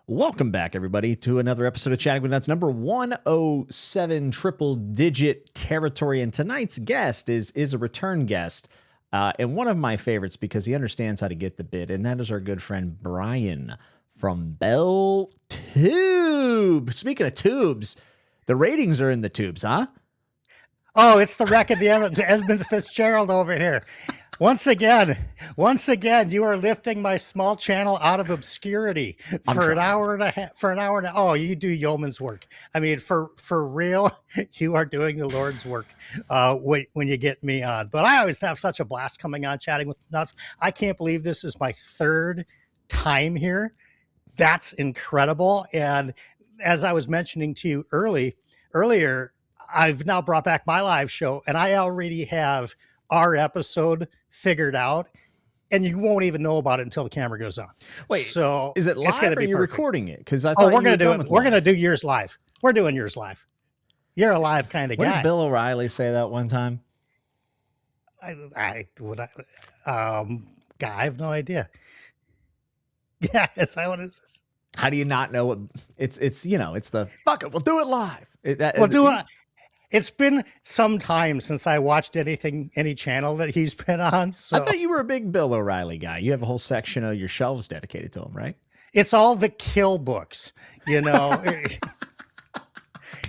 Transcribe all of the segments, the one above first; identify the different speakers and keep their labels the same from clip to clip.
Speaker 1: Welcome back, everybody, to another episode of Chatting with Nuts, number 107, triple-digit territory. And tonight's guest is a return guest, and one of my favorites because he understands how to get the bit, and that is our good friend Brian from BellTube. Speaking of tubes, the ratings are in the tubes, huh?
Speaker 2: Oh, it's the wreck of the Edmund Fitzgerald over here. Once again, you are lifting my small channel out of obscurity for an hour and a half. Oh, you do yeoman's work. I mean, for real, you are doing the Lord's work when you get me on. But I always have such a blast coming on, chatting with Nuts. I can't believe this is my third time here. That's incredible. And as I was mentioning to you earlier, I've now brought back my live show, and I already have our episode figured out, and you won't even know about it until the camera goes on.
Speaker 1: Wait,
Speaker 2: so
Speaker 1: is it live
Speaker 2: it's gonna
Speaker 1: or
Speaker 2: be
Speaker 1: are you
Speaker 2: perfect.
Speaker 1: recording it? Because I thought
Speaker 2: we're gonna do it. We're
Speaker 1: live.
Speaker 2: gonna do yours live. We're doing yours live. You're a live kind of
Speaker 1: What
Speaker 2: guy.
Speaker 1: did Bill O'Reilly say that one time?
Speaker 2: I have no idea. Yeah, is that what it is?
Speaker 1: How do you not know what it's the fuck it, we'll do it live.
Speaker 2: We'll do it. It's been some time since I watched any channel that he's been on. So
Speaker 1: I thought you were a big Bill O'Reilly guy. You have a whole section of your shelves dedicated to him, right?
Speaker 2: It's all the kill books, you know.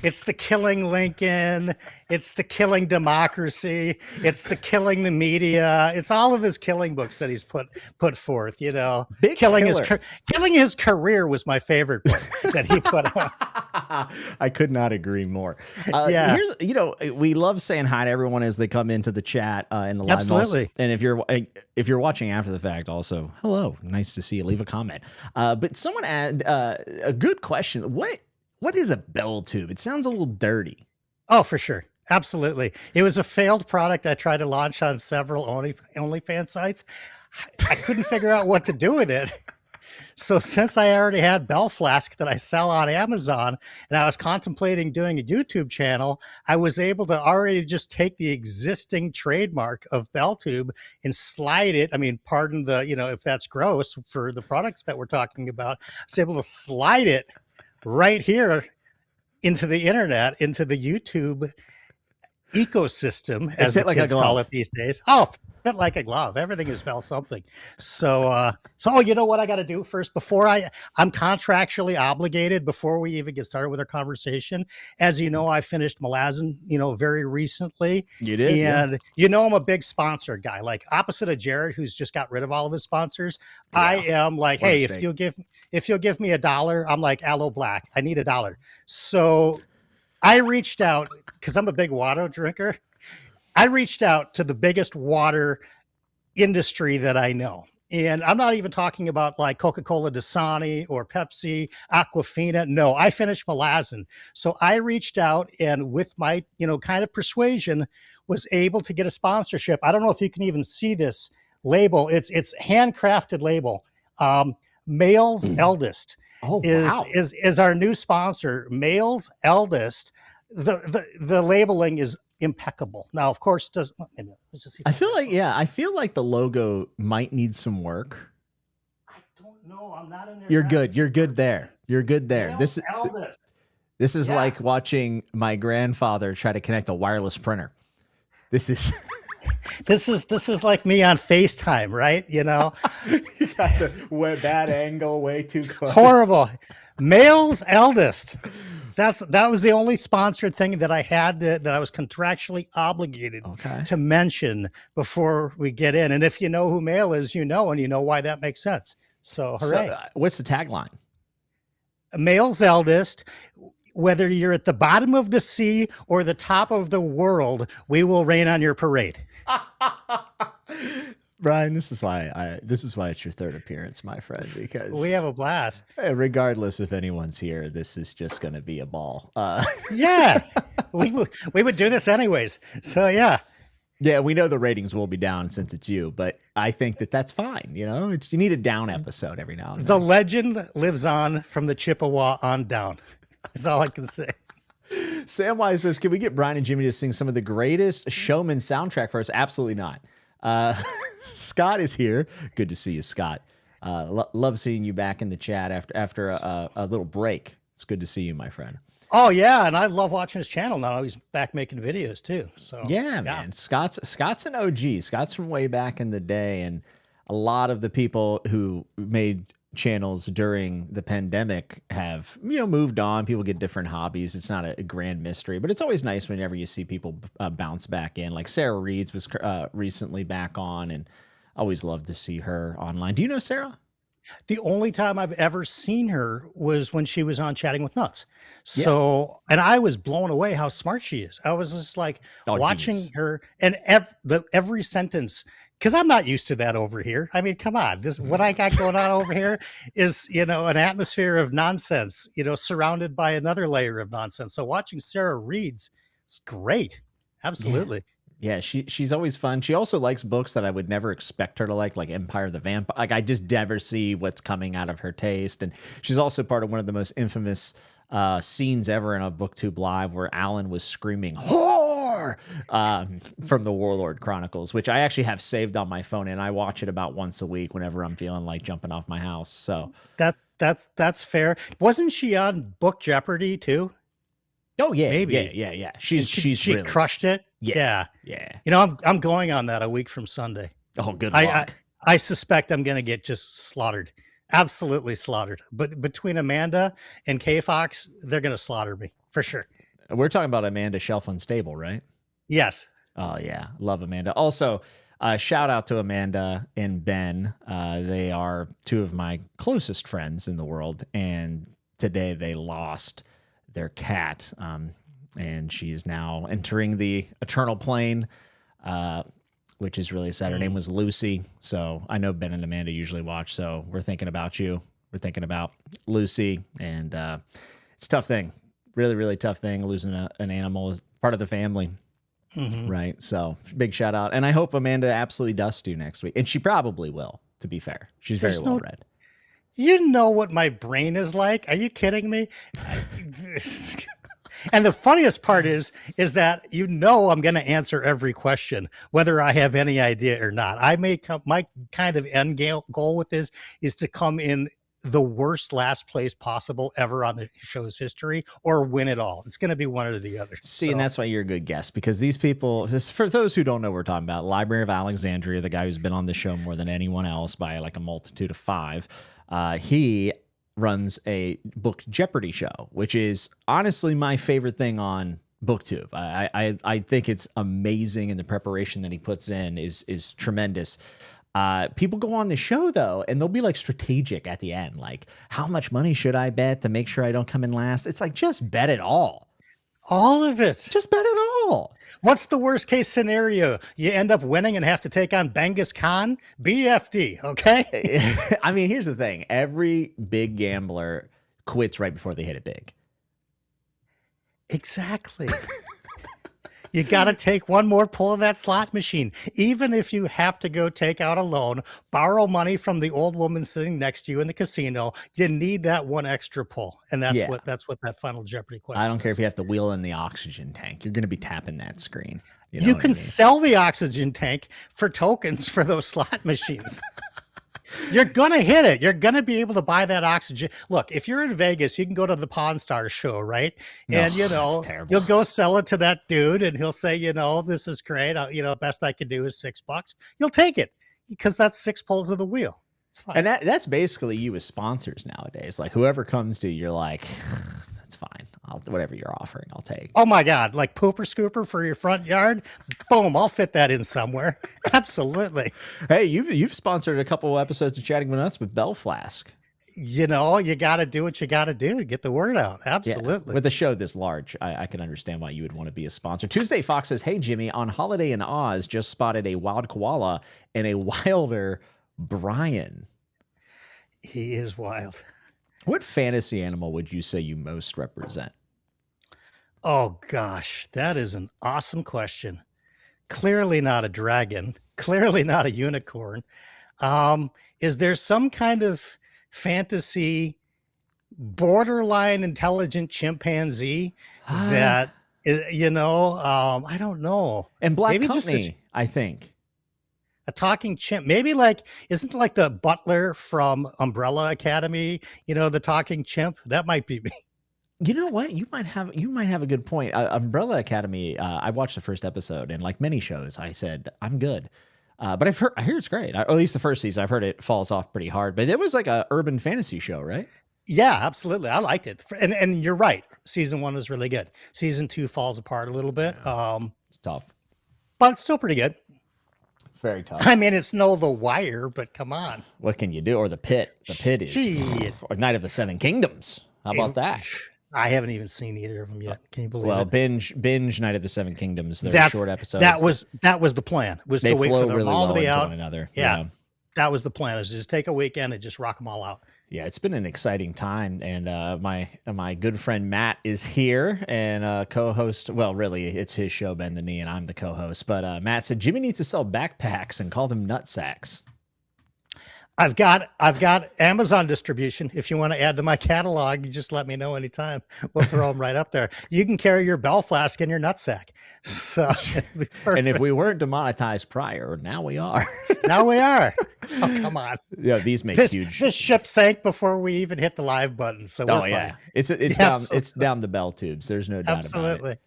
Speaker 2: It's the Killing Lincoln. It's the Killing Democracy. It's the Killing the Media. It's all of his killing books that he's put forth. You know, Killing his Career was my favorite book that he put on.
Speaker 1: I could not agree more.
Speaker 2: Yeah,
Speaker 1: we love saying hi to everyone as they come into the chat in the live.
Speaker 2: Absolutely.
Speaker 1: And if you're watching after the fact, also hello, nice to see you. Leave a comment. But someone had a good question. What is a BellTube? It sounds a little dirty.
Speaker 2: Oh, for sure. Absolutely. It was a failed product I tried to launch on several OnlyFans sites. I couldn't figure out what to do with it. So since I already had Bell Flask that I sell on Amazon, and I was contemplating doing a YouTube channel, I was able to already just take the existing trademark of BellTube and slide it. I mean, pardon the, if that's gross for the products that we're talking about, I was able to slide it right here into the internet, into the YouTube ecosystem, as the kids call it these days. Oh, fit like a glove. Everything is spelled something. So you know what I got to do first before I'm contractually obligated before we even get started with our conversation. As you know, I finished Malazan, very recently.
Speaker 1: You did,
Speaker 2: and I'm a big sponsor guy. Like opposite of Jared, who's just got rid of all of his sponsors. Yeah. I am like, hey, if you'll give me $1, I'm like Aloe Black. I need $1. So I reached out because I'm a big water drinker. I reached out to the biggest water industry that I know. And I'm not even talking about like Coca-Cola, Dasani, or Pepsi, Aquafina. No, I finished Malazan. So I reached out and with my, kind of persuasion was able to get a sponsorship. I don't know if you can even see this label. It's handcrafted label. Male's Eldest is our new sponsor. Male's Eldest. The labeling is impeccable. Now, of course,
Speaker 1: I feel like the logo might need some work.
Speaker 2: I don't know. I'm not in there.
Speaker 1: You're good. You're good there. This is
Speaker 2: yes.
Speaker 1: Like watching my grandfather try to connect a wireless printer. This is
Speaker 2: this is like me on FaceTime, right? You got
Speaker 1: the bad angle way too close.
Speaker 2: Horrible. Male's Eldest. That was the only sponsored thing that I had that I was contractually obligated to mention before we get in. And if you know who Male is, and you know why that makes sense. So hooray.
Speaker 1: So, what's the tagline?
Speaker 2: Male's Eldest. Whether you're at the bottom of the sea or the top of the world, we will rain on your parade.
Speaker 1: Brian, this is why it's your third appearance, my friend, because
Speaker 2: we have a blast.
Speaker 1: Regardless if anyone's here, this is just going to be a ball.
Speaker 2: Yeah, we would do this anyways. So yeah,
Speaker 1: we know the ratings will be down since it's you, but I think that's fine. You need a down episode every now and then.
Speaker 2: The legend lives on from the Chippewa on down. That's all I can say.
Speaker 1: Samwise says, can we get Brian and Jimmy to sing some of the greatest showman soundtrack for us? Absolutely not. Scott is here. Good to see you, Scott. Love seeing you back in the chat after a little break. It's good to see you, my friend.
Speaker 2: Oh yeah, and I love watching his channel now. He's back making videos too. So
Speaker 1: yeah, man. Scott's an OG. Scott's from way back in the day, and a lot of the people who made channels during the pandemic have moved on. People get different hobbies. It's not a grand mystery, but it's always nice whenever you see people bounce back in. Like Sarah Reeds was recently back on, and always love to see her online. Do you know Sarah?
Speaker 2: The only time I've ever seen her was when she was on Chatting with Nuts. So, and I was blown away how smart she is. I was just like watching her, and every sentence, because I'm not used to that over here. I mean, come on, what I got going on over here is, an atmosphere of nonsense, surrounded by another layer of nonsense. So watching Sarah Reed's is great. Absolutely.
Speaker 1: Yeah, she's always fun. She also likes books that I would never expect her to like Empire the Vampire. Like, I just never see what's coming out of her taste. And she's also part of one of the most infamous scenes ever in a BookTube Live, where Alan was screaming "whore" from the Warlord Chronicles, which I actually have saved on my phone, and I watch it about once a week whenever I'm feeling like jumping off my house. So
Speaker 2: that's fair. Wasn't she on Book Jeopardy too?
Speaker 1: Oh yeah,
Speaker 2: maybe.
Speaker 1: Yeah. She really
Speaker 2: crushed it. Yeah. I'm going on that a week from Sunday.
Speaker 1: Oh, good luck.
Speaker 2: I suspect I'm going to get just slaughtered, absolutely slaughtered. But between Amanda and K Fox, they're going to slaughter me for sure.
Speaker 1: We're talking about Amanda Shelf Unstable, right?
Speaker 2: Yes.
Speaker 1: Oh yeah, love Amanda. Also, shout out to Amanda and Ben. They are two of my closest friends in the world, and today they lost their cat, and she's now entering the eternal plane, which is really sad. Her name was Lucy. So I know Ben and Amanda usually watch, so we're thinking about you. We're thinking about Lucy, and it's a tough thing. Really, really tough thing, losing an animal as part of the family. Right. So big shout out. And I hope Amanda absolutely dusts you next week. And she probably will, to be fair. She's very well read.
Speaker 2: You know what my brain is like? Are you kidding me? And the funniest part is that I'm going to answer every question, whether I have any idea or not. My kind of end goal with this is to come in the worst last place possible ever on the show's history, or win it all. It's going to be one or the other.
Speaker 1: See, and that's why you're a good guest, because these people, for those who don't know what we're talking about, Library of Alexandria, the guy who's been on the show more than anyone else by like a multitude of 5, he runs a Book Jeopardy show, which is honestly my favorite thing on BookTube. I think it's amazing, and the preparation that he puts in is tremendous. People go on the show though, and they'll be like strategic at the end, like, how much money should I bet to make sure I don't come in last? It's like, just bet it all.
Speaker 2: All of it.
Speaker 1: Just bet it all.
Speaker 2: What's the worst case scenario? You end up winning and have to take on Genghis Khan? BFD, okay?
Speaker 1: I mean, here's the thing. Every big gambler quits right before they hit it big.
Speaker 2: Exactly. You got to take one more pull of that slot machine. Even if you have to go take out a loan, borrow money from the old woman sitting next to you in the casino, you need that one extra pull. And that's what that Final Jeopardy question is.
Speaker 1: I don't care if you have to wheel in the oxygen tank. You're going to be tapping that screen.
Speaker 2: You can sell the oxygen tank for tokens for those slot machines. You're going to hit it. You're going to be able to buy that oxygen. Look, if you're in Vegas, you can go to the Pawn Stars show, right? And, you'll go sell it to that dude, and he'll say, this is great. Best I can do is $6. You'll take it because that's 6 pulls of the wheel. It's fine.
Speaker 1: And that's basically you as sponsors nowadays. Like, whoever comes to you, you're like, that's fine. Whatever you're offering, I'll take.
Speaker 2: Oh my God. Like pooper scooper for your front yard. Boom. I'll fit that in somewhere. Absolutely.
Speaker 1: Hey, you've sponsored a couple episodes of Chatting with Nuts with Bell Flask.
Speaker 2: You got to do what you got to do to get the word out. Absolutely.
Speaker 1: Yeah. With a show this large, I can understand why you would want to be a sponsor. Tuesday Fox says, hey, Jimmy, on holiday in Oz, just spotted a wild koala and a wilder Brian.
Speaker 2: He is wild.
Speaker 1: What fantasy animal would you say you most represent?
Speaker 2: Oh, gosh, that is an awesome question. Clearly not a dragon. Clearly not a unicorn. Is there some kind of fantasy borderline intelligent chimpanzee that, I don't know.
Speaker 1: And Black Company, I think.
Speaker 2: A talking chimp, maybe like, isn't like the butler from Umbrella Academy, the talking chimp? That might be me.
Speaker 1: You know what? You might have a good point. Umbrella Academy. I watched the first episode, and like many shows, I said I'm good. But I hear it's great. At least the first season, I've heard it falls off pretty hard. But it was like a urban fantasy show, right?
Speaker 2: Yeah, absolutely. I liked it, and you're right. Season 1 is really good. Season 2 falls apart a little bit.
Speaker 1: It's tough,
Speaker 2: but it's still pretty good.
Speaker 1: Very tough.
Speaker 2: I mean, it's no The Wire, but come on.
Speaker 1: What can you do? Or The Pit. The Pit is, or Night of the Seven Kingdoms. How about that?
Speaker 2: I haven't even seen either of them yet. Can you believe it?
Speaker 1: Well, binge Night of the Seven Kingdoms. They're short episodes.
Speaker 2: That was the plan. Was
Speaker 1: they
Speaker 2: to wait for them
Speaker 1: really
Speaker 2: all to
Speaker 1: well
Speaker 2: be
Speaker 1: into
Speaker 2: out.
Speaker 1: one another.
Speaker 2: Yeah, that was the plan. Is just take a weekend and just rock them all out.
Speaker 1: Yeah, it's been an exciting time, and my good friend Matt is here and co-host. Well, really, it's his show, Bend the Knee, and I'm the co-host. But Matt said Jimmy needs to sell backpacks and call them nutsacks.
Speaker 2: I've got Amazon distribution. If you want to add to my catalog, you just let me know anytime. We'll throw them right up there. You can carry your Bell flask in your nutsack. So,
Speaker 1: and if we weren't demonetized prior, now we are.
Speaker 2: Now we are. Oh, come on.
Speaker 1: Yeah, these make huge.
Speaker 2: This ship sank before we even hit the live button. So we're fine.
Speaker 1: It's down the bell tubes. There's no doubt about it.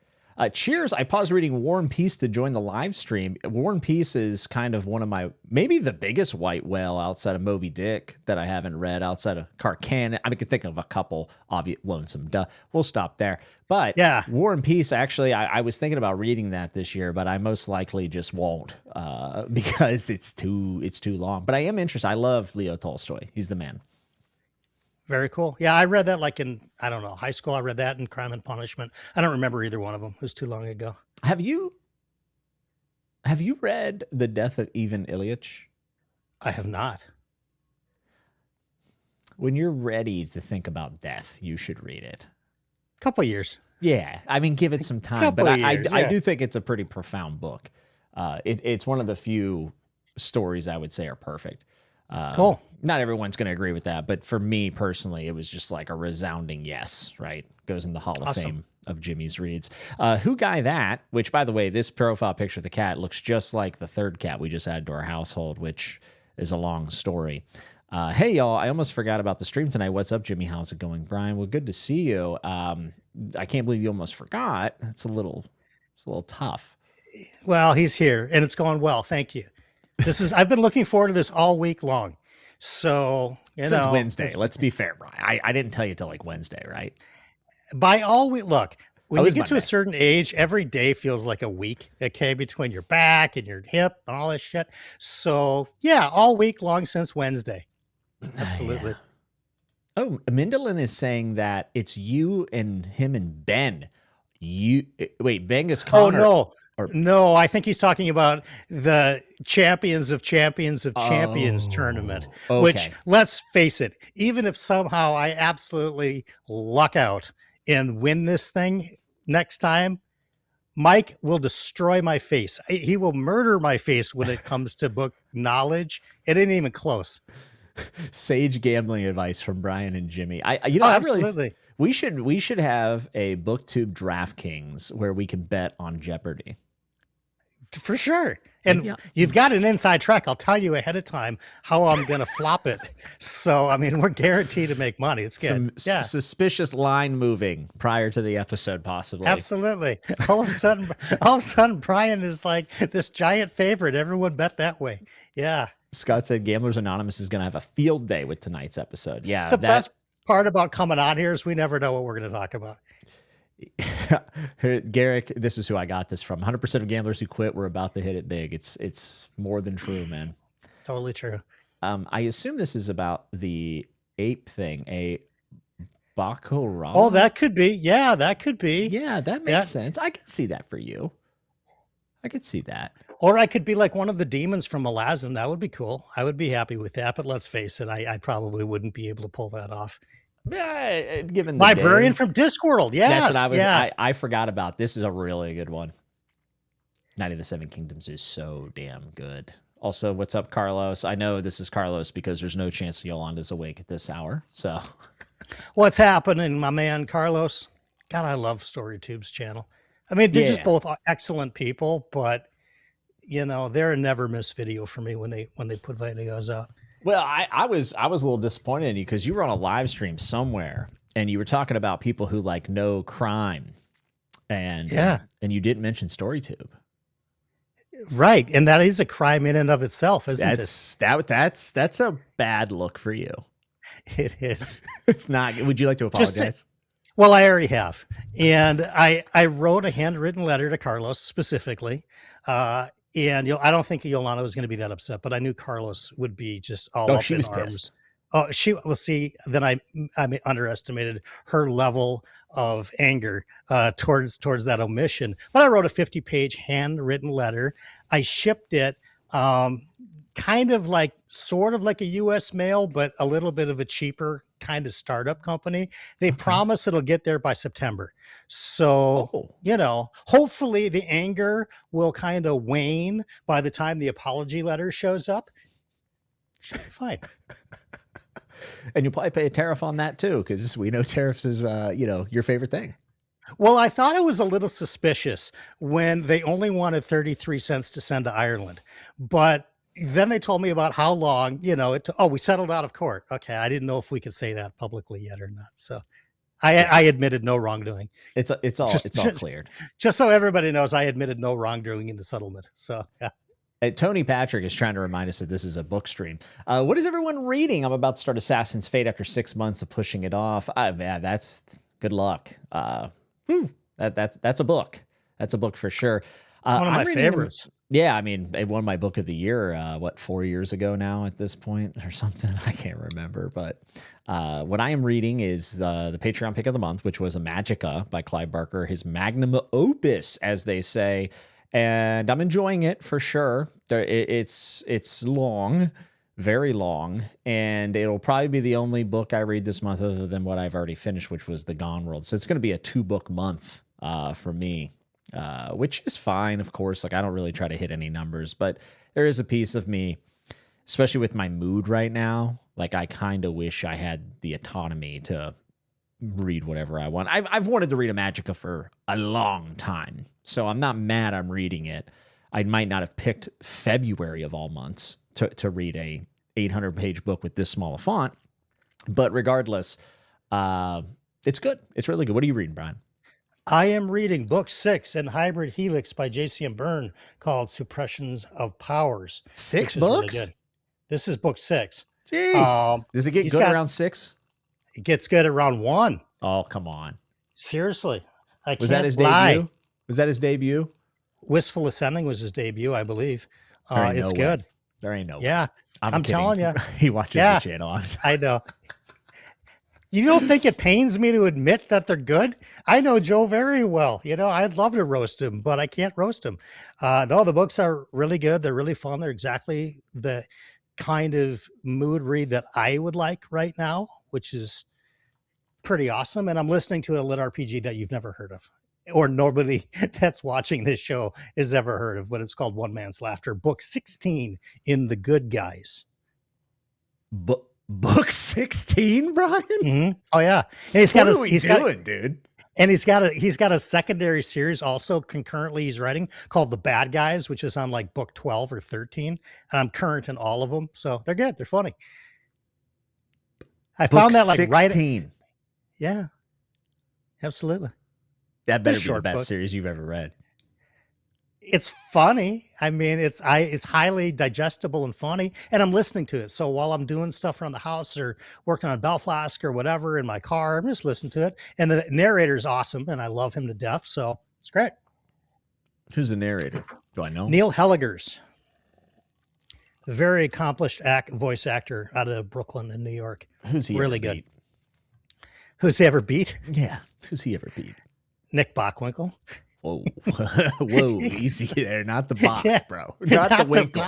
Speaker 1: Cheers. I paused reading War and Peace to join the live stream. War and Peace is kind of one of maybe the biggest white whale outside of Moby Dick that I haven't read outside of Carcan. I can think of a couple, obvious Lonesome Duh. We'll stop there. But yeah, War and Peace, actually, I was thinking about reading that this year, but I most likely just won't because it's too long. But I am interested. I love Leo Tolstoy. He's the man.
Speaker 2: Very cool. Yeah, I read that like in, I don't know, high school. I read that in Crime and Punishment. I don't remember either one of them. It was too long ago.
Speaker 1: Have you read The Death of Ivan Ilyich?
Speaker 2: I have not.
Speaker 1: When you're ready to think about death, you should read it.
Speaker 2: Couple years.
Speaker 1: Yeah, I mean, give it some time. But I do think it's a pretty profound book. It's one of the few stories I would say are perfect.
Speaker 2: Cool.
Speaker 1: Not everyone's going to agree with that, but for me personally, it was just like a resounding yes, right? Goes in the Hall of Fame of Jimmy's reads. Who Guy That, which by the way, this profile picture of the cat looks just like the third cat we just added to our household, which is a long story. Hey y'all, I almost forgot about the stream tonight. What's up, Jimmy? How's it going? Brian, well, good to see you. I can't believe you almost forgot. It's a little tough.
Speaker 2: Well, he's here and it's going well. Thank you. I've been looking forward to this all week long. So,
Speaker 1: since Wednesday, let's be fair, Brian. I didn't tell you till like Wednesday, right?
Speaker 2: By all week, look, when you get to a certain age, every day feels like a week, okay, between your back and your hip and all this shit. So, yeah, all week long since Wednesday. Absolutely.
Speaker 1: Yeah. Oh, Mindalin is saying that it's you and him and Ben. Wait, Bengus Connor.
Speaker 2: Oh, no. No, I think he's talking about the Champions of Champions tournament, which, let's face it, even if somehow I absolutely luck out and win this thing next time, Mike will destroy my face. He will murder my face when it comes to book knowledge. It ain't even close.
Speaker 1: Sage gambling advice from Brian and Jimmy.
Speaker 2: Absolutely.
Speaker 1: We should have a BookTube DraftKings where we can bet on Jeopardy.
Speaker 2: For sure. And you've got an inside track. I'll tell you ahead of time how I'm going to flop it. So, I mean, we're guaranteed to make money. It's good.
Speaker 1: Some suspicious line moving prior to the episode, possibly.
Speaker 2: Absolutely. All of a sudden, Brian is like this giant favorite. Everyone bet that way. Yeah.
Speaker 1: Scott said Gamblers Anonymous is going to have a field day with tonight's episode. Yeah.
Speaker 2: The best part about coming on here is we never know what we're going to talk about.
Speaker 1: Garrick, this is who I got this from. 100% of gamblers who quit were about to hit it big. It's more than true, man.
Speaker 2: Totally true.
Speaker 1: I assume this is about the ape thing, a Baccarat.
Speaker 2: Oh, that could be. Yeah, that could be.
Speaker 1: Yeah, that makes sense. I could see that for you. I could see that.
Speaker 2: Or I could be like one of the demons from Malazan. That would be cool. I would be happy with that. But let's face it, I probably wouldn't be able to pull that off.
Speaker 1: Yeah, given the
Speaker 2: Librarian from Discworld. Yes,
Speaker 1: that's what I was. Yeah. I forgot about. This is a really good one. Night of the Seven Kingdoms is so damn good. Also, what's up, Carlos? I know this is Carlos because there's no chance Yolanda's awake at this hour. So,
Speaker 2: what's happening, my man, Carlos? God, I love StoryTube's channel. I mean, they're just both excellent people, but they're a never miss video for me when they put videos out.
Speaker 1: Well, I was a little disappointed in you because you were on a live stream somewhere and you were talking about people who like know crime, and and you didn't mention StoryTube.
Speaker 2: Right, and that is a crime in and of itself, isn't it?
Speaker 1: That's a bad look for you.
Speaker 2: It is.
Speaker 1: It's not. Would you like to apologize?
Speaker 2: Well, I already have, and I wrote a handwritten letter to Carlos specifically, and I don't think Yolanda was going to be that upset, but I knew Carlos would be just all up
Speaker 1: she
Speaker 2: in
Speaker 1: was
Speaker 2: arms.
Speaker 1: pissed.
Speaker 2: Oh, she will see. Then I underestimated her level of anger towards that omission. But I wrote a 50-page handwritten letter. I shipped it, kind of like, sort of like a U.S. mail, but a little bit of a cheaper kind of startup company. They promise it'll get there by September. So, hopefully the anger will kind of wane by the time the apology letter shows up. Should be fine.
Speaker 1: And you'll probably pay a tariff on that too, because we know tariffs is, your favorite thing.
Speaker 2: Well, I thought it was a little suspicious when they only wanted 33 cents to send to Ireland, but then they told me about how long, we settled out of court. Okay. I didn't know if we could say that publicly yet or not. So I admitted no wrongdoing.
Speaker 1: It's all cleared.
Speaker 2: Just so everybody knows, I admitted no wrongdoing in the settlement. So, yeah.
Speaker 1: Tony Patrick is trying to remind us that this is a book stream. What is everyone reading? I'm about to start Assassin's Fate after 6 months of pushing it off. That's good luck. That's a book. That's a book for sure.
Speaker 2: One of my favorites.
Speaker 1: Yeah, I mean, it won my book of the year, 4 years ago now at this point or something? I can't remember. But what I am reading is the Patreon pick of the month, which was a Magica by Clive Barker, his magnum opus, as they say. And I'm enjoying it for sure. It's long, very long, and it'll probably be the only book I read this month other than what I've already finished, which was The Gone World. So it's going to be a 2-book month for me, which is fine, of course. Like, I don't really try to hit any numbers, but there is a piece of me, especially with my mood right now, like I kind of wish I had the autonomy to read whatever I want. I've wanted to read a Magica for a long time, so I'm not mad I'm reading it. I might not have picked February of all months to read a 800-page book with this small a font, but regardless, it's good. It's really good. What are you reading, Brian?
Speaker 2: I am reading book 6 in Hybrid Helix by J.C.M. Byrne, called Suppressions of Powers.
Speaker 1: 6 books? Really good.
Speaker 2: This is book 6.
Speaker 1: Jeez. Does it get good around 6?
Speaker 2: It gets good at round 1.
Speaker 1: Oh, come on.
Speaker 2: Seriously.
Speaker 1: Was that his debut? Was that his debut?
Speaker 2: Wistful Ascending was his debut, I believe. It's good.
Speaker 1: There ain't no way.
Speaker 2: Yeah. I'm telling you.
Speaker 1: He watches the channel.
Speaker 2: I know. You don't think it pains me to admit that they're good? I know Joe very well. I'd love to roast him, but I can't roast him. No, the books are really good. They're really fun. They're exactly the kind of mood read that I would like right now, which is pretty awesome. And I'm listening to a LitRPG that you've never heard of, or nobody that's watching this show has ever heard of, but it's called One Man's Laughter, book 16 in The Good Guys.
Speaker 1: Book 16, Brian?
Speaker 2: Mm-hmm. Oh yeah. And
Speaker 1: dude?
Speaker 2: And he's got a secondary series also concurrently he's writing called The Bad Guys, which is on like book 12 or 13. And I'm current in all of them. So they're good. They're funny. I found that like
Speaker 1: 16.
Speaker 2: Right. Yeah, absolutely.
Speaker 1: That better be the best series you've ever read.
Speaker 2: It's funny. I mean, it's highly digestible and funny, and I'm listening to it. So while I'm doing stuff around the house or working on Belfast or whatever in my car, I'm just listening to it. And the narrator is awesome, and I love him to death. So it's great.
Speaker 1: Who's the narrator? Do I know?
Speaker 2: Neil Helligers, a very accomplished voice actor out of Brooklyn in New York.
Speaker 1: Who's he?
Speaker 2: Really good. Who's he ever beat?
Speaker 1: Yeah. Who's he ever beat?
Speaker 2: Nick Bockwinkel.
Speaker 1: Whoa, easy there. Not the box, bro. Not the winkle.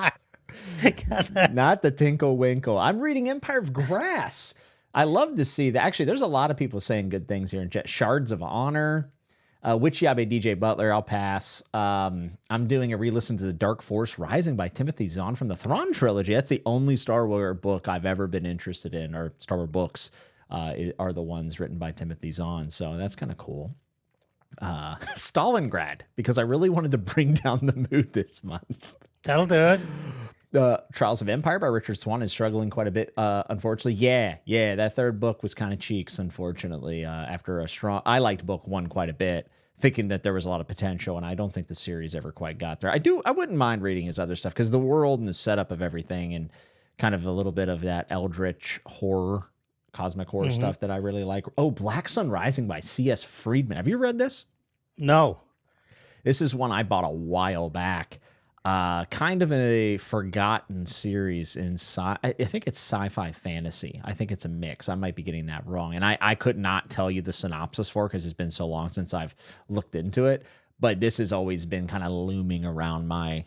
Speaker 1: Not the tinkle winkle. I'm reading Empire of Grass. I love to see that. Actually, there's a lot of people saying good things here in chat. Shards of Honor. Witchy by DJ Butler. I'll pass. I'm doing a re-listen to The Dark Force Rising by Timothy Zahn from the Thrawn trilogy. That's the only Star Wars book I've ever been interested in, or Star Wars books are the ones written by Timothy Zahn. So that's kind of cool. Stalingrad, because I really wanted to bring down the mood this month.
Speaker 2: That'll do it.
Speaker 1: Trials of Empire by Richard Swan is struggling quite a bit, unfortunately. Yeah, that third book was kind of cheeks, unfortunately. After a strong, I liked book one quite a bit, thinking that there was a lot of potential, and I don't think the series ever quite got there. I wouldn't mind reading his other stuff because the world and the setup of everything, and kind of a little bit of that eldritch horror, cosmic horror stuff that I really like. Oh, Black Sun Rising by C.S. Friedman. Have you read this?
Speaker 2: No.
Speaker 1: This is one I bought a while back. Kind of a forgotten series in I think it's sci-fi fantasy. I think it's a mix. I might be getting that wrong. And I could not tell you the synopsis for it because it's been so long since I've looked into it. But this has always been kind of looming around my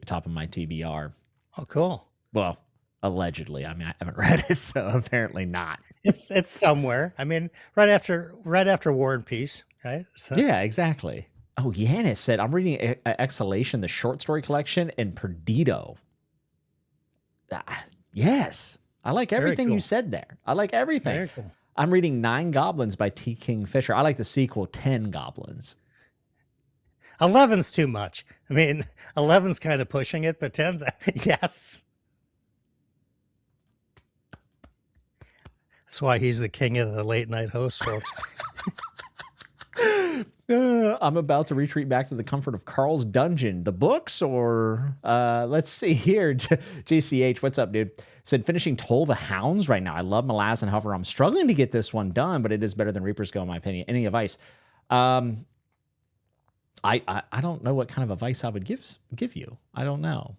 Speaker 1: top of my TBR.
Speaker 2: Oh, cool.
Speaker 1: Well, allegedly. I mean, I haven't read it, so apparently not.
Speaker 2: It's somewhere. I mean, right after War and Peace, right? So.
Speaker 1: Yeah, exactly. Oh, Yanis said, I'm reading Exhalation, the short story collection, and Perdido. Yes. I like everything you said there. I like everything.
Speaker 2: Very cool.
Speaker 1: I'm reading 9 Goblins by T. Kingfisher. I like the sequel, 10 Goblins.
Speaker 2: 11's too much. I mean, 11's kind of pushing it, but 10's, yes. That's why he's the king of the late night host, folks.
Speaker 1: I'm about to retreat back to the comfort of Carl's Dungeon. The books, or let's see here. JCH, what's up, dude? Said finishing Toll the Hounds right now. I love Malazan. However, I'm struggling to get this one done, but it is better than Reaper's Go, in my opinion. Any advice? I don't know what kind of advice I would give you. I don't know.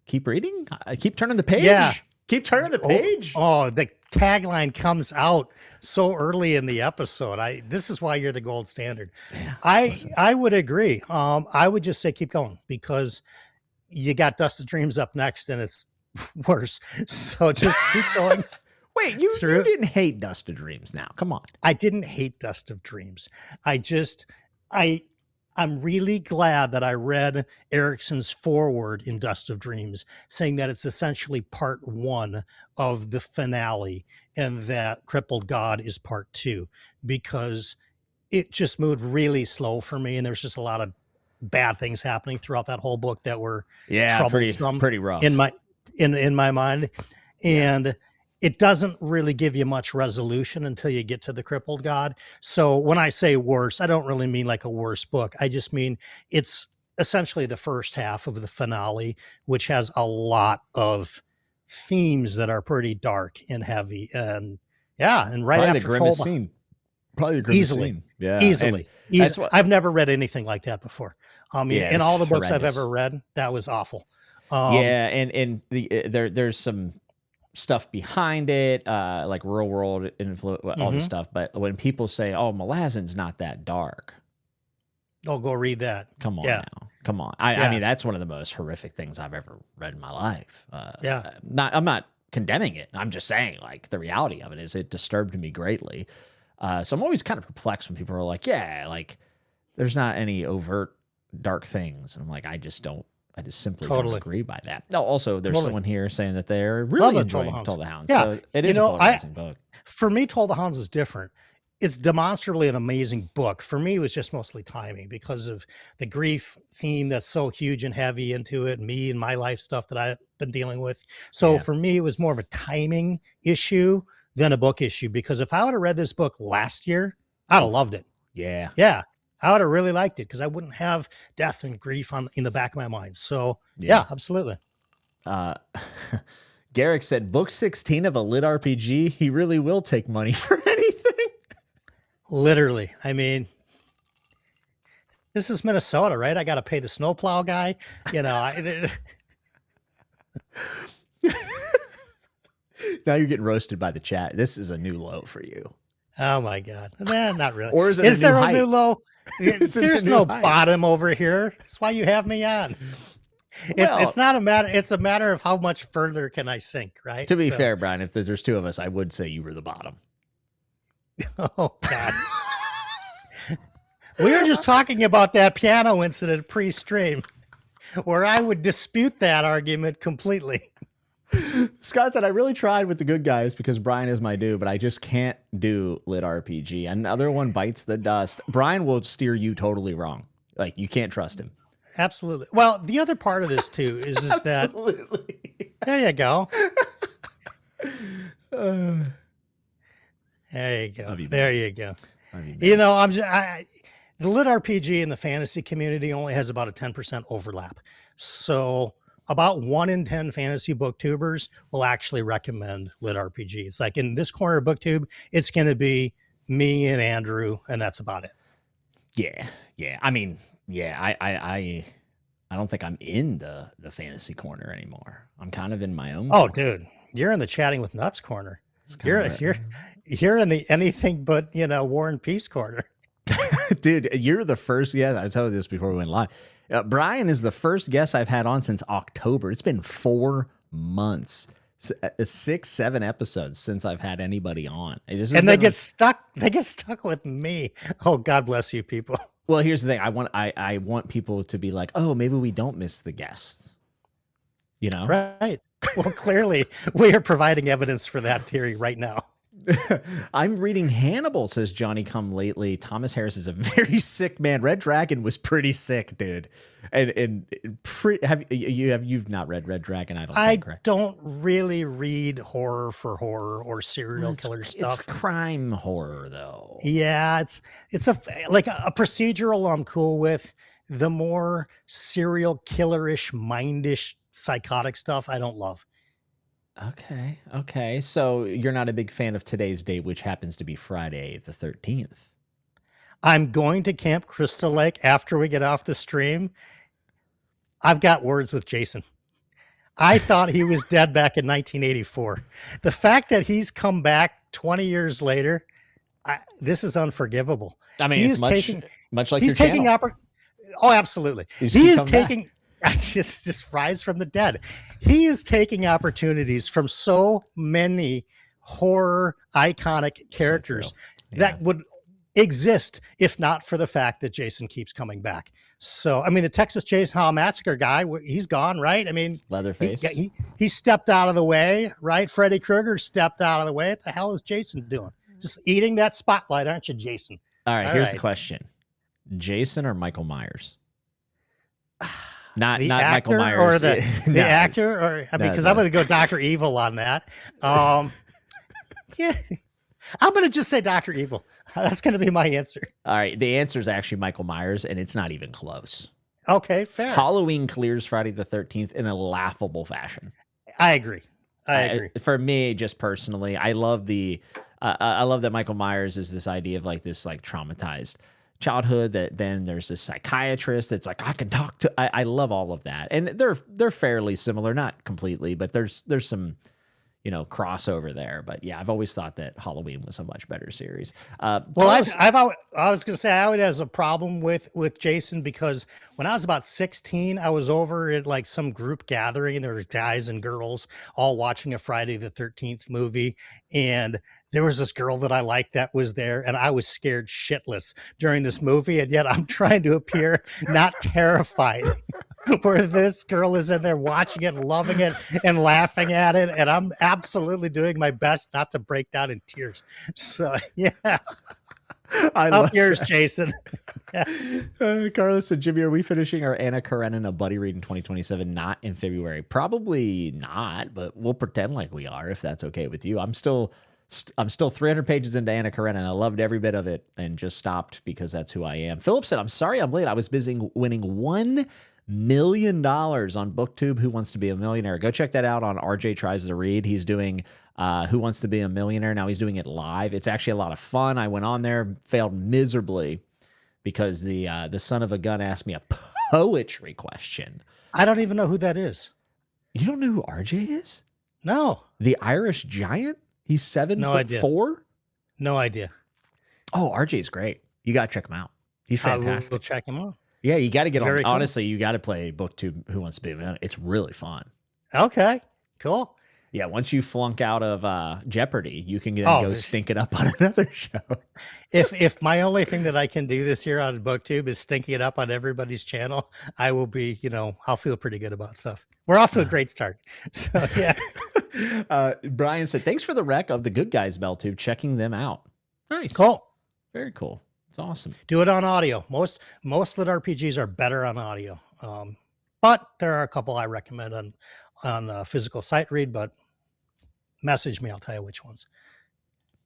Speaker 1: Keep reading. Keep turning the page.
Speaker 2: Yeah.
Speaker 1: Keep turning the page.
Speaker 2: Oh, the tagline comes out so early in the episode. This is why you're the gold standard. Yeah, I would agree. I would just say keep going, because you got Dust of Dreams up next and it's worse. So just keep going.
Speaker 1: Wait, you didn't hate Dust of Dreams now. Come on.
Speaker 2: I didn't hate Dust of Dreams. I'm really glad that I read Erickson's foreword in Dust of Dreams, saying that it's essentially part 1 of the finale and that Crippled God is part 2, because it just moved really slow for me. And there's just a lot of bad things happening throughout that whole book that were
Speaker 1: pretty rough
Speaker 2: in my mind. And it doesn't really give you much resolution until you get to the Crippled God. So when I say worse, I don't really mean like a worse book. I just mean it's essentially the first half of the finale, which has a lot of themes that are pretty dark and heavy. And yeah, and right
Speaker 1: probably
Speaker 2: after
Speaker 1: the grimmest scene. Probably the grimmest scene. Yeah,
Speaker 2: easily. I've never read anything like that before. I mean, in all the books I've ever read, that was awful.
Speaker 1: And there's some stuff behind it, like real world influence, all this stuff. But when people say, "Oh, Malazan's not that dark,"
Speaker 2: oh, go read that.
Speaker 1: Come on now, come on. I mean, that's one of the most horrific things I've ever read in my life. I'm not condemning it. I'm just saying, like, the reality of it is, it disturbed me greatly. So I'm always kind of perplexed when people are like, "Yeah, like, there's not any overt dark things," and I'm like, I just simply don't agree by that. No, also, there's someone here saying that they're really enjoying Toll the Hounds.
Speaker 2: Yeah.
Speaker 1: So it is a polarizing book.
Speaker 2: For me, Toll the Hounds is different. It's demonstrably an amazing book. For me, it was just mostly timing because of the grief theme that's so huge and heavy into it, me and my life stuff that I've been dealing with. So for me, it was more of a timing issue than a book issue, because if I would have read this book last year, I'd have loved it.
Speaker 1: Yeah.
Speaker 2: Yeah. I would have really liked it because I wouldn't have death and grief in the back of my mind. So yeah, absolutely.
Speaker 1: Garrick said, book 16 of a LitRPG, he really will take money for anything.
Speaker 2: Literally. I mean, this is Minnesota, right? I got to pay the snowplow guy. You know,
Speaker 1: now you're getting roasted by the chat. This is a new low for you.
Speaker 2: Oh my God. Nah, not really.
Speaker 1: Or
Speaker 2: is there a new low?
Speaker 1: There's
Speaker 2: no bottom over here. That's why you have me on. It's not a matter. It's a matter of how much further can I sink, right?
Speaker 1: To be fair, Brian, if there's two of us, I would say you were the bottom.
Speaker 2: Oh God. We were just talking about that piano incident pre-stream, where I would dispute that argument completely.
Speaker 1: Scott said, I really tried with the good guys because Brian is my dude, but I just can't do LitRPG. Another one bites the dust. Brian will steer you totally wrong. Like, you can't trust him.
Speaker 2: Absolutely. Well, the other part of this too is that there you go. There you go. There you go. You know, the lit RPG in the fantasy community only has about a 10% overlap. So about 1 in 10 fantasy booktubers will actually recommend lit RPG. It's like in this corner of BookTube, it's going to be me and Andrew, and that's about it.
Speaker 1: Yeah. Yeah. I mean, yeah, I don't think I'm in the fantasy corner anymore. I'm kind of in my own
Speaker 2: Oh,
Speaker 1: corner.
Speaker 2: dude, you're in the chatting with nuts corner. You're in the anything but, you know, War and Peace corner.
Speaker 1: Dude, you're the first guest. I told you this before we went live. Brian is the first guest I've had on since October. It's been 4 months, 6, 7 episodes since I've had anybody on.
Speaker 2: And they get stuck. They get stuck with me. Oh, God bless you, people.
Speaker 1: Well, here's the thing. I want people to be like, oh, maybe we don't miss the guests. You know?
Speaker 2: Right. Well, clearly we are providing evidence for that theory right now.
Speaker 1: I'm reading Hannibal, says Johnny Come Lately. Thomas Harris is a very sick man. Red Dragon was pretty sick, dude. You've not read Red Dragon, I don't think, right?
Speaker 2: Don't really read horror for horror or serial killer stuff.
Speaker 1: It's crime horror though.
Speaker 2: Yeah, it's a procedural I'm cool with. The more serial killerish, mindish, psychotic stuff I don't love.
Speaker 1: Okay. So you're not a big fan of today's date, which happens to be Friday the 13th.
Speaker 2: I'm going to Camp Crystal Lake after we get off the stream. I've got words with Jason. I thought he was dead back in 1984. The fact that he's come back 20 years later, this is unforgivable.
Speaker 1: I mean, it's much like your
Speaker 2: taking
Speaker 1: channel.
Speaker 2: Oh, absolutely. He is taking just rise from the dead. He is taking opportunities from so many horror iconic characters that would exist if not for the fact that Jason keeps coming back. So, I mean, the Texas Chainsaw Massacre guy, he's gone, right? I mean,
Speaker 1: Leatherface.
Speaker 2: He stepped out of the way, right? Freddy Krueger stepped out of the way. What the hell is Jason doing? Just eating that spotlight, aren't you, Jason?
Speaker 1: All right, here's the question. Jason or Michael Myers? Not
Speaker 2: actor
Speaker 1: Michael Myers.
Speaker 2: Or the actor? Or I mean, because I'm going to go Dr. Evil on that. Yeah, I'm going to just say Dr. Evil. That's going to be my answer.
Speaker 1: All right. The answer is actually Michael Myers, and it's not even close.
Speaker 2: Okay, fair.
Speaker 1: Halloween clears Friday the 13th in a laughable fashion.
Speaker 2: I agree.
Speaker 1: For me, just personally, I love I love that Michael Myers is this idea of like this like traumatized childhood, that then there's this psychiatrist that's like, I can talk to, I love all of that. And they're fairly similar, not completely, but there's some, crossover there. But yeah, I've always thought that Halloween was a much better series.
Speaker 2: I was going to say, I always has a problem with Jason because when I was about 16, I was over at like some group gathering and there were guys and girls all watching a Friday the 13th movie. And there was this girl that I liked that was there, and I was scared shitless during this movie. And yet I'm trying to appear not terrified where this girl is in there watching it, loving it and laughing at it. And I'm absolutely doing my best not to break down in tears. So yeah. Up yours, Jason.
Speaker 1: Carlos and Jimmy, are we finishing our Anna Karenina buddy read in 2027? Not in February. Probably not, but we'll pretend like we are, if that's okay with you. I'm still 300 pages into Anna Karenina. I loved every bit of it and just stopped because that's who I am. Philip said, I'm sorry I'm late. I was busy winning $1 million on BookTube. Who Wants to Be a Millionaire? Go check that out on RJ Tries to Read. He's doing Who Wants to Be a Millionaire. Now he's doing it live. It's actually a lot of fun. I went on there, failed miserably because the son of a gun asked me a poetry question.
Speaker 2: I don't even know who that is.
Speaker 1: You don't know who RJ is?
Speaker 2: No.
Speaker 1: The Irish Giant? He's 7'4".
Speaker 2: No idea.
Speaker 1: Oh, RJ's great. You got to check him out. He's fantastic.
Speaker 2: We'll check him out.
Speaker 1: Yeah, you got to get on.
Speaker 2: Cool.
Speaker 1: Honestly, you got to play BookTube Who Wants to Be a Millionaire. It's really fun.
Speaker 2: Okay, cool.
Speaker 1: Yeah, once you flunk out of Jeopardy, you can then
Speaker 2: Oh,
Speaker 1: go stink it up on another show.
Speaker 2: if my only thing that I can do this year on BookTube is stinking it up on everybody's channel, I will be, I'll feel pretty good about stuff. We're off to a great start. So yeah.
Speaker 1: Brian said, thanks for the rec of the Good Guys BellTube, checking them out. Nice.
Speaker 2: Cool.
Speaker 1: Very cool. It's awesome.
Speaker 2: Do it on audio. Most LitRPGs are better on audio. But there are a couple I recommend on physical sight read, but message me, I'll tell you which ones.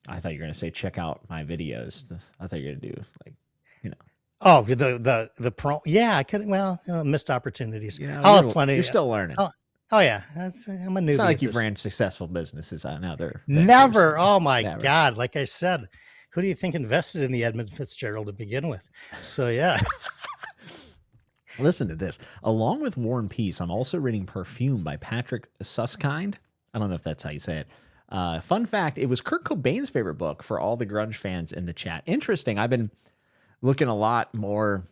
Speaker 1: I thought you were going to say, check out my videos. I thought you were going to do
Speaker 2: Oh, the pro. Yeah, I could. Well, missed opportunities.
Speaker 1: I'll have plenty. You're still learning.
Speaker 2: Oh yeah. I'm a newbie.
Speaker 1: It's not like you've ran successful businesses on other.
Speaker 2: Never. Oh my God. Like I said, who do you think invested in the Edmund Fitzgerald to begin with? So yeah.
Speaker 1: Listen to this. Along with War and Peace, I'm also reading Perfume by Patrick Susskind. I don't know if that's how you say it. Fun fact, it was Kurt Cobain's favorite book for all the grunge fans in the chat. Interesting. I've been looking a lot more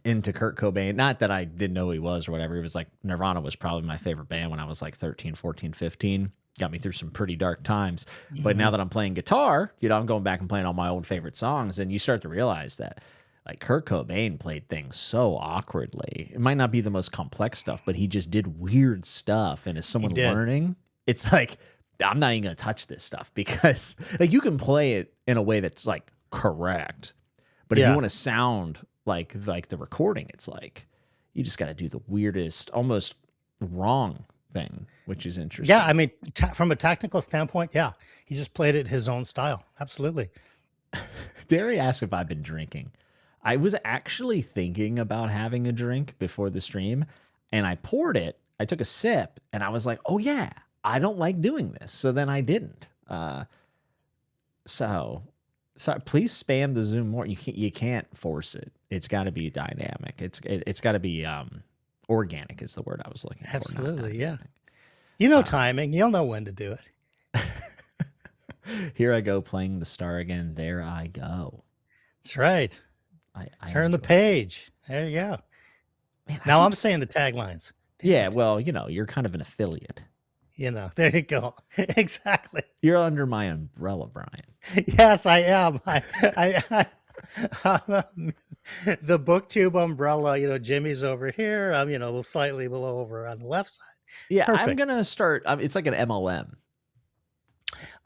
Speaker 1: into Kurt Cobain. Not that I didn't know who he was or whatever. It was like Nirvana was probably my favorite band when I was like 13, 14, 15. Got me through some pretty dark times. But now that I'm playing guitar, I'm going back and playing all my old favorite songs, and you start to realize that like Kurt Cobain played things so awkwardly. It might not be the most complex stuff, but he just did weird stuff. And as someone learning, it's like, I'm not even going to touch this stuff because like you can play it in a way that's like correct. But if you want to sound like the recording, it's like you just got to do the weirdest, almost wrong thing, which is interesting.
Speaker 2: Yeah, I mean, from a technical standpoint, yeah, he just played it his own style. Absolutely.
Speaker 1: Derry asked if I've been drinking. I was actually thinking about having a drink before the stream, and I poured it. I took a sip, and I was like, oh, yeah, I don't like doing this. So then I didn't. So please spam the Zoom more. You can't force it. It's got to be dynamic. It's got to be organic is the word I was looking for.
Speaker 2: Absolutely, yeah. Timing. You'll know when to do it.
Speaker 1: Here I go playing the star again. There I go.
Speaker 2: That's right.
Speaker 1: I
Speaker 2: turn the page. There you go. Man, now I'm saying the taglines.
Speaker 1: Yeah, well, you're kind of an affiliate.
Speaker 2: There you go. Exactly.
Speaker 1: You're under my umbrella, Brian.
Speaker 2: Yes, I am. The BookTube umbrella, Jimmy's over here. I'm, slightly below over on the left side.
Speaker 1: Yeah,
Speaker 2: Perfect.
Speaker 1: I'm going to start. It's like an MLM.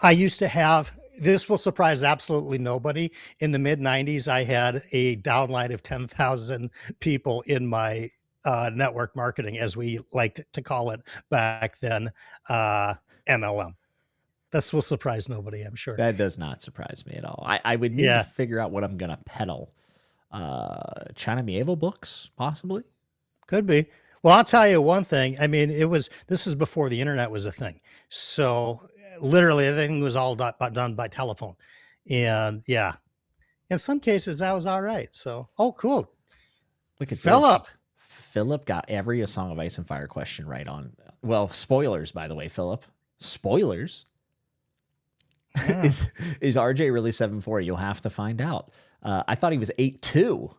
Speaker 2: I used to have, this will surprise absolutely nobody. In the mid 90s, I had a downline of 10,000 people in my network marketing, as we liked to call it back then, MLM. This will surprise nobody, I'm sure.
Speaker 1: That does not surprise me at all. I would need to figure out what I'm going to peddle. China Medieval books, possibly?
Speaker 2: Could be. Well, I'll tell you one thing. I mean, this is before the internet was a thing. So literally everything was all done by telephone. And yeah, in some cases that was all right. So, oh, cool.
Speaker 1: Look at
Speaker 2: Philip.
Speaker 1: Philip got every A Song of Ice and Fire question right on. Well, spoilers, by the way, Philip. Spoilers. Yeah. Is RJ really 7'4"? You'll have to find out. I thought he was 8'2".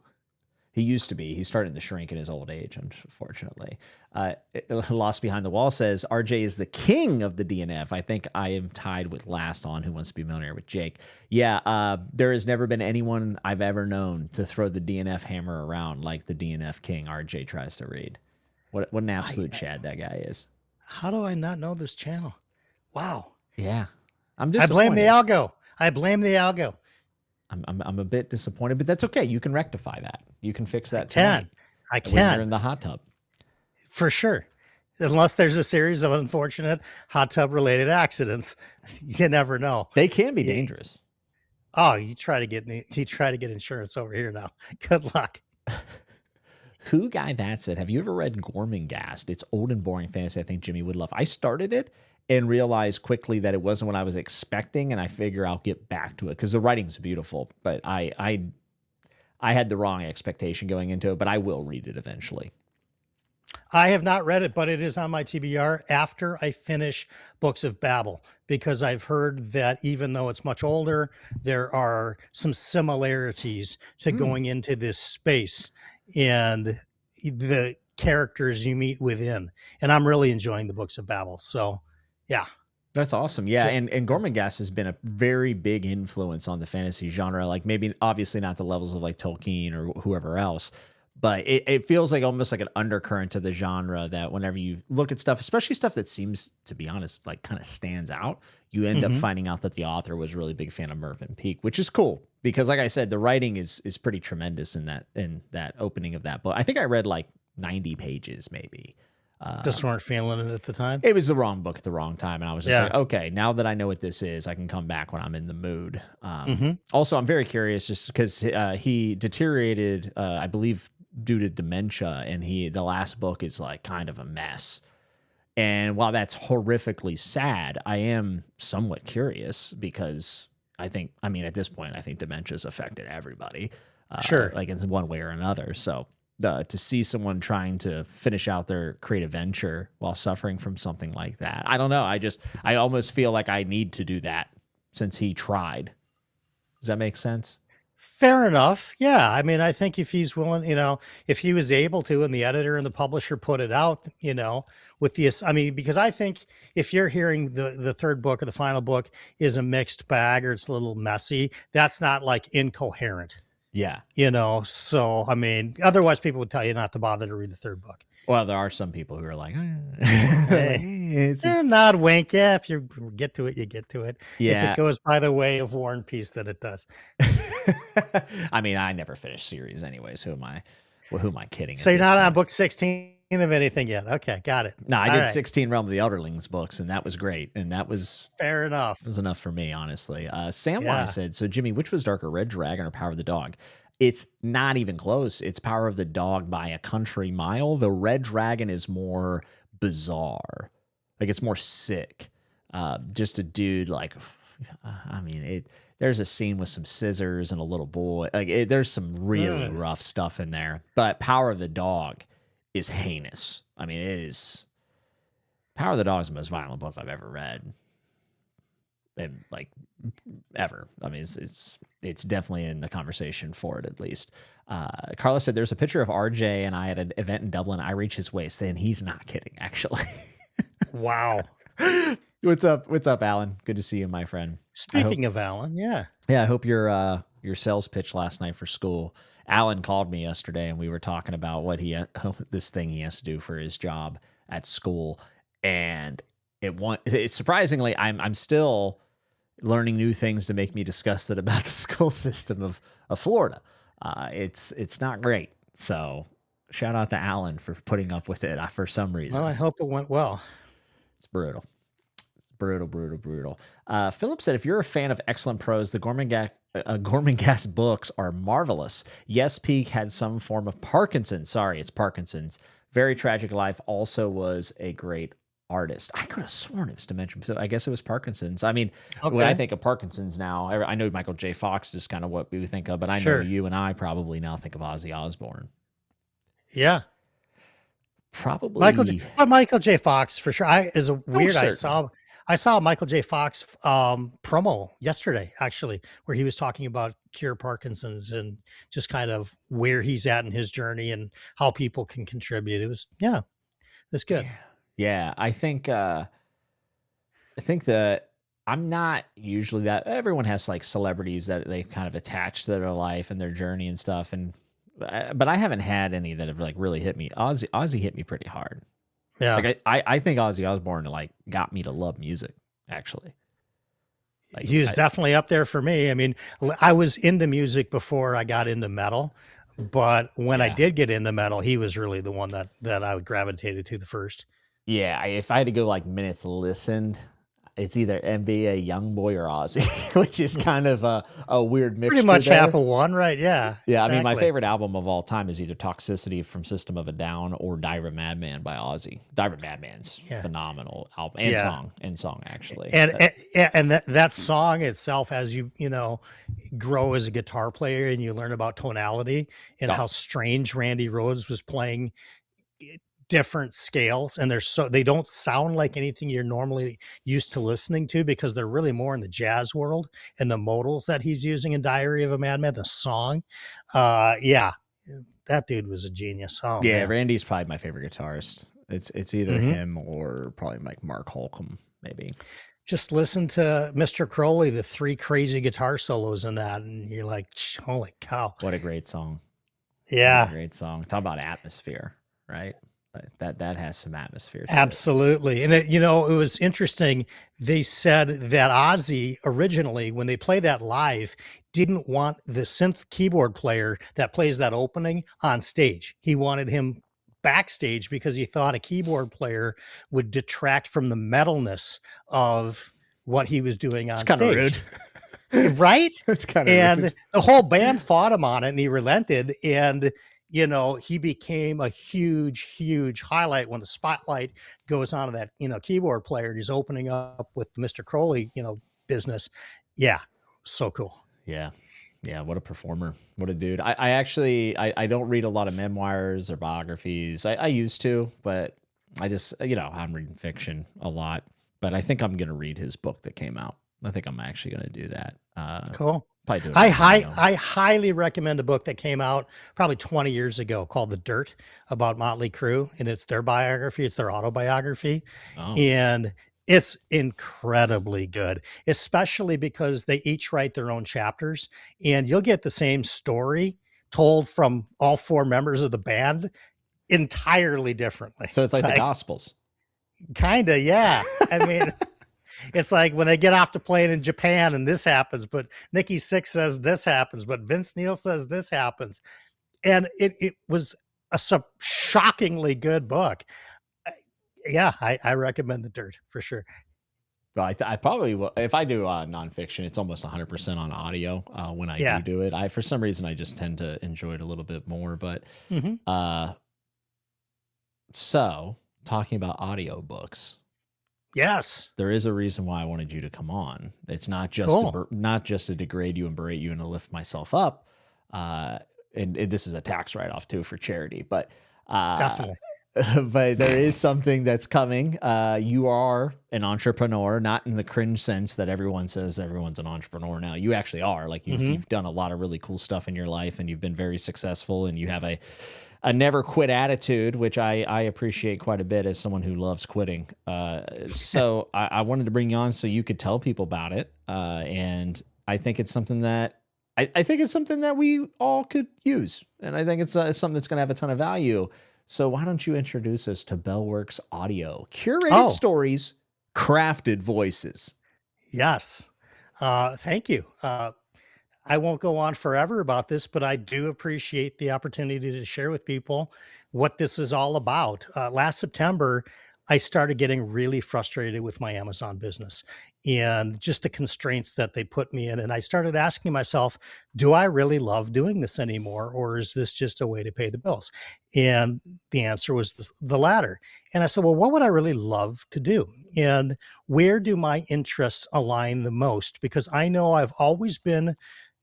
Speaker 1: He used to be. He's starting to shrink in his old age, unfortunately. Lost Behind the Wall says, RJ is the king of the DNF. I think I am tied with last on Who Wants to Be a Millionaire with Jake. Yeah, there has never been anyone I've ever known to throw the DNF hammer around like the DNF king RJ tries to read. What an absolute Chad that guy is.
Speaker 2: How do I not know this channel? Wow.
Speaker 1: Yeah.
Speaker 2: I blame the algo.
Speaker 1: I'm a bit disappointed, but that's okay. You can rectify that. You can fix that.
Speaker 2: I can.
Speaker 1: When you're in the hot tub.
Speaker 2: For sure. Unless there's a series of unfortunate hot tub related accidents, you never know.
Speaker 1: They can be dangerous.
Speaker 2: Oh, you try to get insurance over here now. Good luck.
Speaker 1: Who Guy That Said, have you ever read Gormenghast? It's old and boring fantasy I think Jimmy would love. I started it and realized quickly that it wasn't what I was expecting, and I figure I'll get back to it because the writing's beautiful, but I had the wrong expectation going into it, but I will read it eventually.
Speaker 2: I have not read it, but it is on my TBR after I finish Books of Babel, because I've heard that even though it's much older, there are some similarities to going into this space and the characters you meet within. And I'm really enjoying the Books of Babel. So Yeah.
Speaker 1: That's awesome. Yeah. And Gormenghast has been a very big influence on the fantasy genre. Like maybe obviously not the levels of like Tolkien or whoever else, but it feels like almost like an undercurrent to the genre that whenever you look at stuff, especially stuff that seems, to be honest, like kind of stands out, you end up finding out that the author was a really big fan of Mervyn Peake, which is cool because like I said, the writing is pretty tremendous in that opening of that book. I think I read like 90 pages maybe.
Speaker 2: Just weren't feeling it at the time.
Speaker 1: It was the wrong book at the wrong time. And I was just like, okay, now that I know what this is, I can come back when I'm in the mood. Also, I'm very curious just because he deteriorated, I believe, due to dementia. And the last book is like kind of a mess. And while that's horrifically sad, I am somewhat curious because at this point, I think dementia's affected everybody.
Speaker 2: Sure.
Speaker 1: Like in one way or another. So to see someone trying to finish out their creative venture while suffering from something like that. I don't know. I almost feel like I need to do that since he tried. Does that make sense?
Speaker 2: Fair enough. Yeah. I mean, I think if he's willing, if he was able to, and the editor and the publisher put it out, with this, because I think if you're hearing the third book or the final book is a mixed bag or it's a little messy, that's not like incoherent.
Speaker 1: Yeah.
Speaker 2: So, otherwise people would tell you not to bother to read the third book.
Speaker 1: Well, there are some people who are like,
Speaker 2: nod wink. Yeah. If you get to it, you get to it.
Speaker 1: Yeah.
Speaker 2: If it goes by the way of War and Peace, that it does.
Speaker 1: I never finished series anyways. Who am I kidding?
Speaker 2: So you're not on book 16 of anything yet. Okay. Got it.
Speaker 1: No, I did 16 Realm of the Elderlings books, and that was great. And that was
Speaker 2: fair enough.
Speaker 1: It was enough for me, honestly. Samwise said, so Jimmy, which was darker, Red Dragon or Power of the Dog? It's not even close. It's Power of the Dog by a country mile. The Red Dragon is more bizarre. Like it's more sick. Just a dude like, there's a scene with some scissors and a little boy. There's some really rough stuff in there. But Power of the Dog is heinous. It is. Power of the Dog is the most violent book I've ever read. And like ever. It's definitely in the conversation for it at least. Carla said there's a picture of RJ and I at an event in Dublin. I reach his waist, and he's not kidding, actually.
Speaker 2: Wow.
Speaker 1: What's up, Alan? Good to see you, my friend.
Speaker 2: Speaking of Alan, yeah.
Speaker 1: Yeah, I hope your sales pitch last night for school. Alan called me yesterday, and we were talking about this thing he has to do for his job at school, and it's surprisingly, I'm still learning new things to make me disgusted about the school system of Florida. It's not great. So shout out to Alan for putting up with it for some reason.
Speaker 2: Well, I hope it went well.
Speaker 1: It's brutal. Brutal. Philip said, if you're a fan of excellent prose, the Gormenghast books are marvelous. Yes, Peake had some form of Parkinson's. Sorry, it's Parkinson's. Very tragic life. Also was a great artist. I could have sworn it was dementia. So I guess it was Parkinson's. When I think of Parkinson's now, I know Michael J. Fox is kind of what we think of, but I know you and I probably now think of Ozzy Osbourne.
Speaker 2: Yeah.
Speaker 1: Probably
Speaker 2: Michael J. Fox for sure. I saw a Michael J. Fox promo yesterday, actually, where he was talking about cure Parkinson's and just kind of where he's at in his journey and how people can contribute. It was good.
Speaker 1: Yeah. I think that I'm not usually that. Everyone has like celebrities that they kind of attach to their life and their journey and stuff. But I haven't had any that have like really hit me. Ozzy hit me pretty hard.
Speaker 2: Yeah.
Speaker 1: Like I think Ozzy Osbourne like got me to love music, actually. Like,
Speaker 2: he was definitely up there for me. I was into music before I got into metal, but when I did get into metal, he was really the one that I gravitated to the first.
Speaker 1: Yeah, if I had to go like minutes listened, it's either NBA, Youngboy, or Ozzy, which is kind of a weird mixture.
Speaker 2: Pretty much
Speaker 1: there.
Speaker 2: half of one, right? Yeah.
Speaker 1: Yeah,
Speaker 2: exactly.
Speaker 1: my favorite album of all time is either Toxicity from System of a Down or Diver Madman by Ozzy. Diver Madman's phenomenal album and song actually.
Speaker 2: And that song itself, as you grow as a guitar player and you learn about tonality and how strange Randy Rhoads was playing different scales, and they don't sound like anything you're normally used to listening to because they're really more in the jazz world and the modals that he's using in Diary of a Madman, the song. That dude was a genius.
Speaker 1: Man. Randy's probably my favorite guitarist. It's either him or probably like Mark Holcomb. maybe.
Speaker 2: Just listen to Mr. Crowley, the 3 crazy guitar solos in that, and you're like, holy cow.
Speaker 1: What a great song. What a
Speaker 2: Yeah,
Speaker 1: great song. Talk about atmosphere, right? That has some atmosphere to it.
Speaker 2: absolutely. And it was interesting. They said that Ozzy originally, when they play that live, didn't want the synth keyboard player that plays that opening on stage. He wanted him backstage because he thought a keyboard player would detract from the metalness of what he was doing on
Speaker 1: It's kind of
Speaker 2: stage.
Speaker 1: rude.
Speaker 2: Right?
Speaker 1: It's kind of
Speaker 2: And
Speaker 1: rude.
Speaker 2: the whole band fought him on it, and he relented. And he became a huge highlight when the spotlight goes onto that keyboard player, and he's opening up with Mr. Crowley business. Yeah, so cool.
Speaker 1: Yeah. Yeah, what a performer. What a dude. I actually I don't read a lot of memoirs or biographies. I used to, but I just I'm reading fiction a lot. But I think I'm gonna read his book that came out. I think I'm actually gonna do that.
Speaker 2: Cool.
Speaker 1: Probably do it
Speaker 2: I
Speaker 1: right now.
Speaker 2: highly recommend a book that came out probably 20 years ago called The Dirt, about Motley Crue, and it's their biography, it's their autobiography.
Speaker 1: Oh.
Speaker 2: And it's incredibly good, especially because they each write their own chapters, and you'll get the same story told from all 4 members of the band entirely differently.
Speaker 1: So it's like the Gospels.
Speaker 2: Kinda, yeah. I mean, it's like when they get off the plane in Japan and this happens, but Nikki Sixx says this happens, but Vince Neil says this happens. And it was a shockingly good book. Yeah, I recommend The Dirt for sure.
Speaker 1: Well, I probably will. If I do nonfiction, it's almost 100% on audio when I do it. For some reason, I just tend to enjoy it a little bit more. But so talking about audiobooks.
Speaker 2: Yes.
Speaker 1: There is a reason why I wanted you to come on. It's not just not just to degrade you and berate you and to lift myself up. And this is a tax write-off too for charity, but
Speaker 2: definitely.
Speaker 1: But there is something that's coming. You are an entrepreneur, not in the cringe sense that everyone says everyone's an entrepreneur now. You actually are. Like you've done a lot of really cool stuff in your life, and you've been very successful, and you have a never quit attitude, which I appreciate quite a bit as someone who loves quitting. So I wanted to bring you on so you could tell people about it. And I think it's something that I think it's something that we all could use. And I think it's something that's going to have a ton of value. So why don't you introduce us to Bellworks Audio? Curated stories, crafted voices.
Speaker 2: Yes. Thank you. I won't go on forever about this, but I do appreciate the opportunity to share with people what this is all about. Last September, I started getting really frustrated with my Amazon business and just the constraints that they put me in. And I started asking myself, do I really love doing this anymore? Or is this just a way to pay the bills? And the answer was the latter. And I said, well, what would I really love to do? And where do my interests align the most? Because I know I've always been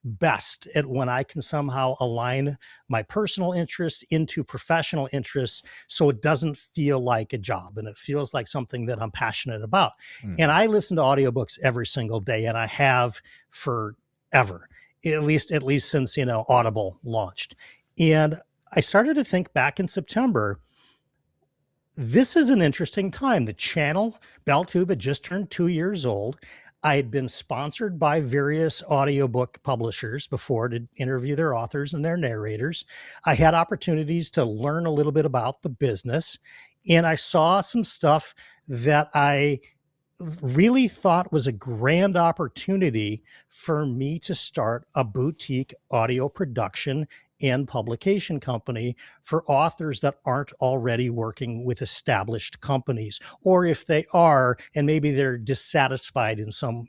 Speaker 2: best at when I can somehow align my personal interests into professional interests, so it doesn't feel like a job and it feels like something that I'm passionate about. And I listen to audiobooks every single day, and I have forever, at least since Audible launched. And I started to think back in September, this is an interesting time. The channel BellTube had just turned 2 years old. I had been sponsored by various audiobook publishers before to interview their authors and their narrators. I had opportunities to learn a little bit about the business, and I saw some stuff that I really thought was a grand opportunity for me to start a boutique audio production and publication company for authors that aren't already working with established companies, or if they are and maybe they're dissatisfied in some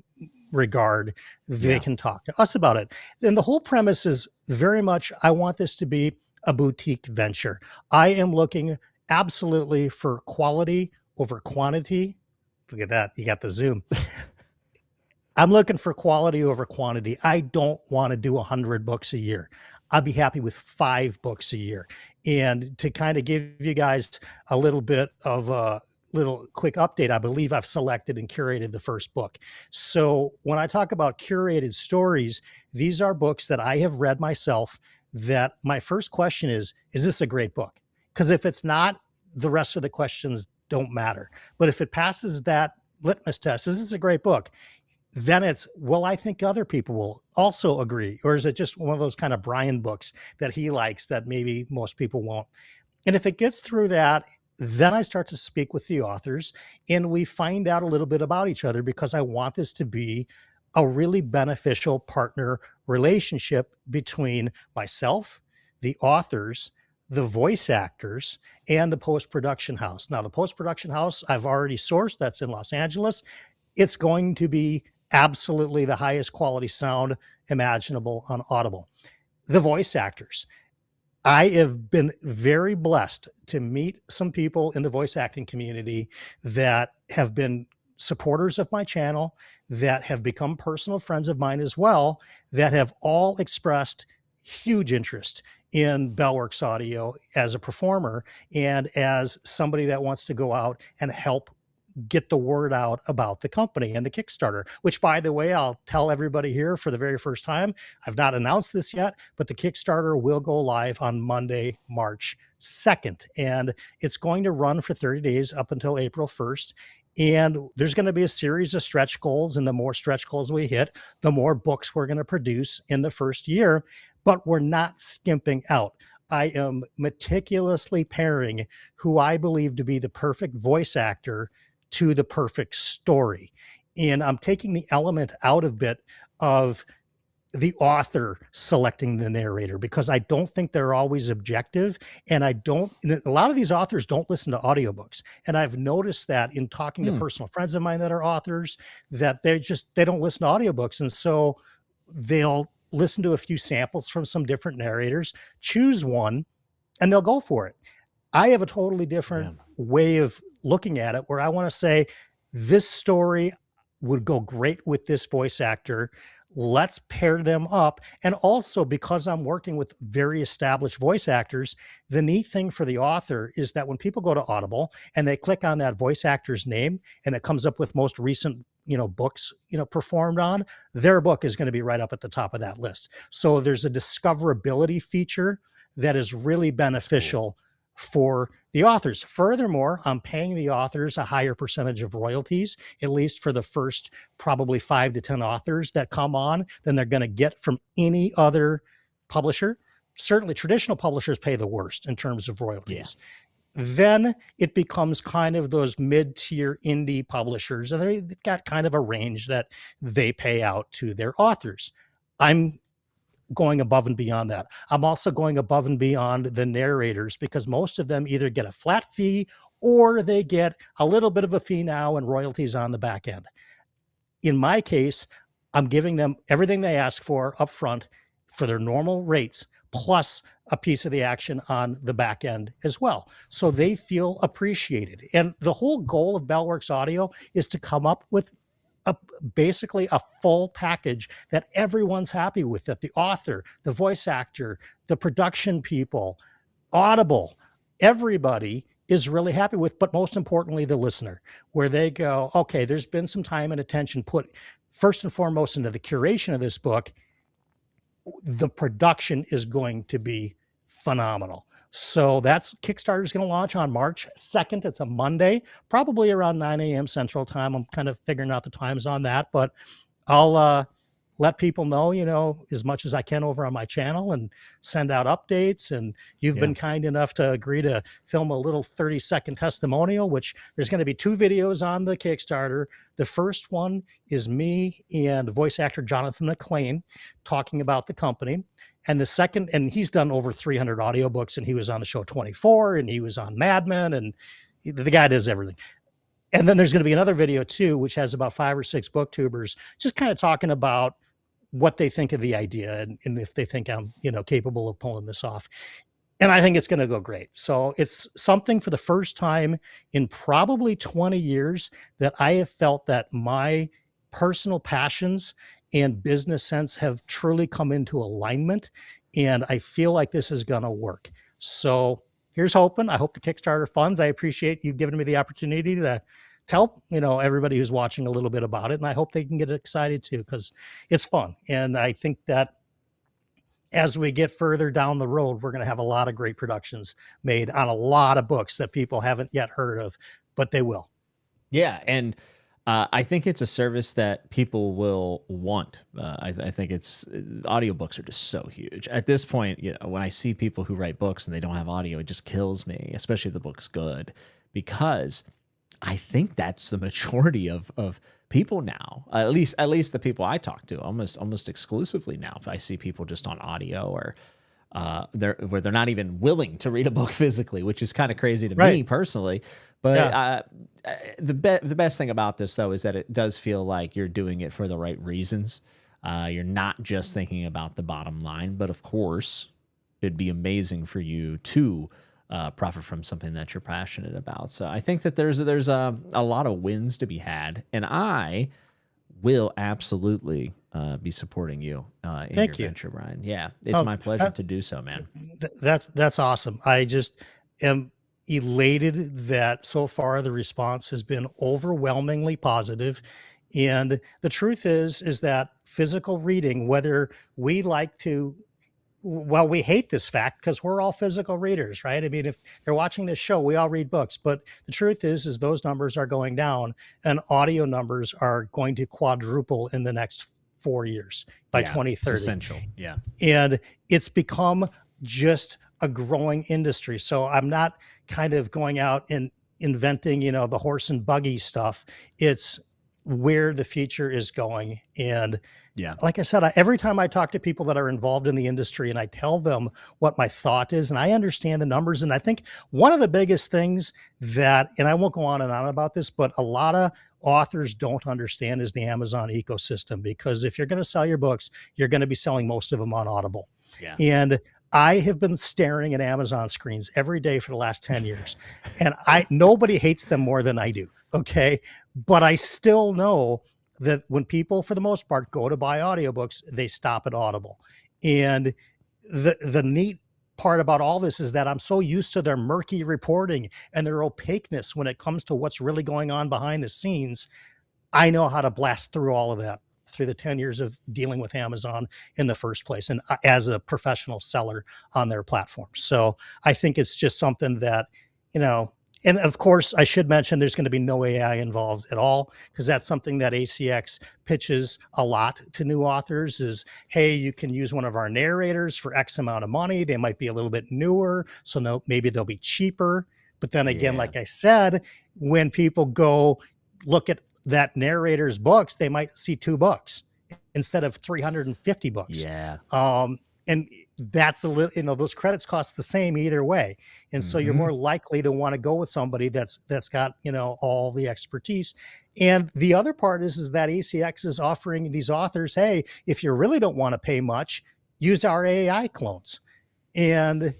Speaker 2: regard, they can talk to us about it. And the whole premise is very much, I want this to be a boutique venture. I am looking absolutely for quality over quantity. Look at that, you got the zoom. I'm looking for quality over quantity. I don't want to do 100 books a year. I'd be happy with 5 books a year. And to kind of give you guys a little bit of a little quick update, I believe I've selected and curated the first book. So when I talk about curated stories, these are books that I have read myself, that my first question is this a great book? Because if it's not, the rest of the questions don't matter. But if it passes that litmus test. This is a great book. Then it's, well, I think other people will also agree. Or is it just one of those kind of Brian books that he likes that maybe most people won't? And if it gets through that, then I start to speak with the authors and we find out a little bit about each other, because I want this to be a really beneficial partner relationship between myself, the authors, the voice actors, and the post-production house. Now, the post-production house I've already sourced. That's in Los Angeles. It's going to be absolutely the highest quality sound imaginable on Audible. The voice actors. I have been very blessed to meet some people in the voice acting community that have been supporters of my channel, that have become personal friends of mine as well, that have all expressed huge interest in Bellworks Audio as a performer and as somebody that wants to go out and help get the word out about the company and the Kickstarter, which, by the way, I'll tell everybody here for the very first time, I've not announced this yet, but the Kickstarter will go live on Monday, March 2nd. And it's going to run for 30 days up until April 1st. And there's going to be a series of stretch goals. And the more stretch goals we hit, the more books we're going to produce in the first year. But we're not skimping out. I am meticulously pairing who I believe to be the perfect voice actor to the perfect story. And I'm taking the element out of bit of the author selecting the narrator, because I don't think they're always objective. And a lot of these authors don't listen to audiobooks. And I've noticed that in talking to personal friends of mine that are authors, that they don't listen to audiobooks. And so they'll listen to a few samples from some different narrators, choose one, and they'll go for it. I have a totally different way of looking at it, where I want to say this story would go great with this voice actor. Let's pair them up. And also, because I'm working with very established voice actors, the neat thing for the author is that when people go to Audible and they click on that voice actor's name and it comes up with most recent books performed on, their book is going to be right up at the top of that list. So there's a discoverability feature that is really beneficial for the authors. Furthermore, I'm paying the authors a higher percentage of royalties, at least for the first probably 5 to 10 authors that come on, than they're going to get from any other publisher. Certainly traditional publishers pay the worst in terms of royalties. Then it becomes kind of those mid-tier indie publishers, and they've got kind of a range that they pay out to their authors. I'm going above and beyond that. I'm also going above and beyond the narrators, because most of them either get a flat fee or they get a little bit of a fee now and royalties on the back end. In my case, I'm giving them everything they ask for up front for their normal rates, plus a piece of the action on the back end as well. So they feel appreciated. And the whole goal of Bellworks Audio is to come up with basically a full package that everyone's happy with, that the author, the voice actor, the production people, Audible, everybody is really happy with, but most importantly, the listener, where they go, okay, there's been some time and attention put first and foremost into the curation of this book. The production is going to be phenomenal. So that's Kickstarter is going to launch on March 2nd. It's a Monday, probably around 9 a.m. Central Time. I'm kind of figuring out the times on that, but I'll let people know, as much as I can over on my channel and send out updates. And you've been kind enough to agree to film a little 30-second testimonial, which there's going to be 2 videos on the Kickstarter. The first one is me and voice actor Jonathan McLean talking about the company. And the second, and he's done over 300 audiobooks, and he was on the show 24, and he was on Mad Men, and the guy does everything. And then there's going to be another video too, which has about 5 or 6 booktubers just kind of talking about what they think of the idea and if they think I'm, capable of pulling this off. And I think it's going to go great. So it's something for the first time in probably 20 years that I have felt that my personal passions and business sense have truly come into alignment. And I feel like this is going to work. So here's hoping. I hope the Kickstarter funds. I appreciate you giving me the opportunity to tell, everybody who's watching a little bit about it. And I hope they can get excited too, because it's fun. And I think that as we get further down the road, we're going to have a lot of great productions made on a lot of books that people haven't yet heard of, but they will.
Speaker 1: Yeah. And I think it's a service that people will want. I think it's audiobooks are just so huge at this point. You know, when I see people who write books and they don't have audio, it just kills me, especially if the book's good, because I think that's the majority of people now. At least the people I talk to, almost exclusively now. If I see people just on audio or where they're not even willing to read a book physically, which is kind of crazy to me personally. But the best thing about this, though, is that it does feel like you're doing it for the right reasons. You're not just thinking about the bottom line, but of course, it'd be amazing for you to profit from something that you're passionate about. So I think that there's a lot of wins to be had, and I will absolutely be supporting you in your venture, Brian. Yeah, it's my pleasure to do so, man.
Speaker 2: That's awesome. I just am elated that so far the response has been overwhelmingly positive. And the truth is that physical reading, whether we like to, well, we hate this fact because we're all physical readers, right? I mean, if they're watching this show, we all read books, but the truth is those numbers are going down, and audio numbers are going to quadruple in the next 4 years by 2030.
Speaker 1: It's essential. Yeah.
Speaker 2: And it's become just a growing industry. So I'm not kind of going out and inventing, the horse and buggy stuff. It's where the future is going. And like I said, every time I talk to people that are involved in the industry and I tell them what my thought is, and I understand the numbers. And I think one of the biggest things that, and I won't go on and on about this, but a lot of authors don't understand is the Amazon ecosystem, because if you're going to sell your books, you're going to be selling most of them on Audible.
Speaker 1: Yeah.
Speaker 2: And I have been staring at Amazon screens every day for the last 10 years, and nobody hates them more than I do. Okay. But I still know that when people, for the most part, go to buy audiobooks, they stop at Audible. And the neat part about all this is that I'm so used to their murky reporting and their opaqueness when it comes to what's really going on behind the scenes. I know how to blast through all of that through the 10 years of dealing with Amazon in the first place, and as a professional seller on their platform. So I think it's just something that, and of course I should mention there's going to be no AI involved at all, because that's something that ACX pitches a lot to new authors is, hey, you can use one of our narrators for X amount of money. They might be a little bit newer, so maybe they'll be cheaper. But then again, like I said, when people go look at that narrator's books, they might see 2 books instead of 350 books.
Speaker 1: Yeah.
Speaker 2: And that's a little, those credits cost the same either way. And so you're more likely to want to go with somebody that's got, all the expertise. And the other part is that ACX is offering these authors, hey, if you really don't want to pay much, use our AI clones. And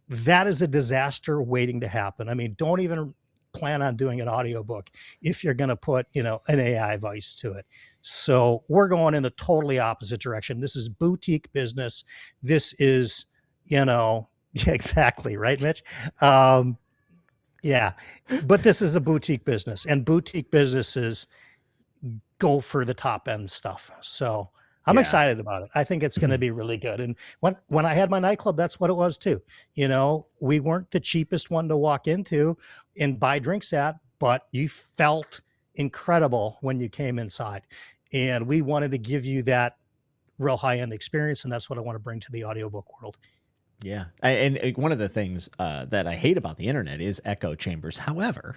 Speaker 2: that is a disaster waiting to happen. I mean, don't even plan on doing an audiobook if you're going to put, an AI voice to it. So we're going in the totally opposite direction. This is boutique business. This is, exactly right, Mitch. Yeah, but this is a boutique business, and boutique businesses go for the top end stuff. So I'm excited about it. I think it's going to be really good. And when I had my nightclub, that's what it was too. We weren't the cheapest one to walk into and buy drinks at, but you felt incredible when you came inside. And we wanted to give you that real high-end experience, and that's what I want to bring to the audiobook world.
Speaker 1: Yeah. And one of the things that I hate about the internet is echo chambers. However,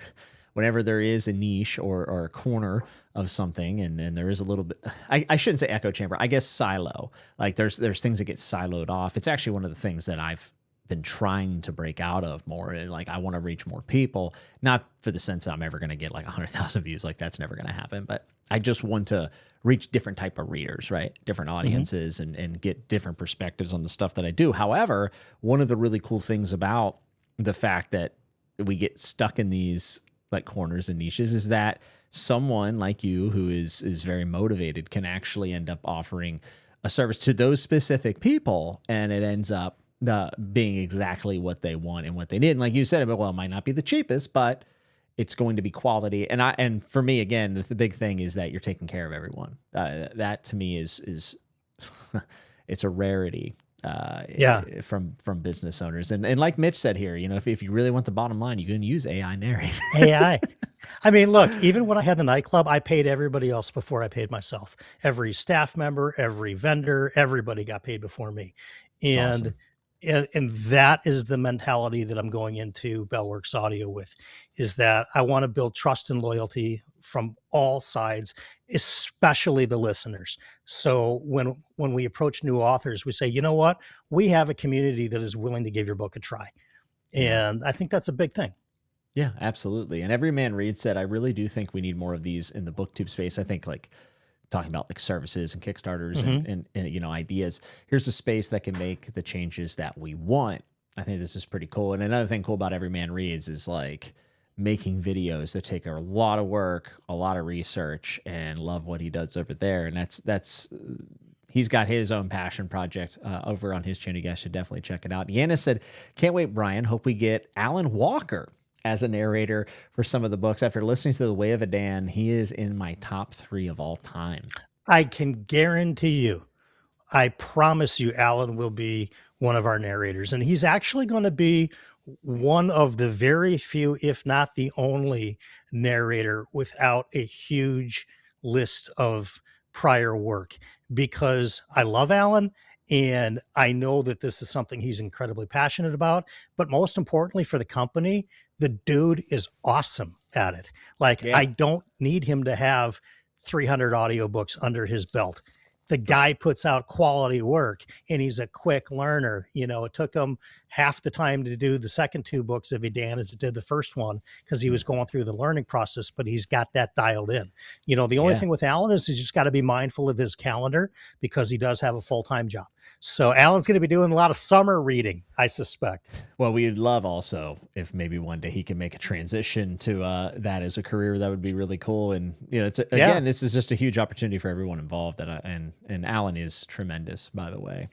Speaker 1: whenever there is a niche or a corner of something, and there is a little bit, I shouldn't say echo chamber, I guess silo. Like there's things that get siloed off. It's actually one of the things that I've been trying to break out of more. And like, I want to reach more people, not for the sense that I'm ever going to get like 100,000 views. Like that's never going to happen. But I just want to reach different type of readers, right? Different audiences and get different perspectives on the stuff that I do. However, one of the really cool things about the fact that we get stuck in these like corners and niches is that someone like you who is very motivated can actually end up offering a service to those specific people, and it ends up being exactly what they want and what they need. And like you said, well, it might not be the cheapest, but it's going to be quality. And for me, again, the big thing is that you're taking care of everyone. That to me is it's a rarity. From business owners. And like Mitch said here, if you really want the bottom line, you can use AI narrator.
Speaker 2: AI. I mean, look, even when I had the nightclub, I paid everybody else before I paid myself. Every staff member, every vendor, everybody got paid before me. And
Speaker 1: Awesome.
Speaker 2: and that is the mentality that I'm going into Bellworks Audio with, is that I want to build trust and loyalty from all sides, especially the listeners. So when we approach new authors, we say, you know what? We have a community that is willing to give your book a try.
Speaker 1: Yeah.
Speaker 2: And I think that's a big thing.
Speaker 1: Yeah, absolutely. And Every Man Reads said, I really do think we need more of these in the BookTube space. I think like talking about like services and Kickstarters
Speaker 2: Mhm.
Speaker 1: and ideas. Here's a space that can make the changes that we want. I think this is pretty cool. And another thing cool about Every Man Reads is like making videos that take a lot of work, a lot of research, and love what he does over there. And that's he's got his own passion project over on his channel. You guys should definitely check it out. Yana said, can't wait, Brian. Hope we get Alan Walker as a narrator for some of the books. After listening to The Way of a Dan, he is in my top 3 of all time.
Speaker 2: I can guarantee you, I promise you, Alan will be one of our narrators. And he's actually going to be one of the very few, if not the only narrator without a huge list of prior work, because I love Alan and I know that this is something he's incredibly passionate about. But most importantly for the company, the dude is awesome at it. Like,
Speaker 1: Yeah.
Speaker 2: I don't need him to have 300 audiobooks under his belt. The guy puts out quality work and he's a quick learner. You know, it took him half the time to do the second 2 books of Dan as it did the first one, because he was going through the learning process, but he's got that dialed in. You know, the only thing with Alan is he's just got to be mindful of his calendar, because he does have a full-time job. So Alan's going to be doing a lot of summer reading, I suspect.
Speaker 1: Well, we'd love also if maybe one day he can make a transition to that as a career. That would be really cool. And you know, again, this is just a huge opportunity for everyone involved. And Alan is tremendous, by the way.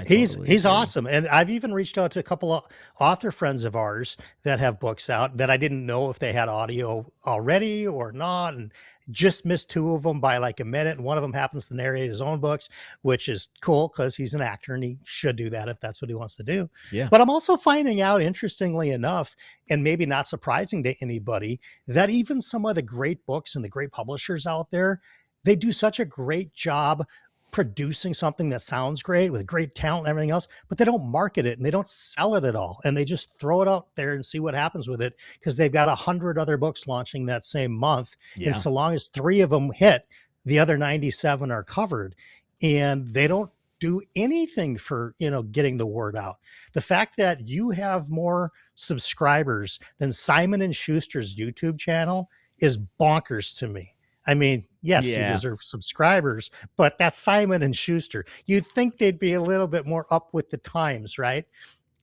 Speaker 2: He's
Speaker 1: totally agree.
Speaker 2: awesome. And I've even reached out to a couple of author friends of ours that have books out that I didn't know if they had audio already or not, and just missed 2 of them by like a minute. And one of them happens to narrate his own books, which is cool because he's an actor and he should do that if that's what he wants to do.
Speaker 1: Yeah.
Speaker 2: But I'm also finding out, interestingly enough, and maybe not surprising to anybody, that even some of the great books and the great publishers out there, they do such a great job producing something that sounds great with great talent and everything else, but they don't market it and they don't sell it at all. And they just throw it out there and see what happens with it, because they've got 100 other books launching that same month.
Speaker 1: Yeah.
Speaker 2: And so long as 3 of them hit, the other 97 are covered, and they don't do anything for, you know, getting the word out. The fact that you have more subscribers than Simon and Schuster's YouTube channel is bonkers to me. I mean, yes, you deserve subscribers, but that's Simon and Schuster. You'd think they'd be a little bit more up with the times, right?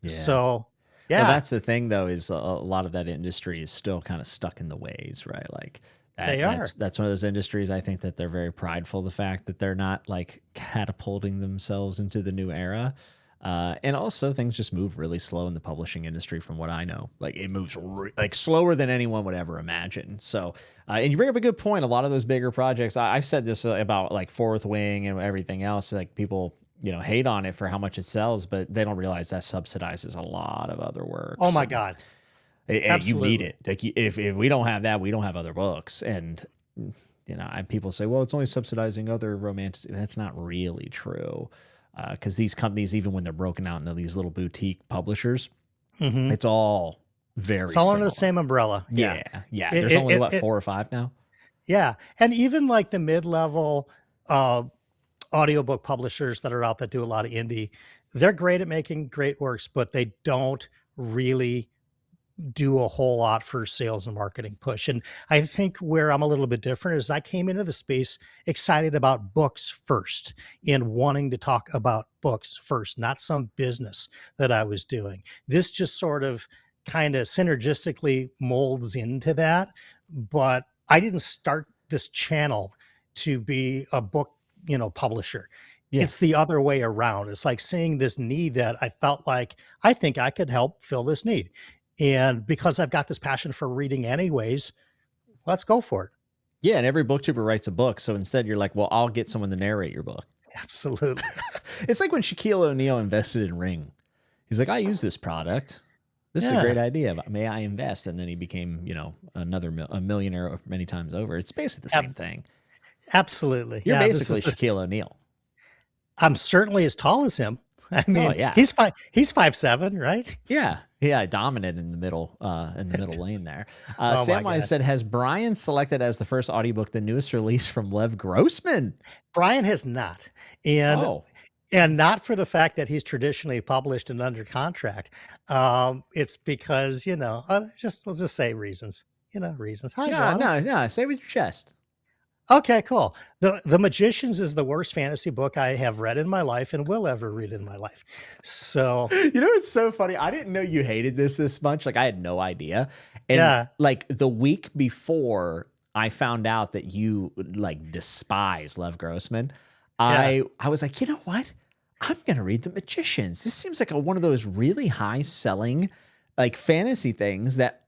Speaker 1: Yeah.
Speaker 2: So, yeah.
Speaker 1: Well, that's the thing, though, is a lot of that industry is still kind of stuck in the ways, right? Like that's one of those industries. I think that they're very prideful of the fact that they're not like catapulting themselves into the new era. And also things just move really slow in the publishing industry from what I know. Like it moves like slower than anyone would ever imagine. So, and you bring up a good point. A lot of those bigger projects, I've said this about like Fourth Wing and everything else. Like people, you know, hate on it for how much it sells, but they don't realize that subsidizes a lot of other works.
Speaker 2: Oh my God.
Speaker 1: And you need it. Like if we don't have that, we don't have other books. And, you know, people say, well, it's only subsidizing other romantic. That's not really true. Because these companies, even when they're broken out into these little boutique publishers, it's all very
Speaker 2: it's all
Speaker 1: similar.
Speaker 2: under the same umbrella.
Speaker 1: Yeah. There's only 4 or 5 now.
Speaker 2: Yeah. And even like the mid-level audiobook publishers that are out that do a lot of indie, they're great at making great works, but they don't really do a whole lot for sales and marketing push. And I think where I'm a little bit different is I came into the space excited about books first and wanting to talk about books first, not some business that I was doing. This just sort of kind of synergistically molds into that. But I didn't start this channel to be a book, you know, publisher. Yeah. It's the other way around. It's like seeing this need that I felt like I think I could help fill this need. And because I've got this passion for reading anyways, let's go for it.
Speaker 1: Yeah. And every booktuber writes a book. So instead you're like, well, I'll get someone to narrate your book.
Speaker 2: Absolutely.
Speaker 1: It's like when Shaquille O'Neal invested in Ring. He's like, I use this product. This is a great idea. May I invest? And then he became, a millionaire many times over. It's basically the same thing.
Speaker 2: Absolutely.
Speaker 1: You're basically Shaquille O'Neal.
Speaker 2: I'm certainly as tall as him. I mean, he's 5'7", right?
Speaker 1: Yeah, dominant in the middle lane there. Samwise said, has Brian selected as the first audiobook the newest release from Lev Grossman?
Speaker 2: Brian has not. And not for the fact that he's traditionally published and under contract. It's because, let's just say reasons. Reasons. Hi, John.
Speaker 1: No, say with your chest.
Speaker 2: Okay, cool. The Magicians is the worst fantasy book I have read in my life and will ever read in my life. So
Speaker 1: it's so funny. I didn't know you hated this much. Like, I had no idea. And like the week before I found out that you like despise Lev Grossman, I was like, you know what? I'm gonna read The Magicians. This seems like one of those really high selling like fantasy things that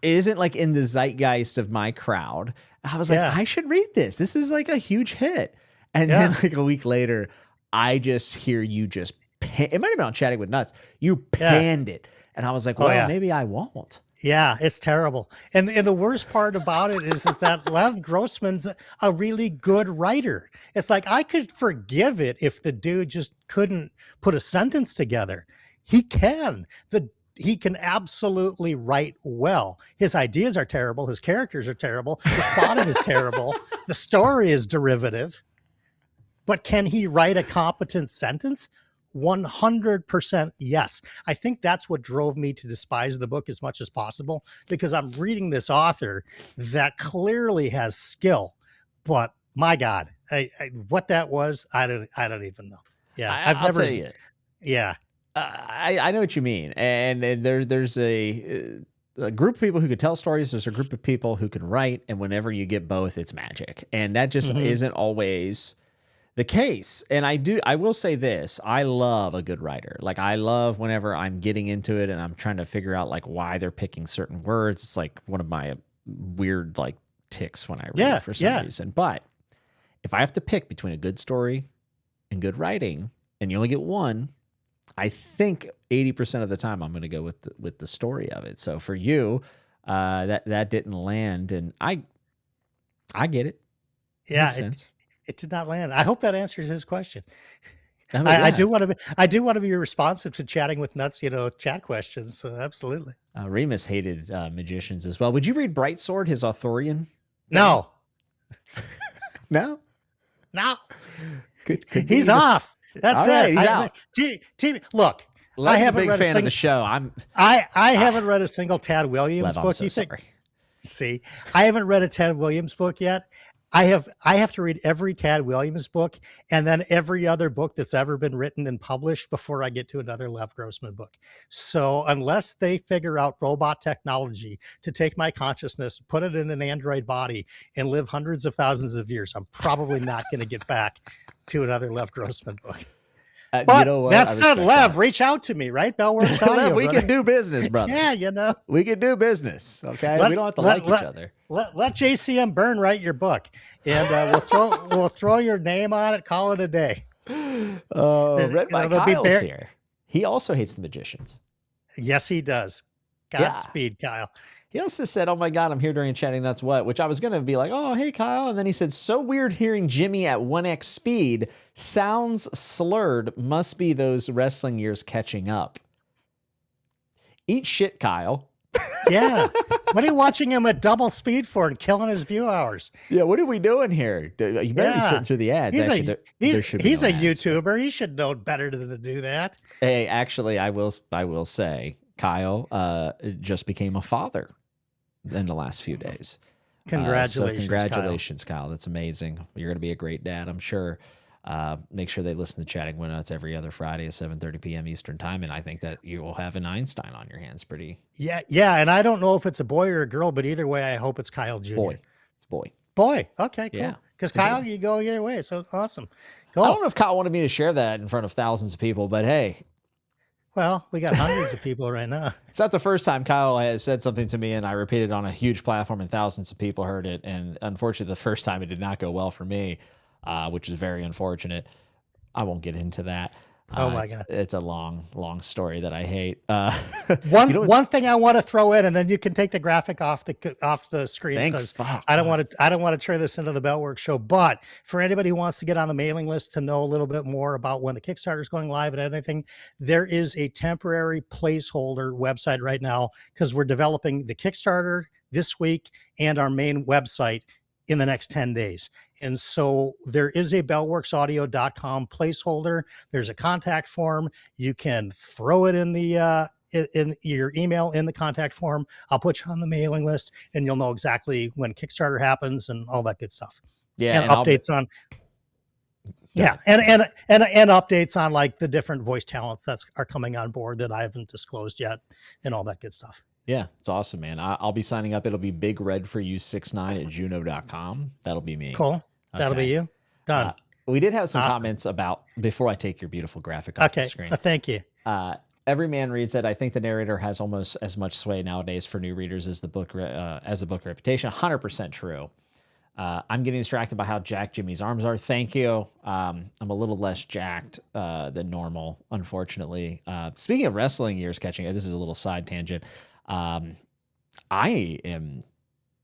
Speaker 1: isn't like in the zeitgeist of my crowd. I was like, I should read this. This is like a huge hit. And then like a week later, I just hear you it might have been on Chatting with Nuts. You panned it. And I was like, well, maybe I won't.
Speaker 2: Yeah, it's terrible. And the worst part about it is that Lev Grossman's a really good writer. It's like, I could forgive it if the dude just couldn't put a sentence together. He can. He can absolutely write well. His ideas are terrible. His characters are terrible. His plot is terrible. The story is derivative. But can he write a competent sentence? 100% yes. I think that's what drove me to despise the book as much as possible, because I'm reading this author that clearly has skill. But my God, what that was, I don't even know. Yeah, I've never.
Speaker 1: Tell you.
Speaker 2: Yeah.
Speaker 1: I know what you mean. And there's a group of people who could tell stories. There's a group of people who can write. And whenever you get both, it's magic. And that just isn't always the case. And I will say this. I love a good writer. Like, I love whenever I'm getting into it and I'm trying to figure out like why they're picking certain words. It's like one of my weird like ticks when I read it for some reason. But if I have to pick between a good story and good writing, and you only get one, I think 80% of the time I'm going to go with the story of it. So for you, that didn't land, and I get it.
Speaker 2: Yeah, it did not land. I hope that answers his question. I do want to be responsive to Chatting with Nuts, chat questions. So absolutely.
Speaker 1: Remus hated Magicians as well. Would you read Brightsword, his Arthurian?
Speaker 2: No.
Speaker 1: No. Could
Speaker 2: he's off. That's
Speaker 1: right,
Speaker 2: it.
Speaker 1: He's out.
Speaker 2: Look,
Speaker 1: I haven't big read fan of the show.
Speaker 2: I haven't read a single Tad Williams book.
Speaker 1: Sorry.
Speaker 2: See, I haven't read a Tad Williams book yet. I have to read every Tad Williams book and then every other book that's ever been written and published before I get to another Lev Grossman book. So unless they figure out robot technology to take my consciousness, put it in an android body, and live hundreds of thousands of years, I'm probably not going to get back to another Lev Grossman book. But that said, Lev, reach out to me, right? Bellworks Audio.
Speaker 1: We can do business, brother.
Speaker 2: Yeah,
Speaker 1: we can do business. Okay, we don't have to like each other.
Speaker 2: Let JCM Byrne write your book, and we'll throw your name on it. Call it a day.
Speaker 1: Read by Kyle's here. He also hates The Magicians.
Speaker 2: Yes, he does. Godspeed, Kyle.
Speaker 1: He also said, oh my God, I'm here during Chatting That's What, which I was going to be like, oh, hey, Kyle. And then he said, so weird hearing Jimmy at 1x speed. Sounds slurred. Must be those wrestling years catching up. Eat shit, Kyle.
Speaker 2: Yeah. What are you watching him at double speed for and killing his view hours?
Speaker 1: Yeah, what are we doing here? You better be sitting through the ads.
Speaker 2: He's
Speaker 1: actually,
Speaker 2: he's a YouTuber. He should know better than to do that.
Speaker 1: Hey, actually, I will say, Kyle just became a father in the last few days.
Speaker 2: Congratulations,
Speaker 1: congratulations, Kyle. That's amazing. You're going to be a great dad, I'm sure. Make sure they listen to Chatting with Nuts every other Friday at 7:30 p.m. Eastern time, and I think that you will have an Einstein on your hands pretty.
Speaker 2: Yeah, and I don't know if it's a boy or a girl, but either way, I hope it's Kyle Jr.
Speaker 1: It's boy.
Speaker 2: Okay, cool. Because Kyle, you go either way, so awesome. Cool.
Speaker 1: I don't know if Kyle wanted me to share that in front of thousands of people, but hey.
Speaker 2: Well, we got hundreds of people right now.
Speaker 1: It's not the first time Kyle has said something to me and I repeated on a huge platform and thousands of people heard it. And unfortunately, the first time it did not go well for me, which is very unfortunate. I won't get into that.
Speaker 2: Oh my God.
Speaker 1: It's a long story that I hate.
Speaker 2: One thing I want to throw in, and then you can take the graphic off the screen, because I don't want to turn this into the Bellworks show. But for anybody who wants to get on the mailing list to know a little bit more about when the Kickstarter is going live and anything, there is a temporary placeholder website right now, because we're developing the Kickstarter this week and our main website in the next 10 days. And so there is a bellworksaudio.com placeholder. There's a contact form. You can throw it in the in your email in the contact form. I'll put you on the mailing list, and you'll know exactly when Kickstarter happens and all that good stuff.
Speaker 1: Yeah,
Speaker 2: and updates on and updates on like the different voice talents that are coming on board that I haven't disclosed yet, and all that good stuff.
Speaker 1: Yeah, it's awesome, man. I'll be signing up. It'll be Big Red for You 69@juno.com. That'll be me.
Speaker 2: Cool. That'll be you. Done.
Speaker 1: We did have some comments about, before I take your beautiful graphic off the screen.
Speaker 2: Thank you.
Speaker 1: Every Man Reads It. I think the narrator has almost as much sway nowadays for new readers as the book reputation. 100% true. I'm getting distracted by how jacked Jimmy's arms are. Thank you. I'm a little less jacked than normal, unfortunately. Speaking of wrestling years catching, this is a little side tangent. I am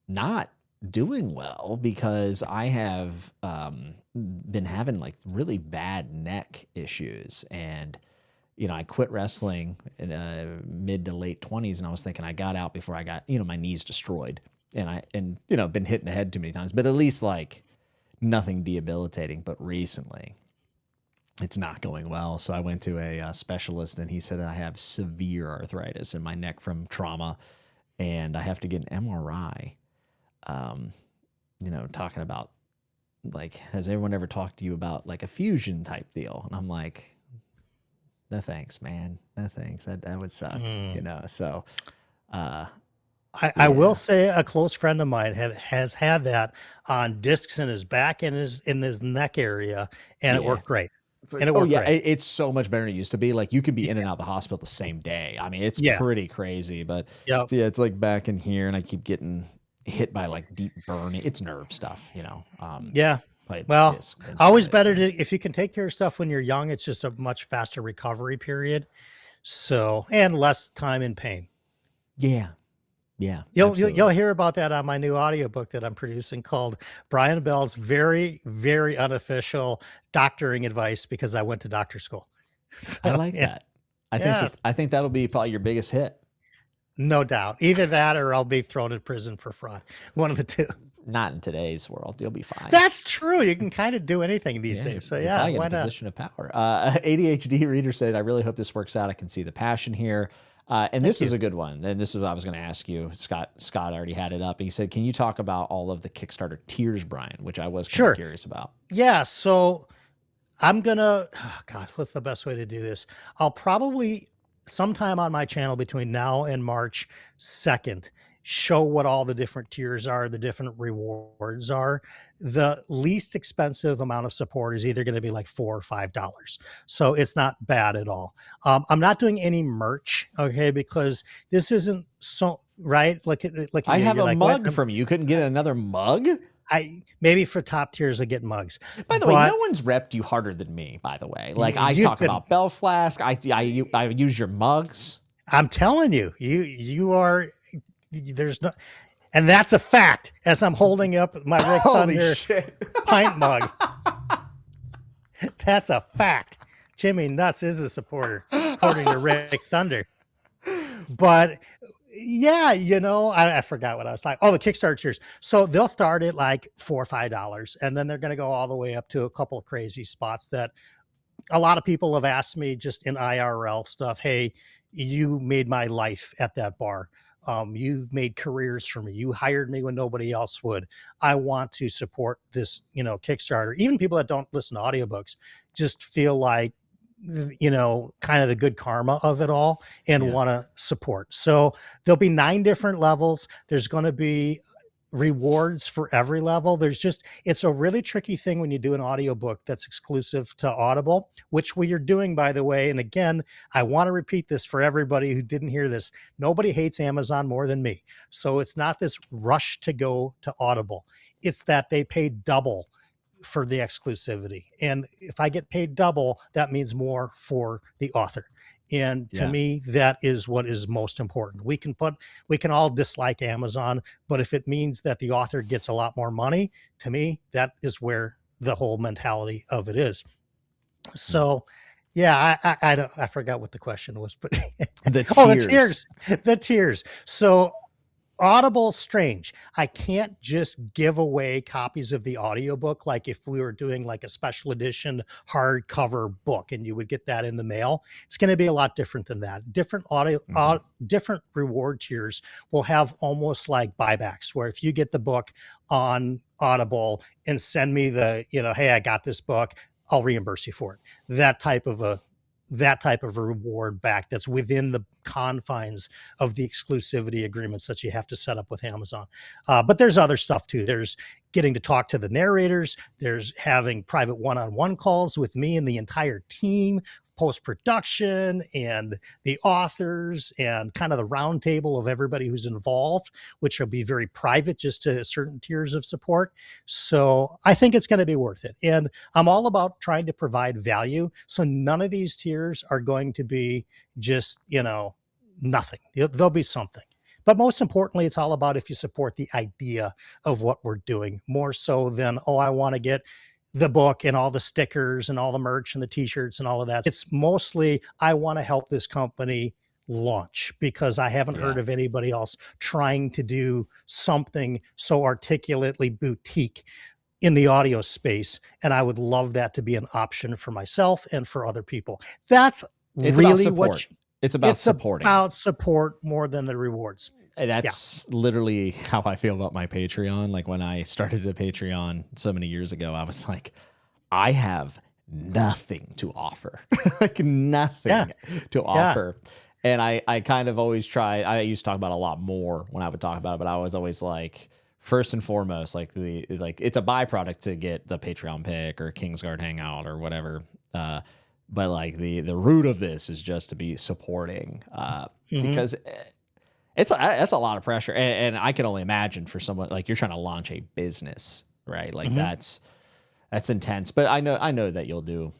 Speaker 1: not doing well because I have been having like really bad neck issues, and I quit wrestling in mid to late 20s, and I was thinking I got out before I got my knees destroyed, and been hit in the head too many times, but at least like nothing debilitating. But recently it's not going well, so I went to a specialist, and he said I have severe arthritis in my neck from trauma, and I have to get an MRI. Talking about like, has everyone ever talked to you about like a fusion type deal? And I'm like, no thanks, man. No thanks. That would suck, So,
Speaker 2: I will say a close friend of mine has had that on discs in his back and in his neck area, and it worked great.
Speaker 1: And it worked great. It's so much better than it used to be. Like, you could be in and out of the hospital the same day. I mean, it's pretty crazy, but it's like back in here, and I keep getting hit by like deep burning. It's nerve stuff, Well, always better to, if you can take care of stuff when you're young, it's just a much faster recovery period. So, and less time in pain. Yeah.
Speaker 2: You'll hear about that on my new audiobook that I'm producing called Brian Bell's very, very unofficial doctoring advice, because I went to doctor school. So,
Speaker 1: I like that. I think that'll be probably your biggest hit.
Speaker 2: No doubt. Either that or I'll be thrown in prison for fraud. One of the two.
Speaker 1: Not in today's world. You'll be fine.
Speaker 2: That's true. You can kind of do anything these days. So why not?
Speaker 1: Position of power. ADHD reader said, I really hope this works out. I can see the passion here. And this is a good one. And this is what I was going to ask you. Scott already had it up. He said, can you talk about all of the Kickstarter tiers, Brian, which I was kind of curious about.
Speaker 2: Yeah. So I'm going to, what's the best way to do this? I'll probably sometime on my channel between now and March 2nd, show what all the different tiers are, the different rewards are. The least expensive amount of support is either going to be like $4 or $5. So it's not bad at all. I'm not doing any merch, okay, because this isn't so right.
Speaker 1: I have a mug from you. You couldn't get another mug?
Speaker 2: Maybe for top tiers I get mugs.
Speaker 1: By the way, no one's repped you harder than me, by the way. Like, I talk about Bell Flask. I use your mugs.
Speaker 2: I'm telling you, you are, there's no, and that's a fact, as I'm holding up my Rick Thunder pint mug. That's a fact. Jimmy Nuts is a supporter, according to Rick Thunder. But yeah, I forgot what I was talking. Oh, the Kickstarter tiers. So they'll start at like $4 or $5, and then they're going to go all the way up to a couple of crazy spots that a lot of people have asked me just in IRL stuff. Hey, you made my life at that bar. You've made careers for me. You hired me when nobody else would. I want to support this, Kickstarter. Even people that don't listen to audiobooks just feel like, kind of the good karma of it all and want to support. So there'll be 9 different levels. There's going to be rewards for every level. It's a really tricky thing when you do an audiobook that's exclusive to Audible, which we are doing, by the way. And again, I want to repeat this for everybody who didn't hear this. Nobody hates Amazon more than me. So it's not this rush to go to Audible. It's that they pay double for the exclusivity. And if I get paid double, that means more for the author. And to me, that is what is most important. We can all dislike Amazon, but if it means that the author gets a lot more money, to me, that is where the whole mentality of it is. So, yeah, I forgot what the question was, but the tiers. So Audible, strange. I can't just give away copies of the audiobook like if we were doing like a special edition hardcover book and you would get that in the mail. It's going to be a lot different than that. Different different reward tiers will have almost like buybacks, where if you get the book on Audible and send me the, hey, I got this book, I'll reimburse you for it. That type of a reward back that's within the confines of the exclusivity agreements that you have to set up with Amazon. But there's other stuff too. There's getting to talk to the narrators. There's having private one-on-one calls with me and the entire team, post-production, and the authors, and kind of the round table of everybody who's involved, which will be very private just to certain tiers of support. So I think it's going to be worth it. And I'm all about trying to provide value. So none of these tiers are going to be just, nothing. There'll be something. But most importantly, it's all about if you support the idea of what we're doing, more so than, I want to get the book and all the stickers and all the merch and the t-shirts and all of that. It's mostly, I want to help this company launch, because I haven't heard of anybody else trying to do something so articulately boutique in the audio space. And I would love that to be an option for myself and for other people. It's really what
Speaker 1: it's about supporting.
Speaker 2: About support more than the rewards.
Speaker 1: That's literally how I feel about my Patreon. Like when I started a Patreon so many years ago, I was like, I have nothing to offer, like nothing to offer. And I kind of always try, I used to talk about it a lot more when I would talk about it, but I was always like, first and foremost, like it's a byproduct to get the Patreon pick or Kingsguard hangout or whatever. But like the root of this is just to be supporting, because that's a lot of pressure. And I can only imagine for someone like you're trying to launch a business, right? Like that's intense, but I know that you'll do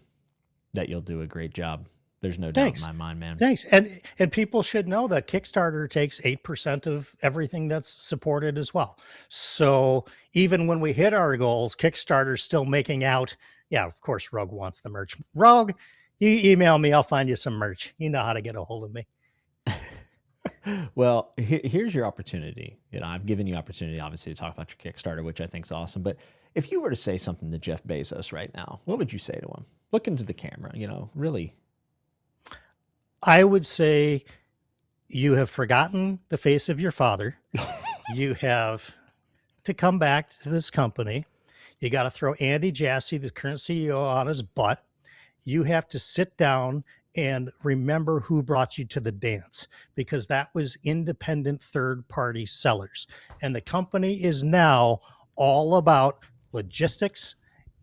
Speaker 1: a great job. There's no doubt in my mind, man.
Speaker 2: Thanks. And people should know that Kickstarter takes 8% of everything that's supported as well. So even when we hit our goals, Kickstarter's still making out. Yeah, of course, Rogue wants the merch. Rogue, you email me, I'll find you some merch. You know how to get a hold of me.
Speaker 1: Well, here's your opportunity. I've given you opportunity, obviously, to talk about your Kickstarter, which I think is awesome. But if you were to say something to Jeff Bezos right now, what would you say to him? Look into the camera, really.
Speaker 2: I would say you have forgotten the face of your father. You have to come back to this company. You got to throw Andy Jassy, the current CEO, on his butt. You have to sit down and remember who brought you to the dance, because that was independent third-party sellers. And the company is now all about logistics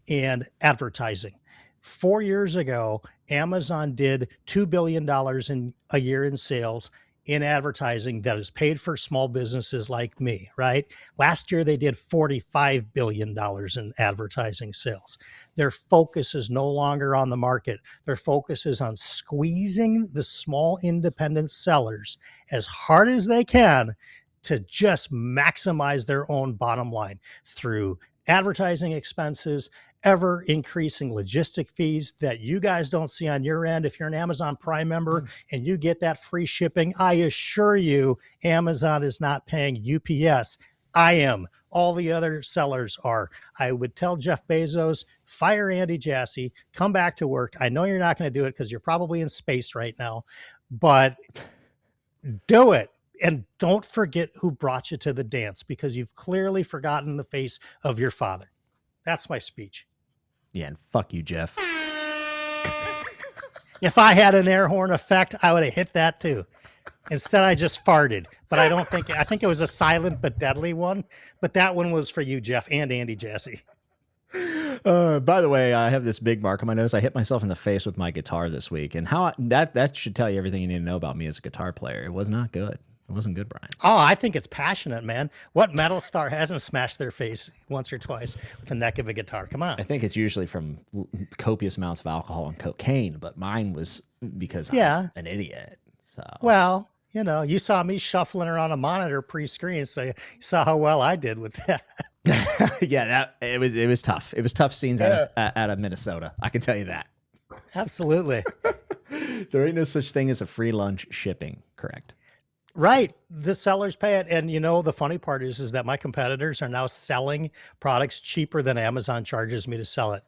Speaker 2: and advertising. 4 years ago, Amazon did $2 billion in a year in sales in advertising that is paid for small businesses like me, right? Last year, they did $45 billion in advertising sales. Their focus is no longer on the market. Their focus is on squeezing the small independent sellers as hard as they can to just maximize their own bottom line through advertising expenses, ever increasing logistic fees that you guys don't see on your end. If you're an Amazon Prime member and you get that free shipping, I assure you, Amazon is not paying UPS. I am. All the other sellers are. I would tell Jeff Bezos, fire Andy Jassy, come back to work. I know you're not going to do it because you're probably in space right now, but do it. And don't forget who brought you to the dance, because you've clearly forgotten the face of your father. That's my speech.
Speaker 1: Yeah, and fuck you, Jeff.
Speaker 2: If I had an air horn effect, I would have hit that too. Instead, I just farted. But I think it was a silent but deadly one. But that one was for you, Jeff, and Andy Jassy.
Speaker 1: By the way, I have this big mark on my nose. I hit myself in the face with my guitar this week. And that should tell you everything you need to know about me as a guitar player. It was not good. It wasn't good, Brian.
Speaker 2: Oh, I think it's passionate, man. What metal star hasn't smashed their face once or twice with the neck of a guitar? Come on.
Speaker 1: I think it's usually from copious amounts of alcohol and cocaine, but mine was because
Speaker 2: Yeah.
Speaker 1: I'm an idiot. So
Speaker 2: Well, you know, you saw me shuffling around a monitor pre-screen, so you saw how well I did with that.
Speaker 1: yeah, it was tough. It was tough scenes out of Minnesota. I can tell you that.
Speaker 2: Absolutely.
Speaker 1: There ain't no such thing as a free lunch shipping, correct?
Speaker 2: Right. The sellers pay it. And you know, the funny part is that my competitors are now selling products cheaper than Amazon charges me to sell it.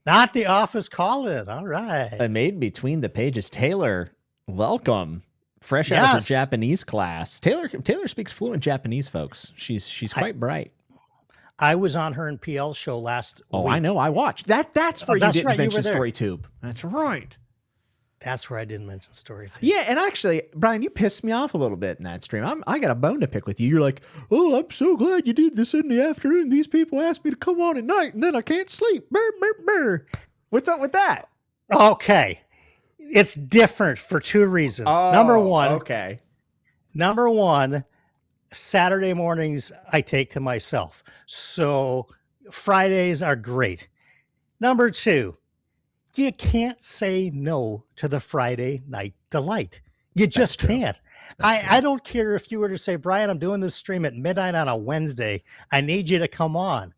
Speaker 2: Not the office call-in. All right.
Speaker 1: I made between the pages. Taylor, welcome. Fresh out of her Japanese class. Taylor speaks fluent Japanese, folks. She's quite bright.
Speaker 2: I was on her and PL show last week.
Speaker 1: I know. I watched. That's where you didn't mention
Speaker 2: you
Speaker 1: StoryTube. That's right.
Speaker 2: That's where I didn't mention StoryTube.
Speaker 1: Yeah, and actually, Brian, you pissed me off a little bit in that stream. I got a bone to pick with you. You're like, oh, I'm so glad you did this in the afternoon. These people asked me to come on at night, and then I can't sleep. Brr, brr, brr. What's up with that?
Speaker 2: Okay. It's different for two reasons. Number one, Saturday mornings I take to myself. So Fridays are great. Number two, you can't say no to the Friday night delight. You just can't. I don't care if you were to say, Brian, I'm doing this stream at midnight on a Wednesday. I need you to come on.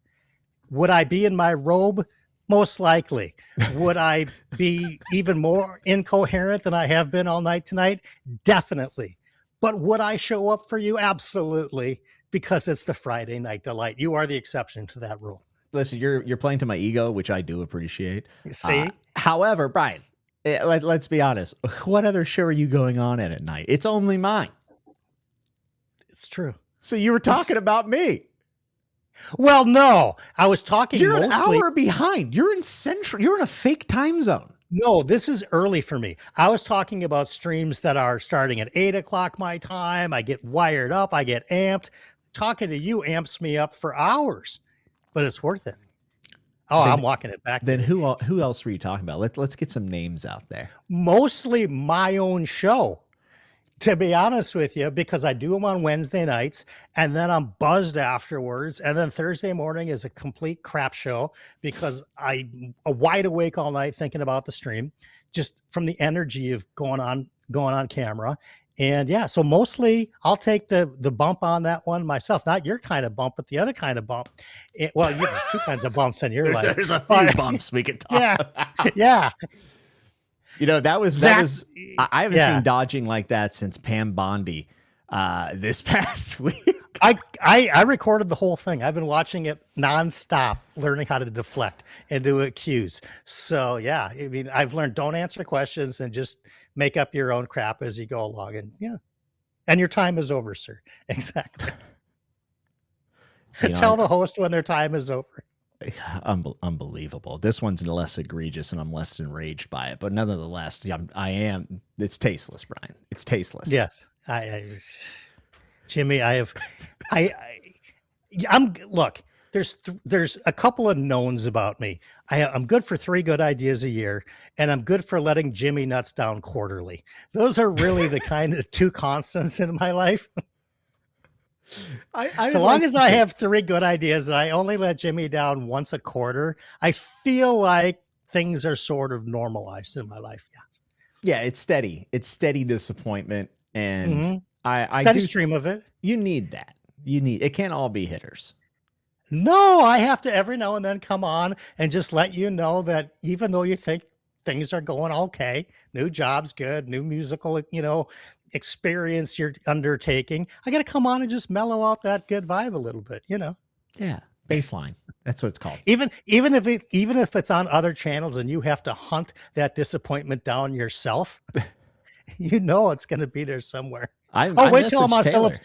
Speaker 2: Would I be in my robe? Most likely. Would I be even more incoherent than I have been all night tonight? Definitely. But would I show up for you? Absolutely. Because it's the Friday night delight. You are the exception to that rule.
Speaker 1: Listen, you're playing to my ego, which I do appreciate.
Speaker 2: You see?
Speaker 1: However, Brian, let's be honest. What other show are you going on at night? It's only mine.
Speaker 2: It's true.
Speaker 1: So you were talking about me.
Speaker 2: Well, no. I was talking
Speaker 1: You're
Speaker 2: mostly...
Speaker 1: an hour behind. You're in Central. You're in a fake time zone.
Speaker 2: No, this is early for me. I was talking about streams that are starting at 8 o'clock my time. I get wired up. I get amped. Talking to you amps me up for hours. But it's worth it. Oh, I'm walking it back.
Speaker 1: Then who else were you talking about? Let's get some names out there.
Speaker 2: Mostly my own show, to be honest with you, because I do them on Wednesday nights and then I'm buzzed afterwards. And then Thursday morning is a complete crap show because I'm wide awake all night thinking about the stream, just from the energy of going on camera. And yeah, so mostly I'll take the bump on that one myself. Not your kind of bump, but the other kind of bump. There's two kinds of bumps in your life.
Speaker 1: There's a few bumps we could talk about.
Speaker 2: Yeah.
Speaker 1: You know, that was I haven't seen dodging like that since Pam Bondi this past week.
Speaker 2: I recorded the whole thing. I've been watching it nonstop, learning how to deflect and do cues. So yeah, I mean, I've learned don't answer questions and just make up your own crap as you go along. And yeah, and your time is over, sir. Exactly. Tell the host when their time is over.
Speaker 1: Unbelievable. This one's less egregious and I'm less enraged by it, but nonetheless, it's tasteless, Brian. It's tasteless.
Speaker 2: Yes. Jimmy, look, there's a couple of knowns about me. I'm good for 3 good ideas a year, and I'm good for letting Jimmy nuts down quarterly. Those are really the kind of 2 constants in my life. So long as I have 3 good ideas and I only let Jimmy down once a quarter, I feel like things are sort of normalized in my life.
Speaker 1: Yeah, it's steady. It's steady disappointment, and I
Speaker 2: steady stream of it.
Speaker 1: You need that. It can't all be hitters.
Speaker 2: No, I have to every now and then come on and just let you know that even though you think things are going okay, new job's good, new musical, experience you're undertaking, I got to come on and just mellow out that good vibe a little bit,
Speaker 1: Yeah, baseline. That's what it's called.
Speaker 2: Even if it's on other channels and you have to hunt that disappointment down yourself, it's going to be there somewhere. Wait till I'm on Phillips.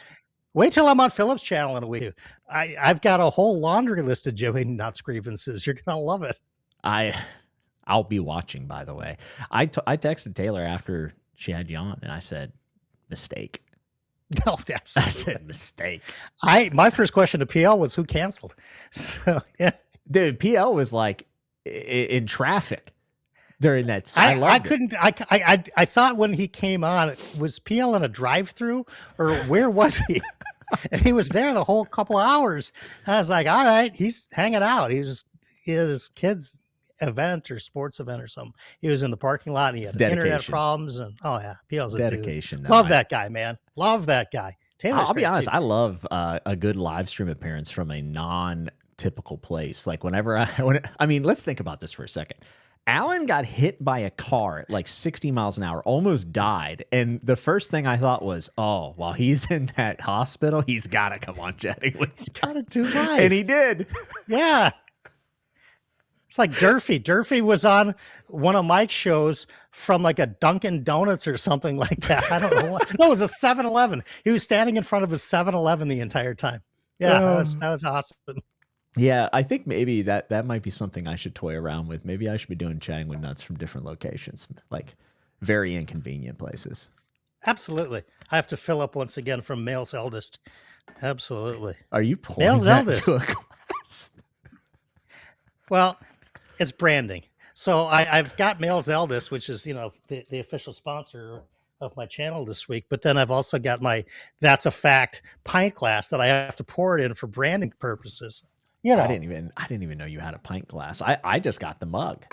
Speaker 2: Wait till I'm on Phillips' channel in a week. I've got a whole laundry list of Jimmy Nuts grievances. You're gonna love it.
Speaker 1: I'll be watching. By the way, I texted Taylor after she had you on, and I said, "Mistake."
Speaker 2: No, absolutely.
Speaker 1: I said mistake.
Speaker 2: My first question to PL was who canceled. So yeah,
Speaker 1: dude, PL was like in traffic. during that. I loved it.
Speaker 2: couldn't. I thought when he came on, was PL in a drive-through or where was he? And he was there the whole couple of hours. I was like, all right, he's hanging out. He was at his kid's event or sports event or something. He was in the parking lot and he had internet problems. And oh yeah, PL's a
Speaker 1: dedication.
Speaker 2: Dude. Love that guy, man. Love that guy.
Speaker 1: I'll be honest. I love a good live stream appearance from a non-typical place. Like I mean, let's think about this for a second. Alan got hit by a car at like 60 miles an hour, almost died. And the first thing I thought was, oh, while he's in that hospital, he's got to come on chatting with.
Speaker 2: He's got to do live.
Speaker 1: And he did.
Speaker 2: Yeah. It's like Durfee. Durfee was on one of Mike's shows from like a Dunkin' Donuts or something like that. I don't know what. No, it was a 7-Eleven. He was standing in front of a 7-Eleven the entire time. Yeah, that was awesome.
Speaker 1: Yeah, I think maybe that might be something I should toy around with. Maybe I should be doing Chatting with Nuts from different locations, like very inconvenient places.
Speaker 2: Absolutely. I have to fill up once again from Male's Eldest. Absolutely.
Speaker 1: Are you pouring Male's that Eldest to a glass?
Speaker 2: Well, it's branding. So I've got Male's Eldest, which is, the official sponsor of my channel this week. But then I've also got my That's a Fact pint glass that I have to pour it in for branding purposes.
Speaker 1: I didn't even know you had a pint glass. I just got the mug.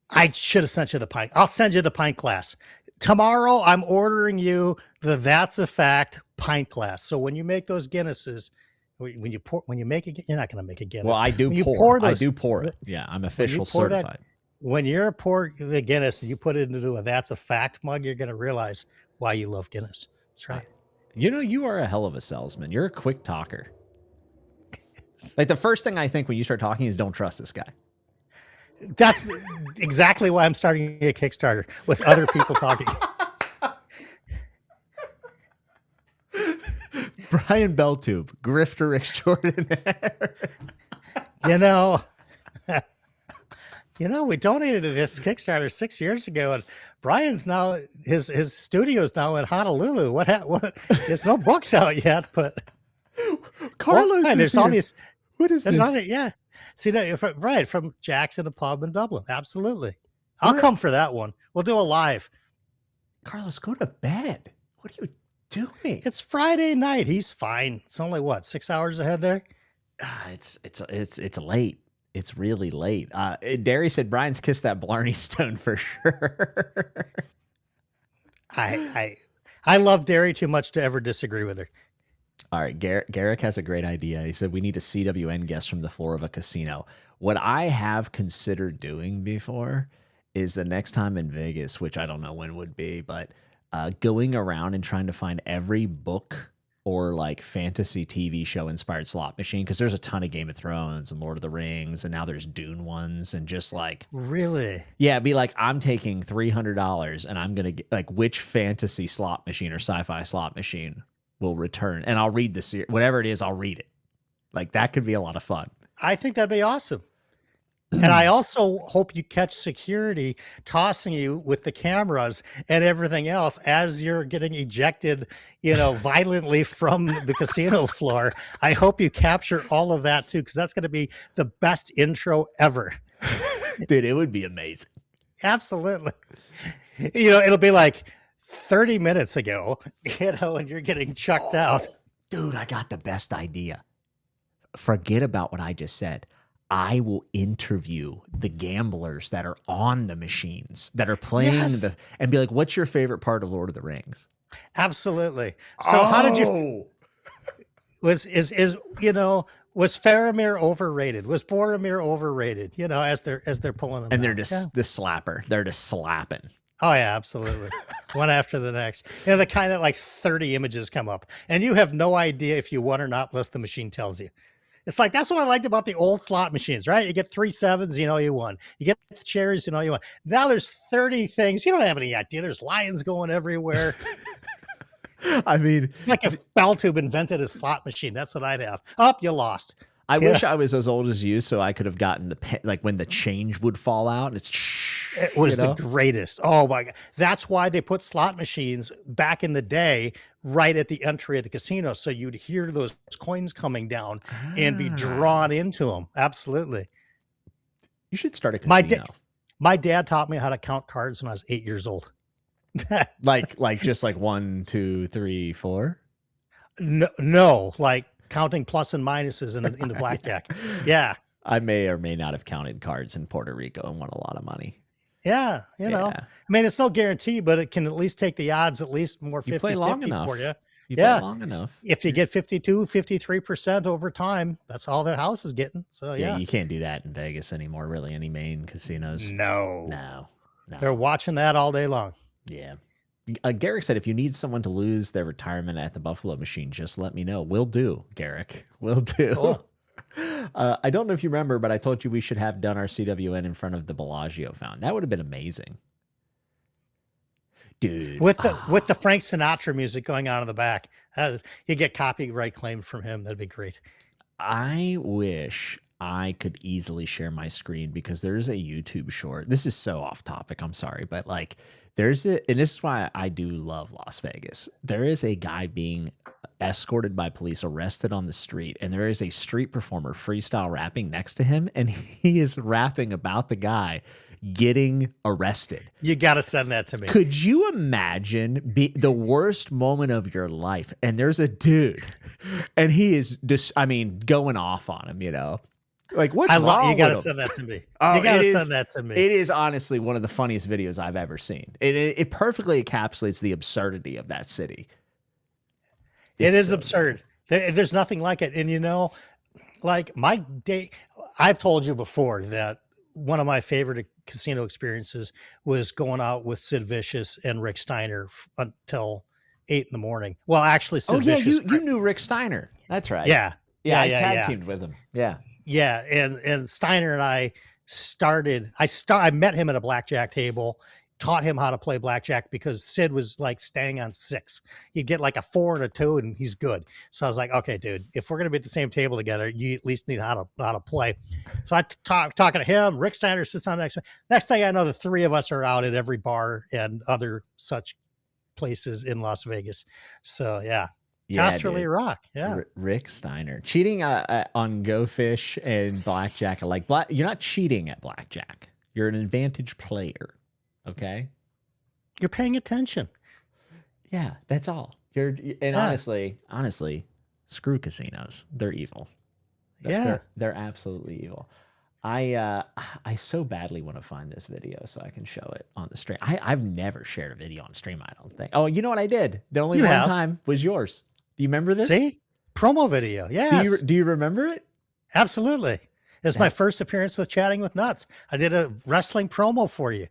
Speaker 2: I should have sent you the pint. I'll send you the pint glass. Tomorrow I'm ordering you the That's a Fact pint glass. So when you make those Guinnesses, when you make it, you're not going to make a Guinness.
Speaker 1: Well, I do pour. I do pour it. Yeah, I'm official certified.
Speaker 2: When you're pour the Guinness and you put it into a That's a Fact mug, you're going to realize why you love Guinness. That's right.
Speaker 1: You are a hell of a salesman. You're a quick talker. Like the first thing I think when you start talking is don't trust this guy.
Speaker 2: That's exactly why I'm starting a Kickstarter with other people talking.
Speaker 1: Brian BellTube, grifter extraordinaire.
Speaker 2: We donated to this Kickstarter 6 years ago, and Brian's now his studio's now in Honolulu. What? There's no books out yet, but
Speaker 1: Carlos.
Speaker 2: There's all these.
Speaker 1: What is this?
Speaker 2: Yeah. See that right from Jackson, a pub in Dublin. Absolutely. I'll come for that one. We'll do a live.
Speaker 1: Carlos, go to bed. What are you doing?
Speaker 2: It's Friday night. He's fine. It's only 6 hours ahead there.
Speaker 1: It's late. It's really late. Derry said Brian's kissed that Blarney Stone for sure.
Speaker 2: I love Derry too much to ever disagree with her.
Speaker 1: All right, Garrick has a great idea. He said we need a CWN guest from the floor of a casino. What I have considered doing before is the next time in Vegas, which I don't know when would be, but going around and trying to find every book or like fantasy TV show inspired slot machine, because there's a ton of Game of Thrones and Lord of the Rings, and now there's Dune ones, and just like
Speaker 2: really,
Speaker 1: yeah, be like I'm taking $300 and I'm gonna get like which fantasy slot machine or sci-fi slot machine will return, and I'll read the series, whatever it is, I'll read it. Like that could be a lot of fun.
Speaker 2: I think that'd be awesome. And I also hope you catch security tossing you with the cameras and everything else as you're getting ejected, violently from the casino floor. I hope you capture all of that too, because that's going to be the best intro ever.
Speaker 1: Dude, it would be amazing.
Speaker 2: Absolutely. It'll be like 30 minutes ago, and you're getting chucked out.
Speaker 1: Dude, I got the best idea. Forget about what I just said. I will interview the gamblers that are on the machines that are playing and be like, what's your favorite part of Lord of the Rings?
Speaker 2: Absolutely. So how did you, was Faramir overrated? Was Boromir overrated? As they're pulling them
Speaker 1: and
Speaker 2: out.
Speaker 1: They're just the slapper. They're just slapping.
Speaker 2: Oh yeah, absolutely. One after the next. The kind that like 30 images come up and you have no idea if you won or not unless the machine tells you. It's like, that's what I liked about the old slot machines, right? You get 3 sevens, you won. You get the cherries, you won. Now there's 30 things. You don't have any idea. There's lions going everywhere.
Speaker 1: I mean,
Speaker 2: it's like if BellTube invented a slot machine. That's what I'd have. Oh, you lost.
Speaker 1: I wish I was as old as you so I could have gotten like when the change would fall out. It
Speaker 2: was the greatest. Oh my God. That's why they put slot machines back in the day right at the entry of the casino. So you'd hear those coins coming down and be drawn into them. Absolutely.
Speaker 1: You should start a casino.
Speaker 2: My dad taught me how to count cards when I was 8 years old.
Speaker 1: Like just like 1, 2, 3, 4.
Speaker 2: No, like counting plus and minuses in the blackjack. Yeah.
Speaker 1: I may or may not have counted cards in Puerto Rico and won a lot of money.
Speaker 2: Yeah. You know, I mean, it's no guarantee, but it can at least take the odds at least more 50
Speaker 1: play long enough
Speaker 2: for you.
Speaker 1: You play long enough.
Speaker 2: If you get 52, 53% over time, that's all the house is getting. So yeah.
Speaker 1: You can't do that in Vegas anymore, really, any main casinos.
Speaker 2: No. They're watching that all day long.
Speaker 1: Yeah. Garrick said, if you need someone to lose their retirement at the Buffalo machine, just let me know. Will do, Garrick. Will do.
Speaker 2: Cool.
Speaker 1: I don't know if you remember, but I told you we should have done our CWN in front of the Bellagio fountain. That would have been amazing. Dude.
Speaker 2: With the Frank Sinatra music going on in the back. You get copyright claimed from him. That'd be great.
Speaker 1: I wish I could easily share my screen because there's a YouTube short. This is so off topic. I'm sorry, but like and this is why I do love Las Vegas. There is a guy being escorted by police, arrested on the street, and there is a street performer freestyle rapping next to him, and he is rapping about the guy getting arrested.
Speaker 2: You got to send that to me.
Speaker 1: Could you imagine the worst moment of your life? And there's a dude and he is going off on him, you know, like what's wrong?
Speaker 2: You got to send that to me. You got to send that to me.
Speaker 1: It is honestly one of the funniest videos I've ever seen. It perfectly encapsulates the absurdity of that city.
Speaker 2: It is absurd. There's nothing like it. And you know, like my day, I've told you before that one of my favorite casino experiences was going out with Sid Vicious and Rick Steiner until 8 in. Well, actually, Sid Vicious.
Speaker 1: You knew Rick Steiner. That's right.
Speaker 2: Yeah.
Speaker 1: I tag teamed with him. Yeah.
Speaker 2: Yeah. And Steiner and I I met him at a blackjack table, taught him how to play blackjack because Sid was like staying on 6. You'd get like a 4 and a 2 and he's good. So I was like, okay, dude, if we're going to be at the same table together, you at least need how to play. So I talking to him. Rick Steiner sits on next thing I know, the three of us are out at every bar and other such places in Las Vegas. So yeah. Casterly Rock. Yeah.
Speaker 1: Rick Steiner cheating on Go Fish and blackjack. You're not cheating at blackjack. You're an advantage player. Okay.
Speaker 2: You're paying attention.
Speaker 1: Yeah, that's all. Honestly, screw casinos. They're evil. They're absolutely evil. I so badly want to find this video so I can show it on the stream. I've never shared a video on stream, I don't think. Oh, you know what I did? The only time was yours. Do you remember this?
Speaker 2: See? Promo video. Yeah.
Speaker 1: Do you remember it?
Speaker 2: Absolutely. It's my first appearance with Chatting with Nuts. I did a wrestling promo for you.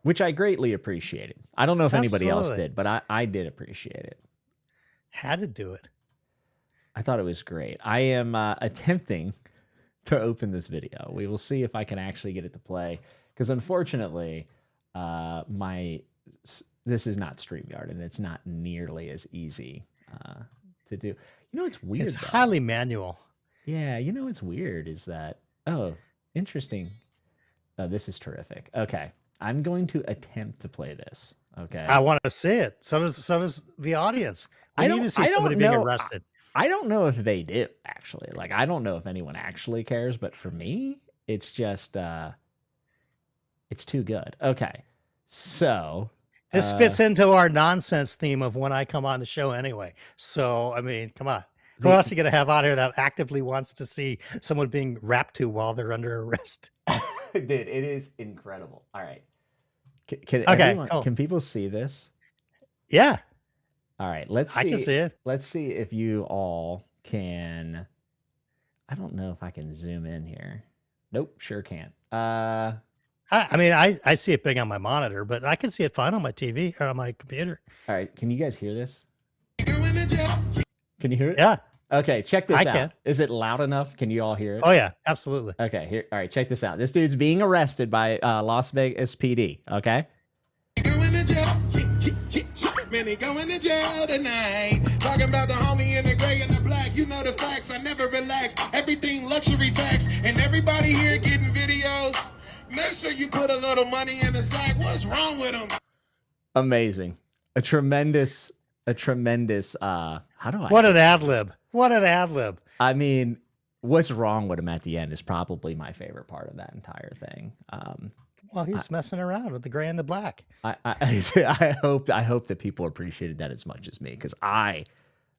Speaker 1: Which I greatly appreciated. I don't know if anybody else did, but I did appreciate it.
Speaker 2: Had to do it.
Speaker 1: I thought it was great. I am attempting to open this video. We will see if I can actually get it to play. Because unfortunately, this is not StreamYard, and it's not nearly as easy to do. You know, it's weird.
Speaker 2: It's highly manual.
Speaker 1: Yeah, you know what's weird is that, interesting. Oh, this is terrific. Okay. I'm going to attempt to play this. Okay.
Speaker 2: I want to see it. So does the audience. We need to see somebody being arrested.
Speaker 1: I don't know if they do, actually. Like, I don't know if anyone actually cares, but for me, it's just, it's too good. Okay. So.
Speaker 2: This fits into our nonsense theme of when I come on the show anyway. So, I mean, come on. Who else are you going to have out here that actively wants to see someone being rapped to while they're under arrest?
Speaker 1: Dude, it is incredible. All right. Can people see this?
Speaker 2: Yeah.
Speaker 1: All right. Let's see.
Speaker 2: I can see it.
Speaker 1: Let's see if you all can. I don't know if I can zoom in here. Nope. Sure can't.
Speaker 2: I mean, I see it big on my monitor, but I can see it fine on my TV or on my computer.
Speaker 1: All right. Can you guys hear this? Can you hear it?
Speaker 2: Yeah.
Speaker 1: Okay. Check this out.
Speaker 2: Can.
Speaker 1: Is it loud enough? Can you all hear it?
Speaker 2: Oh, yeah. Absolutely.
Speaker 1: Okay. Here. All right. Check this out. This dude's being arrested by Las Vegas PD. Okay.
Speaker 3: Many going to jail tonight. Talking about the homie in the gray and the black. You know the facts. I never relax. Everything luxury tax. And everybody here getting videos. Make sure you put a little money in the sack. What's wrong with them?
Speaker 1: Amazing. A tremendous, how do I?
Speaker 2: What an ad lib. What an ad lib.
Speaker 1: I mean, what's wrong with him at the end is probably my favorite part of that entire thing.
Speaker 2: Well, he's messing around with the gray and the black.
Speaker 1: I hope that people appreciated that as much as me, because I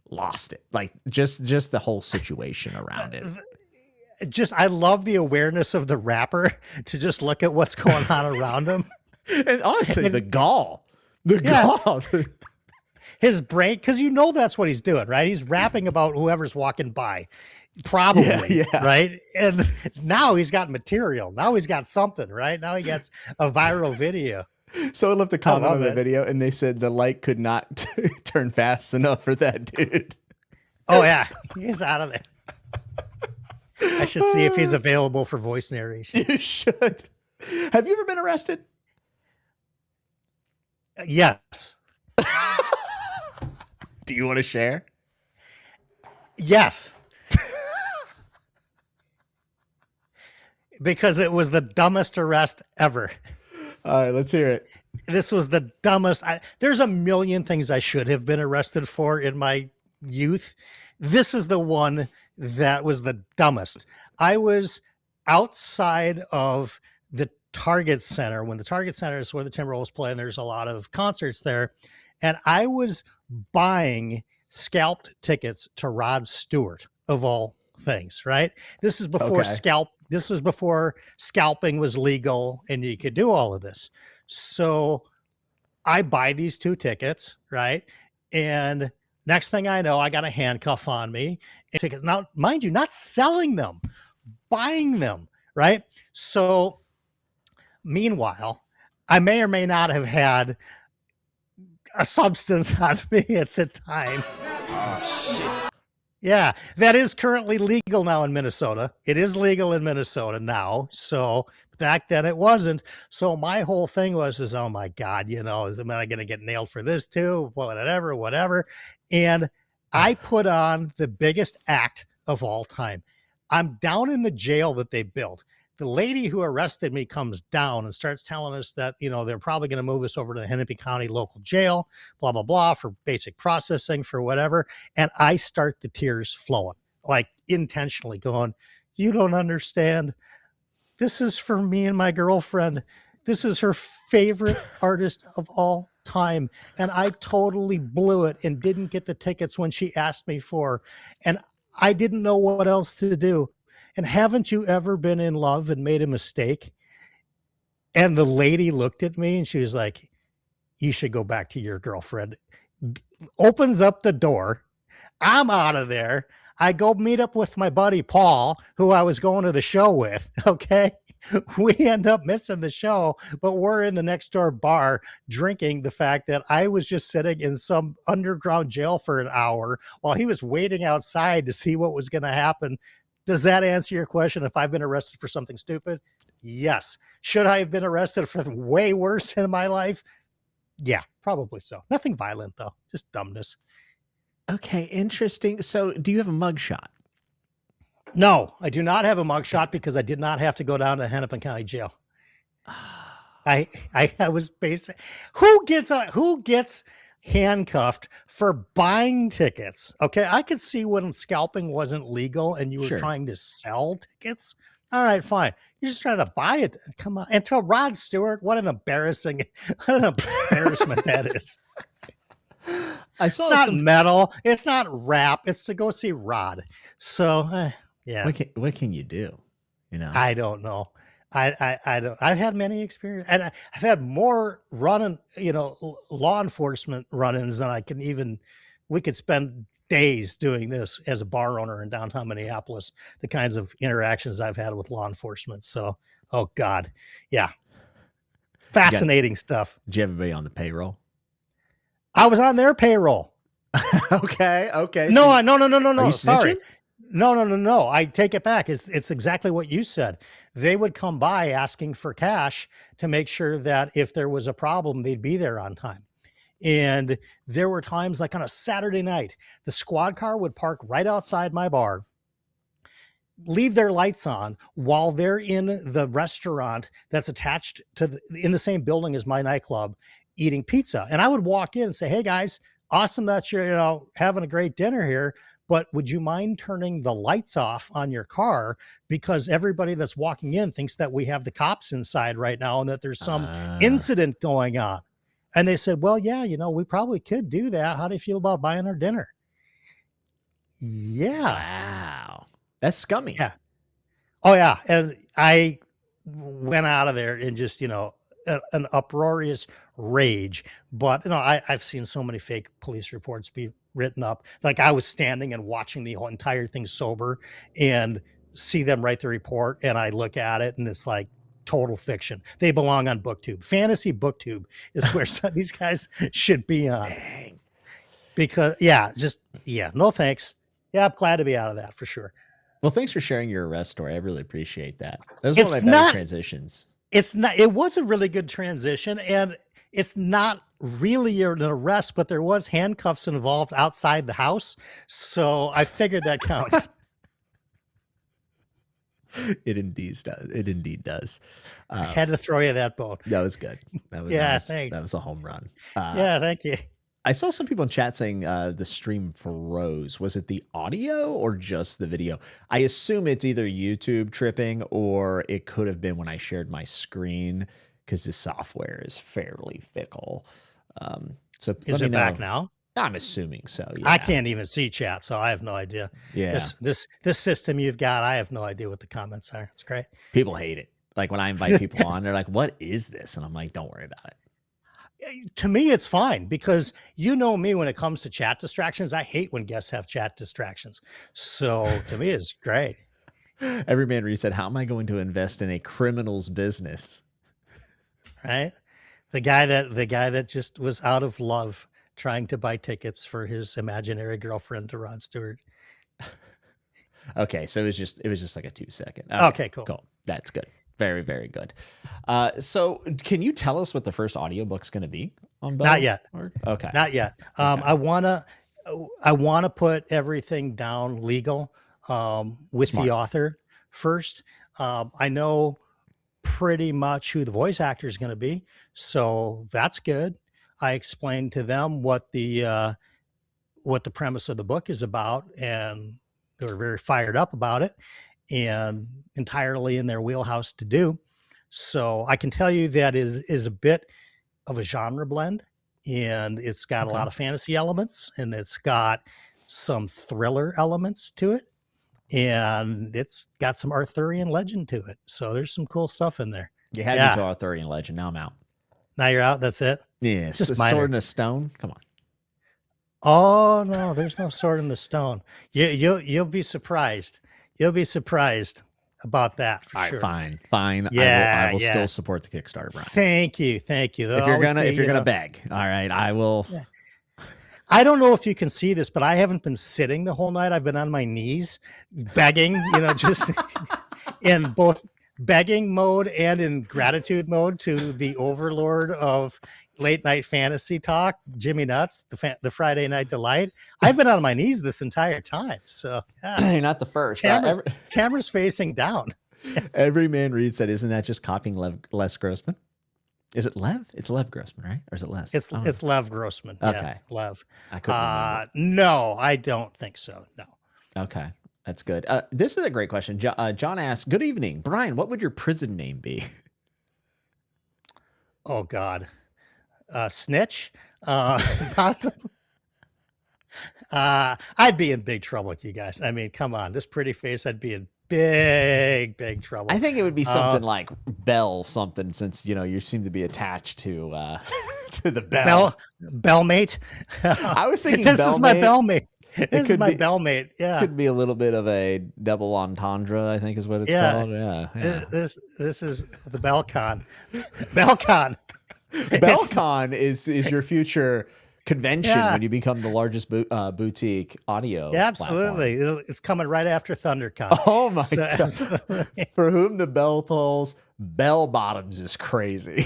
Speaker 1: lost it. Like just the whole situation around it.
Speaker 2: I love the awareness of the rapper to just look at what's going on around him.
Speaker 1: And honestly, the gall.
Speaker 2: His brain, because that's what he's doing, right? He's rapping about whoever's walking by, probably, right? And now he's got material. Now he's got something, right? Now he gets a viral video.
Speaker 1: Someone left a comment on the video, and they said the light could not turn fast enough for that dude.
Speaker 2: Oh, yeah. He's out of there. I should see if he's available for voice narration.
Speaker 1: You should. Have you ever been arrested?
Speaker 2: Yes.
Speaker 1: Do you want to share?
Speaker 2: Yes. Because it was the dumbest arrest ever.
Speaker 1: All right, let's hear it.
Speaker 2: This was the dumbest. There's a million things I should have been arrested for in my youth. This is the one that was the dumbest. I was outside of the Target Center, when the Target Center is where the Timberwolves play, and there's a lot of concerts there. And I was buying scalped tickets to Rod Stewart, of all things, right? This is before This was before scalping was legal and you could do all of this. So I buy these 2 tickets, right? And next thing I know, I got a handcuff on me. Now, mind you, not selling them, buying them, right? So meanwhile, I may or may not have had a substance on me at the time. Oh, shit. Yeah, that is currently legal now in Minnesota. It is legal in Minnesota now. So back then it wasn't. So my whole thing was, oh my God, am I going to get nailed for this too? Whatever. And I put on the biggest act of all time. I'm down in the jail that they built. The lady who arrested me comes down and starts telling us that, they're probably going to move us over to the Hennepin County local jail, blah, blah, blah, for basic processing, for whatever. And I start the tears flowing, like intentionally going, you don't understand. This is for me and my girlfriend. This is her favorite artist of all time. And I totally blew it and didn't get the tickets when she asked me for. And I didn't know what else to do. And haven't you ever been in love and made a mistake? And the lady looked at me and she was like, you should go back to your girlfriend. Opens up the door. I'm out of there. I go meet up with my buddy, Paul, who I was going to the show with. Okay. We end up missing the show, but we're in the next door bar drinking the fact that I was just sitting in some underground jail for an hour while he was waiting outside to see what was going to happen. Does that answer your question? If I've been arrested for something stupid? Yes. Should I have been arrested for way worse in my life? Yeah, probably so. Nothing violent, though. Just dumbness.
Speaker 1: Okay, interesting. So do you have a mugshot?
Speaker 2: No, I do not have a mugshot because I did not have to go down to Hennepin County Jail. I was basic. Who gets handcuffed for buying tickets? Okay, I could see when scalping wasn't legal and you were trying to sell tickets. All right, fine. You're just trying to buy it. Come on. And to Rod Stewart, what an embarrassment that is.
Speaker 1: I saw
Speaker 2: it's not metal. It's not rap. It's to go see Rod. So, yeah.
Speaker 1: What can you do?
Speaker 2: I don't know. I don't. I've had many experiences, and I've had more running, law enforcement run-ins than I can even. We could spend days doing this as a bar owner in downtown Minneapolis. The kinds of interactions I've had with law enforcement. So, oh God, yeah, fascinating stuff.
Speaker 1: Did you have anybody on the payroll?
Speaker 2: I was on their payroll.
Speaker 1: Okay.
Speaker 2: No. Sorry. No. I take it back. It's exactly what you said. They would come by asking for cash to make sure that if there was a problem, they'd be there on time. And there were times like on a Saturday night, the squad car would park right outside my bar, leave their lights on while they're in the restaurant that's attached to in the same building as my nightclub, eating pizza. And I would walk in and say, hey guys, awesome that you're, having a great dinner here. but would you mind turning the lights off on your car? Because everybody that's walking in thinks that we have the cops inside right now and that there's some incident going on. And they said, well, yeah, we probably could do that. How do you feel about buying our dinner? Yeah.
Speaker 1: Wow. That's scummy.
Speaker 2: Yeah. Oh, yeah. And I went out of there in just, an uproarious rage. But, I've seen so many fake police reports be written up. Like I was standing and watching the whole entire thing sober and see them write the report. And I look at it and it's like total fiction. They belong on BookTube. Fantasy BookTube is where these guys should be on.
Speaker 1: Dang.
Speaker 2: Because, no thanks. Yeah, I'm glad to be out of that for sure.
Speaker 1: Well, thanks for sharing your arrest story. I really appreciate that. That was one of my better transitions.
Speaker 2: It was a really good transition, and it's not really an arrest, but there was handcuffs involved outside the house. So I figured that counts.
Speaker 1: It indeed does.
Speaker 2: I had to throw you that bone.
Speaker 1: That was good. Thanks. That was a home run.
Speaker 2: Yeah, thank you.
Speaker 1: I saw some people in chat saying the stream froze. Was it the audio or just the video? I assume it's either YouTube tripping or it could have been when I shared my screen because the software is fairly fickle. So
Speaker 2: is it back now?
Speaker 1: I'm assuming so. Yeah.
Speaker 2: I can't even see chat, so I have no idea.
Speaker 1: Yeah.
Speaker 2: This system you've got, I have no idea what the comments are. It's great.
Speaker 1: People hate it. Like when I invite people on, they're like, "What is this?" And I'm like, "Don't worry about it."
Speaker 2: To me, it's fine because you know me when it comes to chat distractions. I hate when guests have chat distractions. So to me, it's great.
Speaker 1: Everyman Reed said, "How am I going to invest in a criminal's business?"
Speaker 2: Right? The guy that just was out of love trying to buy tickets for his imaginary girlfriend to Rod Stewart.
Speaker 1: Okay, so it was just like a 2-second.
Speaker 2: Okay, cool.
Speaker 1: That's good. Very, very good. So can you tell us what the first audiobook's going to be on Bell?
Speaker 2: Not yet.
Speaker 1: Okay.
Speaker 2: Not yet.
Speaker 1: Okay.
Speaker 2: I want to put everything down legal with
Speaker 1: Smart.
Speaker 2: the author first. I know pretty much who the voice actor is going to be, so that's good. I explained to them what the premise of the book is about, and they were very fired up about it and entirely in their wheelhouse to do. So I can tell you that is a bit of a genre blend, and it's got a lot of fantasy elements, and it's got some thriller elements to it, and it's got some Arthurian legend to it. So there's some cool stuff in there.
Speaker 1: You had me to Arthurian legend. Now I'm out.
Speaker 2: Now you're out. That's it.
Speaker 1: Yeah.
Speaker 2: It's just
Speaker 1: sword and a stone. Come on.
Speaker 2: Oh no, there's no sword in the stone. You'll be surprised. You'll be surprised about that for sure.
Speaker 1: Fine.
Speaker 2: Yeah,
Speaker 1: I will still support the Kickstarter, Brian.
Speaker 2: Thank you.
Speaker 1: If you're gonna beg, all right, I will.
Speaker 2: Yeah. I don't know if you can see this, but I haven't been sitting the whole night. I've been on my knees begging, just in both begging mode and in gratitude mode to the overlord of late night fantasy talk, Jimmy Nuts, the Friday Night Delight. I've been on my knees this entire time. So
Speaker 1: you're not the first.
Speaker 2: Camera's facing down.
Speaker 1: Everyman Reed said, "Isn't that just copying Les Grossman?" Is it Lev? It's Lev Grossman, right? Or is it Les?
Speaker 2: It's Lev Grossman.
Speaker 1: Okay.
Speaker 2: Yeah, Lev.
Speaker 1: I couldn't remember.
Speaker 2: No, I don't think so. No.
Speaker 1: Okay. That's good. This is a great question. John asks, "Good evening, Brian. What would your prison name be?"
Speaker 2: Oh God, Snitch. Possibly. I'd be in big trouble with you guys. I mean, come on, this pretty face. I'd be in big trouble.
Speaker 1: I think it would be something like Bell something, since you seem to be attached to the Bell.
Speaker 2: Bellmate.
Speaker 1: I was thinking
Speaker 2: this is my Bellmate. This is my Bellmate. Yeah,
Speaker 1: could be a little bit of a double entendre, I think is what it's called. Yeah.
Speaker 2: This is the BellCon. BellCon.
Speaker 1: BellCon is your future convention when you become the largest boutique audio.
Speaker 2: Yeah, absolutely.
Speaker 1: Platform.
Speaker 2: It's coming right after ThunderCon.
Speaker 1: Oh my God. For whom the bell tolls, bell bottoms is crazy.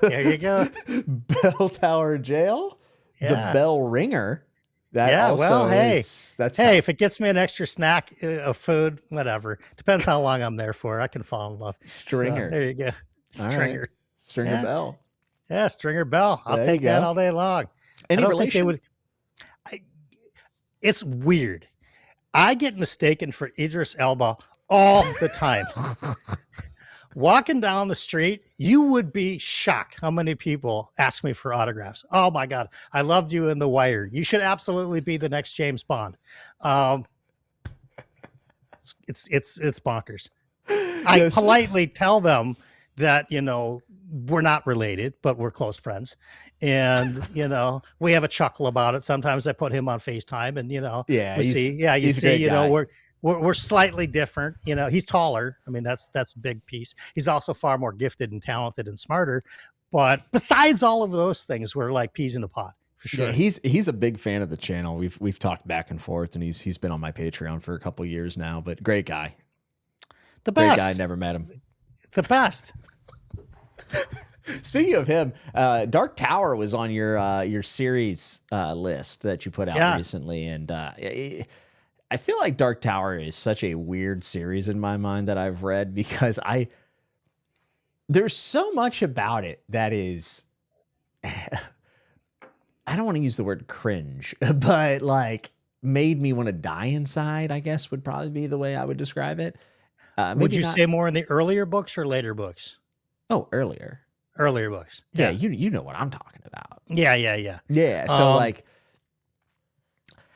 Speaker 2: There you go.
Speaker 1: Bell Tower Jail, the bell ringer.
Speaker 2: If it gets me an extra snack of food, whatever. Depends how long I'm there for. I can fall in love.
Speaker 1: Stringer.
Speaker 2: So, there you go. Stringer.
Speaker 1: Right. Stringer Bell.
Speaker 2: Yeah, Stringer Bell. I'll take that all day long.
Speaker 1: Any relation?
Speaker 2: It's weird. I get mistaken for Idris Elba all the time. Walking down the street, you would be shocked how many people ask me for autographs. Oh my God, I loved you in The Wire. You should absolutely be the next James Bond. It's bonkers. I politely tell them that, we're not related, but we're close friends. And, we have a chuckle about it. Sometimes I put him on FaceTime and, we're slightly different. He's taller. I mean, that's a big piece. He's also far more gifted and talented and smarter. But besides all of those things, we're like peas in a pod. For sure.
Speaker 1: Yeah, he's a big fan of the channel. We've talked back and forth, and he's been on my Patreon for a couple of years now. But great guy,
Speaker 2: the best.
Speaker 1: Great guy. Never met him.
Speaker 2: The best.
Speaker 1: Speaking of him, Dark Tower was on your series list that you put out recently, and I feel like Dark Tower is such a weird series in my mind that I've read because there's so much about it that is. I don't want to use the word cringe, but like made me want to die inside, I guess would probably be the way I would describe it.
Speaker 2: Would you say more in the earlier books or later books?
Speaker 1: Oh, earlier
Speaker 2: books.
Speaker 1: Yeah. You know what I'm talking about.
Speaker 2: Yeah.
Speaker 1: So like,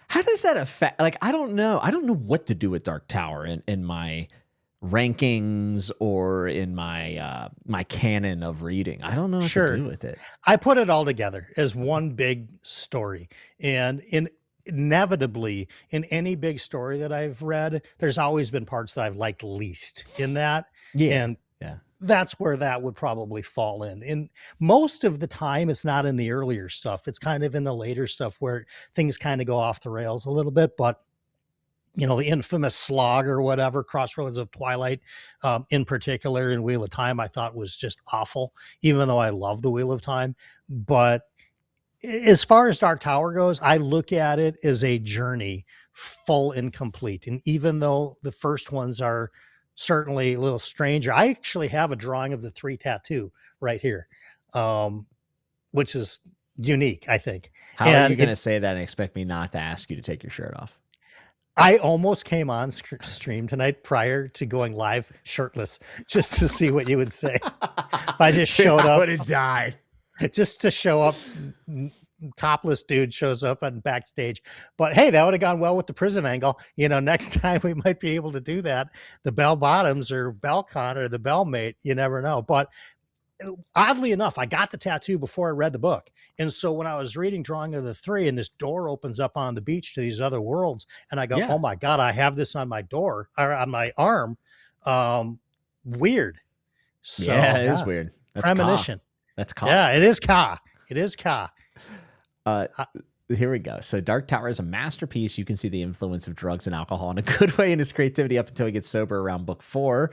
Speaker 1: how does that affect? Like, I don't know what to do with Dark Tower in my rankings or in my my canon of reading. I don't know what to do with it.
Speaker 2: I put it all together as one big story, and inevitably in any big story that I've read, there's always been parts that I've liked least in that. And that's where that would probably fall in. And most of the time it's not in the earlier stuff. It's kind of in the later stuff where things kind of go off the rails a little bit. But the infamous slog or whatever, Crossroads of Twilight, in particular, in Wheel of Time, I thought was just awful, even though I love the Wheel of Time. But as far as Dark Tower goes, I look at it as a journey, full and complete. And even though the first ones are certainly a little stranger, I actually have a drawing of the 3 tattoo right here, which is unique, I think.
Speaker 1: How are you going to say that and expect me not to ask you to take your shirt off?
Speaker 2: I almost came on stream tonight prior to going live shirtless just to see what you would say. If I just showed up,
Speaker 1: I would have died.
Speaker 2: Just to show up, topless dude shows up on backstage. But hey, that would have gone well with the prison angle. Next time we might be able to do that. The bell bottoms or Belcon or the Bellmate, you never know. But oddly enough, I got the tattoo before I read the book. And so when I was reading Drawing of the Three and this door opens up on the beach to these other worlds, and I go, oh my God, I have this on my door or on my arm. Weird. So,
Speaker 1: it is weird. That's
Speaker 2: premonition.
Speaker 1: That's Ka.
Speaker 2: Yeah, it is Ka. It is Ka.
Speaker 1: Here we go. So Dark Tower is a masterpiece. You can see the influence of drugs and alcohol in a good way in his creativity up until he gets sober around book 4.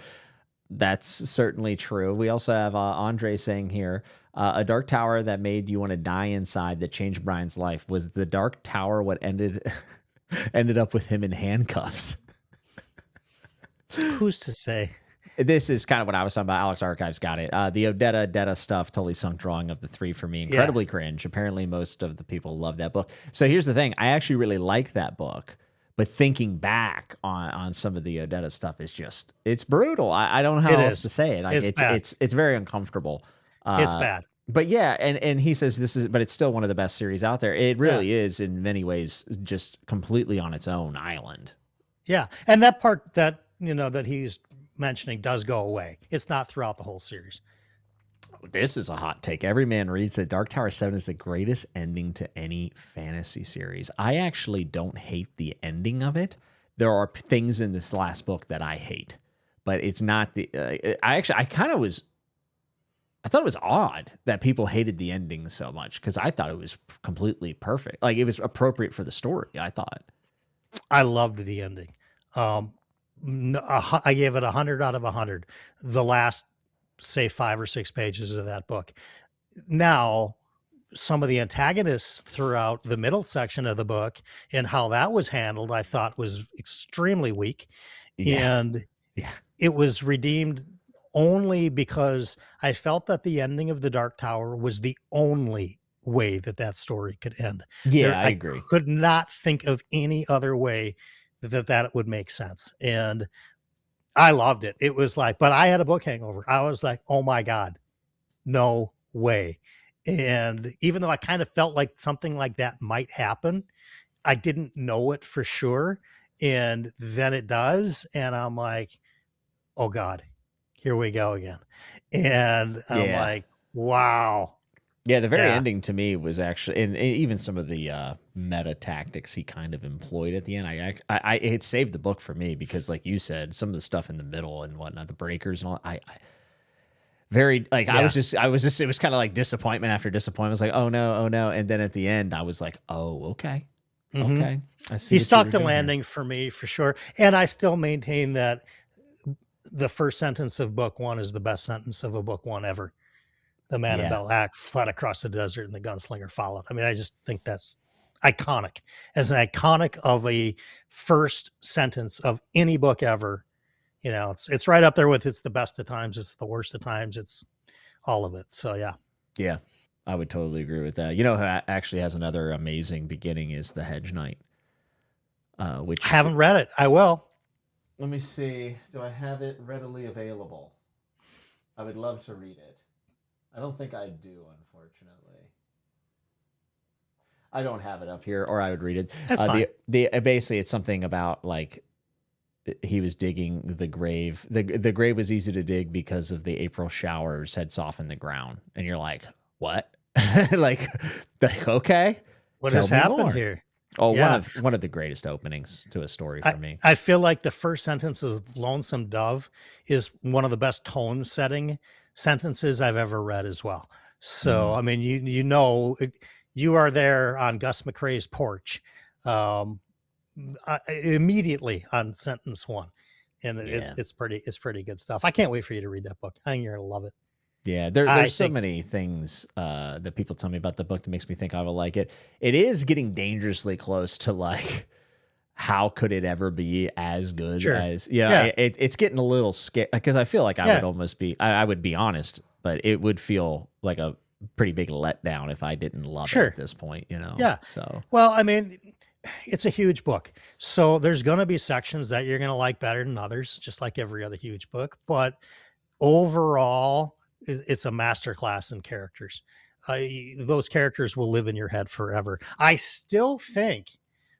Speaker 1: That's certainly true. We also have Andre saying here, a Dark Tower that made you want to die inside that changed Brian's life. Was the Dark Tower what ended up with him in handcuffs?
Speaker 2: Who's to say?
Speaker 1: This is kind of what I was talking about. Alex Archives got it. The Odetta stuff, totally sunk Drawing of the Three for me. Incredibly cringe. Apparently most of the people love that book. So here's the thing. I actually really like that book. But thinking back on some of the Odetta stuff is just, it's brutal. I don't know how else to say it. Like, it's very uncomfortable.
Speaker 2: It's bad.
Speaker 1: But yeah, and he says but it's still one of the best series out there. It really is in many ways just completely on its own island.
Speaker 2: Yeah. And that part that, that he's mentioning does go away. It's not throughout the whole series.
Speaker 1: This is a hot take. Every man reads that Dark Tower 7 is the greatest ending to any fantasy series. I actually don't hate the ending of it. There are things in this last book that I hate, but it's not the. I thought it was odd that people hated the ending so much because I thought it was completely perfect. Like it was appropriate for the story. I thought.
Speaker 2: I loved the ending. I gave it 100 out of 100. The last, say, 5 or 6 pages of that book. Now, some of the antagonists throughout the middle section of the book and how that was handled, I thought was extremely weak. And it was redeemed only because I felt that the ending of the Dark Tower was the only way that story could end.
Speaker 1: Yeah, I agree.
Speaker 2: Could not think of any other way that would make sense. And I loved it. It was like, but I had a book hangover. I was like, oh my God, no way. And even though I kind of felt like something like that might happen, I didn't know it for sure. And then it does. And I'm like, oh God, here we go again. And I'm like, wow.
Speaker 1: Yeah, the very ending to me was actually, and even some of the meta tactics he kind of employed at the end. I it saved the book for me because, like you said, some of the stuff in the middle and whatnot, the breakers and all. I was just, it was kind of like disappointment after disappointment. I was like, oh no, and then at the end, I was like, oh, okay, okay. I see.
Speaker 2: He stuck the landing for me for sure, and I still maintain that the first sentence of book one is the best sentence of a book one ever. The man in Belak fled across the desert and the gunslinger followed. I mean, I just think that's iconic. As an iconic of a first sentence of any book ever, you know, it's right up there with it's the best of times, it's the worst of times, it's all of it. So yeah.
Speaker 1: Yeah, I would totally agree with that. You know who actually has another amazing beginning is The Hedge Knight. Which
Speaker 2: I haven't read it. I will.
Speaker 1: Let me see. Do I have it readily available? I would love to read it. I don't think I do, unfortunately. I don't have it up here, or I would read it.
Speaker 2: That's fine.
Speaker 1: Basically, it's something about like he was digging the grave. The grave was easy to dig because of the April showers had softened the ground, and you're like, what? like, okay,
Speaker 2: what has happened here?
Speaker 1: Oh, one of the greatest openings to a story for me.
Speaker 2: I feel like the first sentence of Lonesome Dove is one of the best tone setting sentences I've ever read as well. So, I mean, you know, you are there on Gus McCrae's porch immediately on sentence one. And it's pretty good stuff. I can't wait for you to read that book. I think you're going to love it.
Speaker 1: Yeah, there's so many things that people tell me about the book that makes me think I will like it. It is getting dangerously close to like, how could it ever be as good as, it's getting a little scary because I feel like I would almost be, I would be honest, but it would feel like a pretty big letdown if I didn't love it at this point, you know?
Speaker 2: Yeah.
Speaker 1: So,
Speaker 2: well, I mean, it's a huge book. So there's going to be sections that you're going to like better than others, just like every other huge book. But overall, it's a masterclass in characters. Those characters will live in your head forever. I still think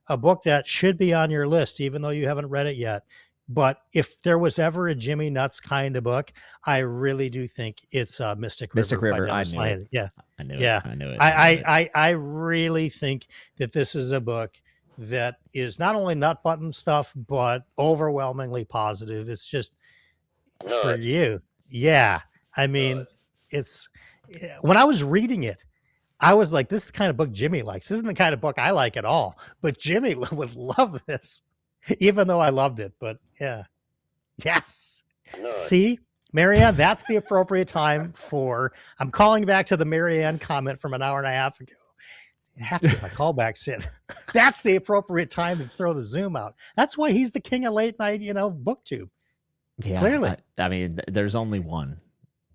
Speaker 2: a book that should be on your list, even though you haven't read it yet. But if there was ever a Jimmy Nuts kind of book, I really do think it's Mystic River.
Speaker 1: Mystic River, I knew it.
Speaker 2: Yeah,
Speaker 1: I knew
Speaker 2: it.
Speaker 1: I knew it.
Speaker 2: I really think that this is a book that is not only nut button stuff, but overwhelmingly positive. It's just for you. Yeah. I mean, it's when I was reading it, I was like, this is the kind of book Jimmy likes. This isn't the kind of book I like at all, but Jimmy would love this, even though I loved it. But yeah. Yes. No. See, Marianne, that's the appropriate time for, I'm calling back to the Marianne comment from an hour and a half ago. I have to get my callbacks in. That's the appropriate time to throw the Zoom out. That's why he's the king of late night, BookTube.
Speaker 1: Yeah.
Speaker 2: Clearly.
Speaker 1: I mean, there's only one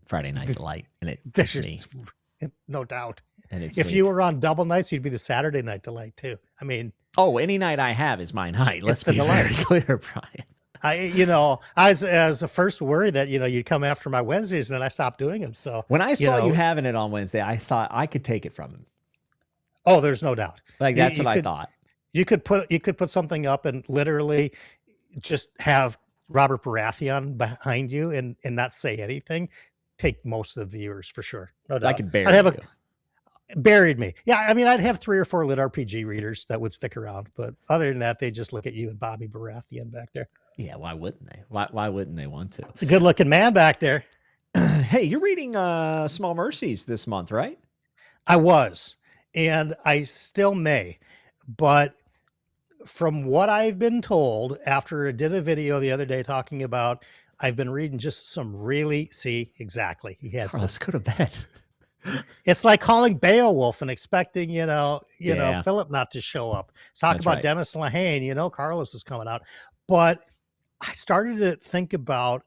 Speaker 1: Friday Night Delight, and it's me.
Speaker 2: No doubt.
Speaker 1: And
Speaker 2: if you were on double nights, you'd be the Saturday Night Delight too. I mean,
Speaker 1: any night I have is my night. Let's be very clear, Brian.
Speaker 2: I was the first worry that you'd come after my Wednesdays, and then I stopped doing them. So
Speaker 1: when I saw you having it on Wednesday, I thought I could take it from him.
Speaker 2: Oh, there's no doubt.
Speaker 1: Like that's what I thought.
Speaker 2: You could put something up and literally just have Robert Baratheon behind you and not say anything. Take most of the viewers for sure. No doubt.
Speaker 1: I could bury you.
Speaker 2: Buried me. Yeah, I mean, I'd have 3 or 4 LitRPG readers that would stick around, but other than that, they just look at you and Bobby Baratheon back there.
Speaker 1: Yeah, why wouldn't they? Why wouldn't they want to?
Speaker 2: It's a good-looking man back there.
Speaker 1: Hey, you're reading Small Mercies this month, right?
Speaker 2: I was, and I still may, but from what I've been told, after I did a video the other day talking about, I've been reading just some really, exactly. He has.
Speaker 1: Let's go to bed.
Speaker 2: It's like calling Beowulf and expecting, Philip not to show up. Talk about Dennis Lehane, Carlos is coming out. But I started to think about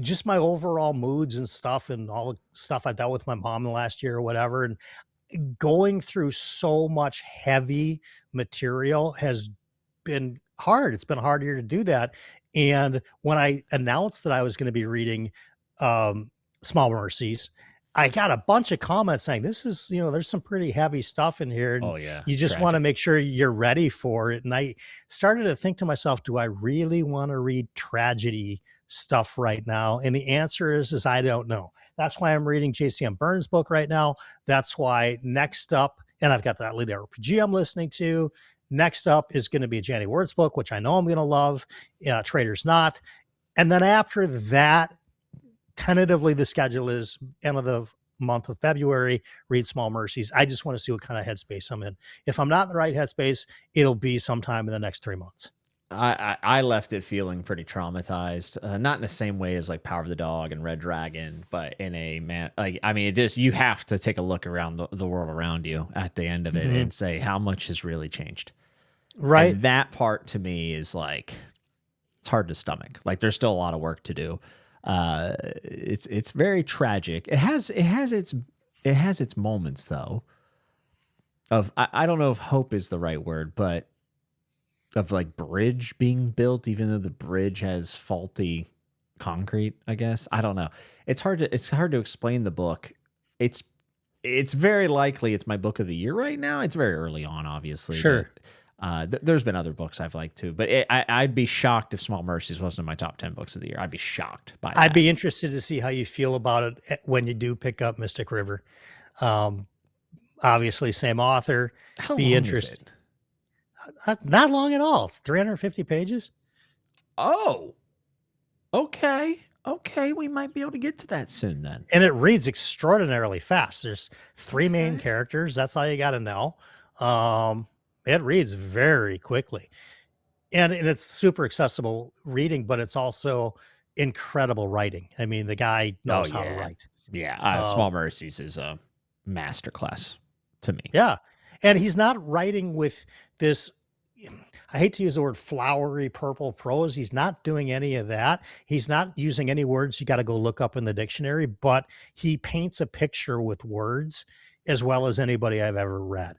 Speaker 2: just my overall moods and stuff and all the stuff I dealt with my mom the last year or whatever. And going through so much heavy material has been hard. It's been hard here to do that. And when I announced that I was going to be reading Small Mercies, I got a bunch of comments saying, this is, there's some pretty heavy stuff in here. And
Speaker 1: Oh yeah.
Speaker 2: you just want to make sure you're ready for it. And I started to think to myself, do I really want to read tragedy stuff right now? And the answer is I don't know. That's why I'm reading JCM Burns' book right now. That's why next up, and I've got that LitRPG I'm listening to. Next up is going to be a Janny Words book, which I know I'm going to love. Trader's Not. And then after that, tentatively the schedule is end of the month of February, read Small Mercies. I just want to see what kind of headspace I'm in. If I'm not in the right headspace, it'll be sometime in the next 3 months.
Speaker 1: I left it feeling pretty traumatized, not in the same way as like Power of the Dog and Red Dragon, but in it just, you have to take a look around the world around you at the end of it and say how much has really changed.
Speaker 2: Right.
Speaker 1: And that part to me is like, it's hard to stomach. Like there's still a lot of work to do. It's very tragic. It has its moments though of, I don't know if hope is the right word, but of like bridge being built, even though the bridge has faulty concrete, I guess. I don't know. It's hard to explain the book. It's very likely it's my book of the year right now. It's very early on, obviously.
Speaker 2: Sure.
Speaker 1: But, there's been other books I've liked too, but I'd be shocked if Small Mercies wasn't in my top 10 books of the year. I'd be shocked by that.
Speaker 2: I'd be interested to see how you feel about it when you do pick up Mystic River. Obviously, same author.
Speaker 1: How
Speaker 2: be
Speaker 1: long
Speaker 2: interested.
Speaker 1: is it?
Speaker 2: Not long at all. It's 350 pages.
Speaker 1: Oh, okay. Okay, we might be able to get to that soon then.
Speaker 2: And it reads extraordinarily fast. There's 3 main characters. That's all you got to know. It reads very quickly. And it's super accessible reading, but it's also incredible writing. I mean, the guy knows how to write.
Speaker 1: Yeah, Small Mercies is a masterclass to me.
Speaker 2: Yeah. And he's not writing with this, I hate to use the word flowery purple prose. He's not doing any of that. He's not using any words you got to go look up in the dictionary, but he paints a picture with words as well as anybody I've ever read.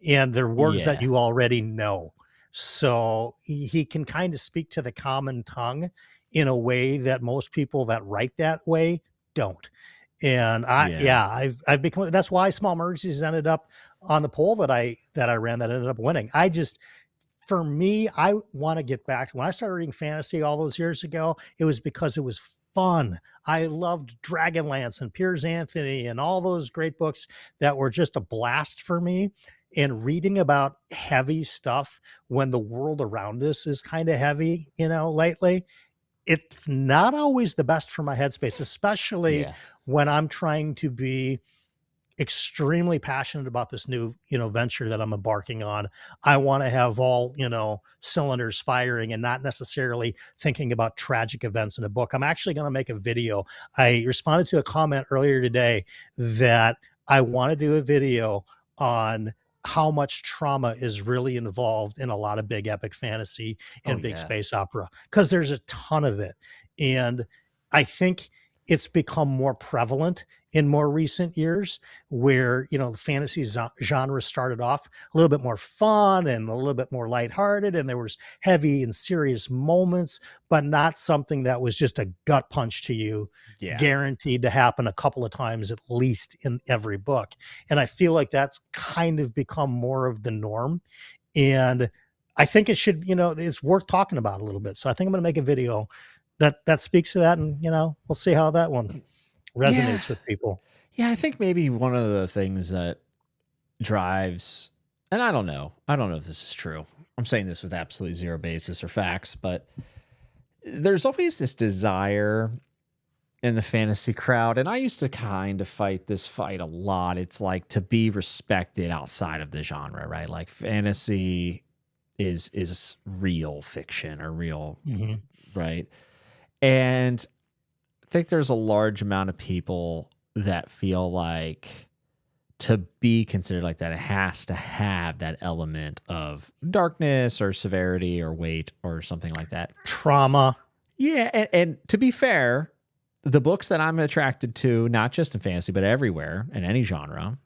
Speaker 2: And they're words that you already know. So he can kind of speak to the common tongue in a way that most people that write that way don't. And I've become, that's why Small Mercies ended up on the poll that I ran that ended up winning. For me, I want to get back to when I started reading fantasy all those years ago, it was because it was fun. I loved Dragonlance and Piers Anthony and all those great books that were just a blast for me. And reading about heavy stuff when the world around us is kind of heavy, lately, it's not always the best for my headspace, especially when I'm trying to be extremely passionate about this new, venture that I'm embarking on. I want to have all, cylinders firing and not necessarily thinking about tragic events in a book. I'm actually going to make a video. I responded to a comment earlier today that I want to do a video on how much trauma is really involved in a lot of big epic fantasy and big space opera, because there's a ton of it. And I think it's become more prevalent in more recent years where, the fantasy genre started off a little bit more fun and a little bit more lighthearted. And there was heavy and serious moments, but not something that was just a gut punch to you, guaranteed to happen a couple of times, at least in every book. And I feel like that's kind of become more of the norm. And I think it should, it's worth talking about a little bit. So I think I'm going to make a video that speaks to that. And, we'll see how that one resonates with people.
Speaker 1: Yeah, I think maybe one of the things that drives, and I don't know if this is true. I'm saying this with absolutely zero basis or facts, but there's always this desire in the fantasy crowd, and I used to kind of fight this fight a lot. It's like to be respected outside of the genre, right? Like fantasy is real fiction or real, right? And I think there's a large amount of people that feel like to be considered like that, it has to have that element of darkness or severity or weight or something like that.
Speaker 2: Trauma.
Speaker 1: Yeah. And to be fair, the books that I'm attracted to, not just in fantasy, but everywhere in any genre,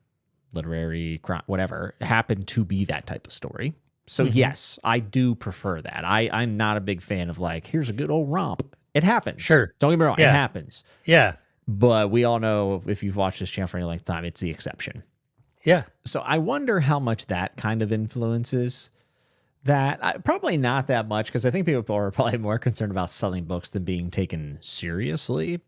Speaker 1: literary crime, whatever, happen to be that type of story. So yes, I do prefer that. I'm not a big fan of like, here's a good old romp. It happens.
Speaker 2: Sure.
Speaker 1: Don't get me wrong.
Speaker 2: Yeah.
Speaker 1: It happens.
Speaker 2: Yeah.
Speaker 1: But we all know, if you've watched this channel for any length of time, it's the exception.
Speaker 2: Yeah.
Speaker 1: So I wonder how much that kind of influences that. Probably not that much, because I think people are probably more concerned about selling books than being taken seriously.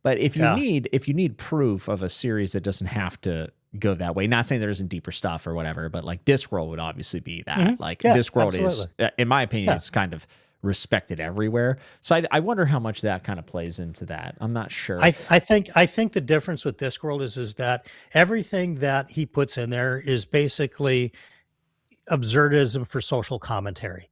Speaker 1: But if you need proof of a series that doesn't have to go that way, not saying there isn't deeper stuff or whatever, but like Discworld would obviously be that. Like Discworld is, in my opinion, it's kind of respected everywhere. So I wonder how much that kind of plays into that. I'm not sure.
Speaker 2: I think the difference with Discworld is that everything that he puts in there is basically absurdism for social commentary,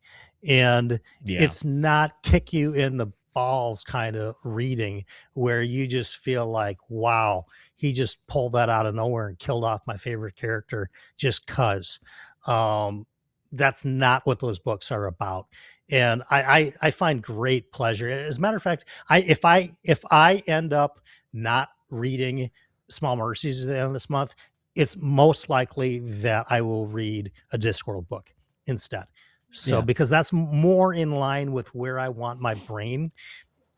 Speaker 2: and it's not kick you in the balls kind of reading where you just feel like, wow, he just pulled that out of nowhere and killed off my favorite character just cuz. That's not what those books are about. And I find great pleasure. As a matter of fact, if I end up not reading Small Mercies at the end of this month, it's most likely that I will read a Discworld book instead. So because that's more in line with where I want my brain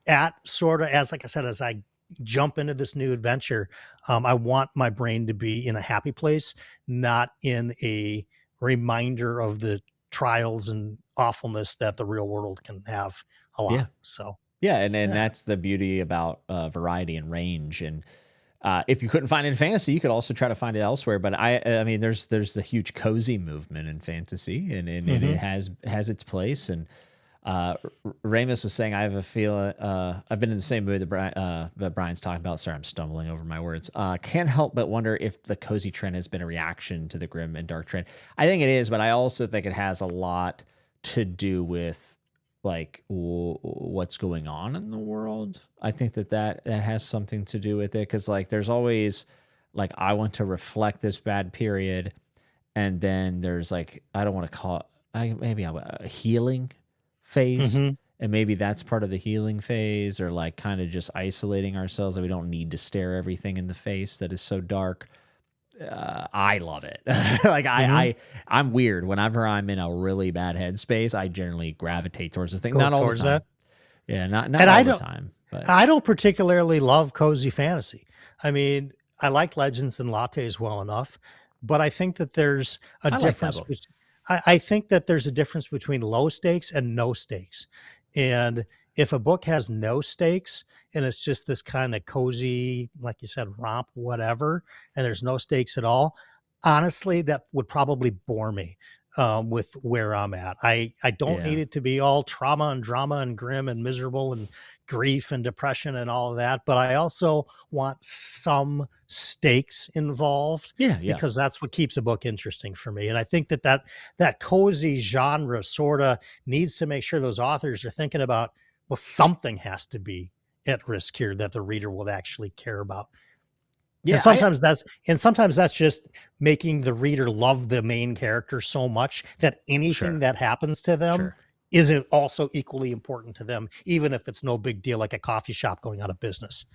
Speaker 2: at, sort of, as like I said, as I jump into this new adventure, I want my brain to be in a happy place, not in a reminder of the trials and awfulness that the real world can have a lot. So
Speaker 1: and that's the beauty about variety and range. And if you couldn't find it in fantasy, you could also try to find it elsewhere. But I mean, there's the huge cozy movement in fantasy, and it has its place. And Ramus was saying, I have a feel I've been in the same mood that Brian's talking about. Sorry, I'm stumbling over my words. Can't help but wonder if the cozy trend has been a reaction to the grim and dark trend. I think it is, but I also think it has a lot to do with like what's going on in the world. I think that has something to do with it, because like there's always like, I want to reflect this bad period, and then there's like, I don't want to call it maybe a healing phase, and maybe that's part of the healing phase, or like kind of just isolating ourselves, that we don't need to stare everything in the face that is so dark. I love it. Like I'm weird. Whenever I'm in a really bad headspace, I generally gravitate towards the thing. Not all the time. That. Yeah, not all the time. But
Speaker 2: I don't particularly love cozy fantasy. I mean, I like Legends and Lattes well enough, but I think that there's a difference. I think that there's a difference between low stakes and no stakes. And if a book has no stakes and it's just this kind of cozy, like you said, romp, whatever, and there's no stakes at all, honestly, that would probably bore me with where I'm at. I don't need it to be all trauma and drama and grim and miserable and grief and depression and all of that, but I also want some stakes involved, because that's what keeps a book interesting for me. And I think that cozy genre sort of needs to make sure those authors are thinking about, well, something has to be at risk here that the reader will actually care about. Yeah, and sometimes that's just making the reader love the main character so much that anything that happens to them isn't also equally important to them, even if it's no big deal, like a coffee shop going out of business.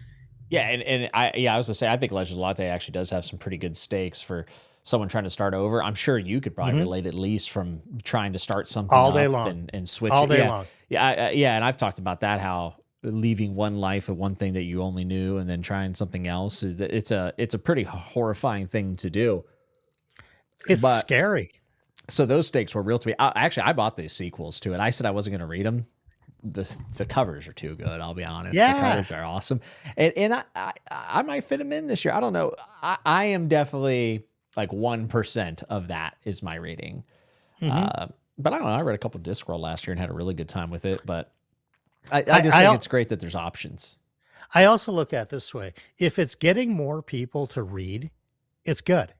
Speaker 1: Yeah, and I was gonna say, I think Legend of Latte actually does have some pretty good stakes for someone trying to start over. I'm sure you could probably relate, at least from trying to start something
Speaker 2: all day long
Speaker 1: and switch
Speaker 2: all day long.
Speaker 1: Yeah, and I've talked about that, how leaving one life of one thing that you only knew and then trying something else, it's a pretty horrifying thing to do.
Speaker 2: It's scary.
Speaker 1: So those stakes were real to me. Actually, I bought these sequels to it. I said I wasn't going to read them. The covers are too good, I'll be honest. The covers are awesome, and I might fit them in this year. I don't know. I am definitely like 1% of that is my reading. But I don't know. I read a couple of Discworld last year and had a really good time with it. But I just think it's great that there's options.
Speaker 2: I also look at it this way: if it's getting more people to read, it's good.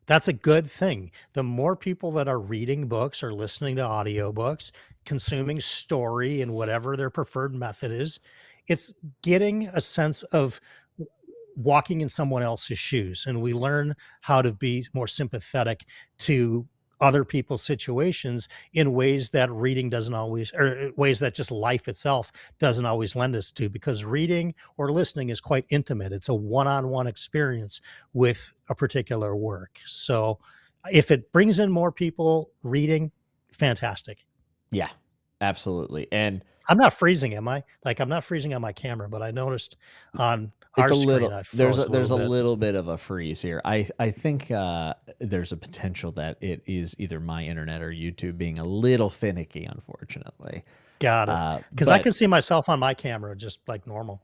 Speaker 2: That's a good thing. The more people that are reading books or listening to audiobooks, consuming story in whatever their preferred method is, it's getting a sense of walking in someone else's shoes. And we learn how to be more sympathetic to other people's situations in ways that reading doesn't always, or ways that just life itself doesn't always lend us to, because reading or listening is quite intimate. It's a one-on-one experience with a particular work. So if it brings in more people reading, fantastic.
Speaker 1: Yeah, absolutely. And
Speaker 2: I'm not freezing, am I? Like, I'm not freezing on my camera, but I noticed on our
Speaker 1: it's a
Speaker 2: screen,
Speaker 1: little
Speaker 2: I
Speaker 1: there's
Speaker 2: froze
Speaker 1: a, there's a
Speaker 2: bit.
Speaker 1: little bit of a freeze here. I think there's a potential that it is either my internet or YouTube being a little finicky, unfortunately.
Speaker 2: Got it. Because I
Speaker 1: But
Speaker 2: can see myself on my camera just like normal.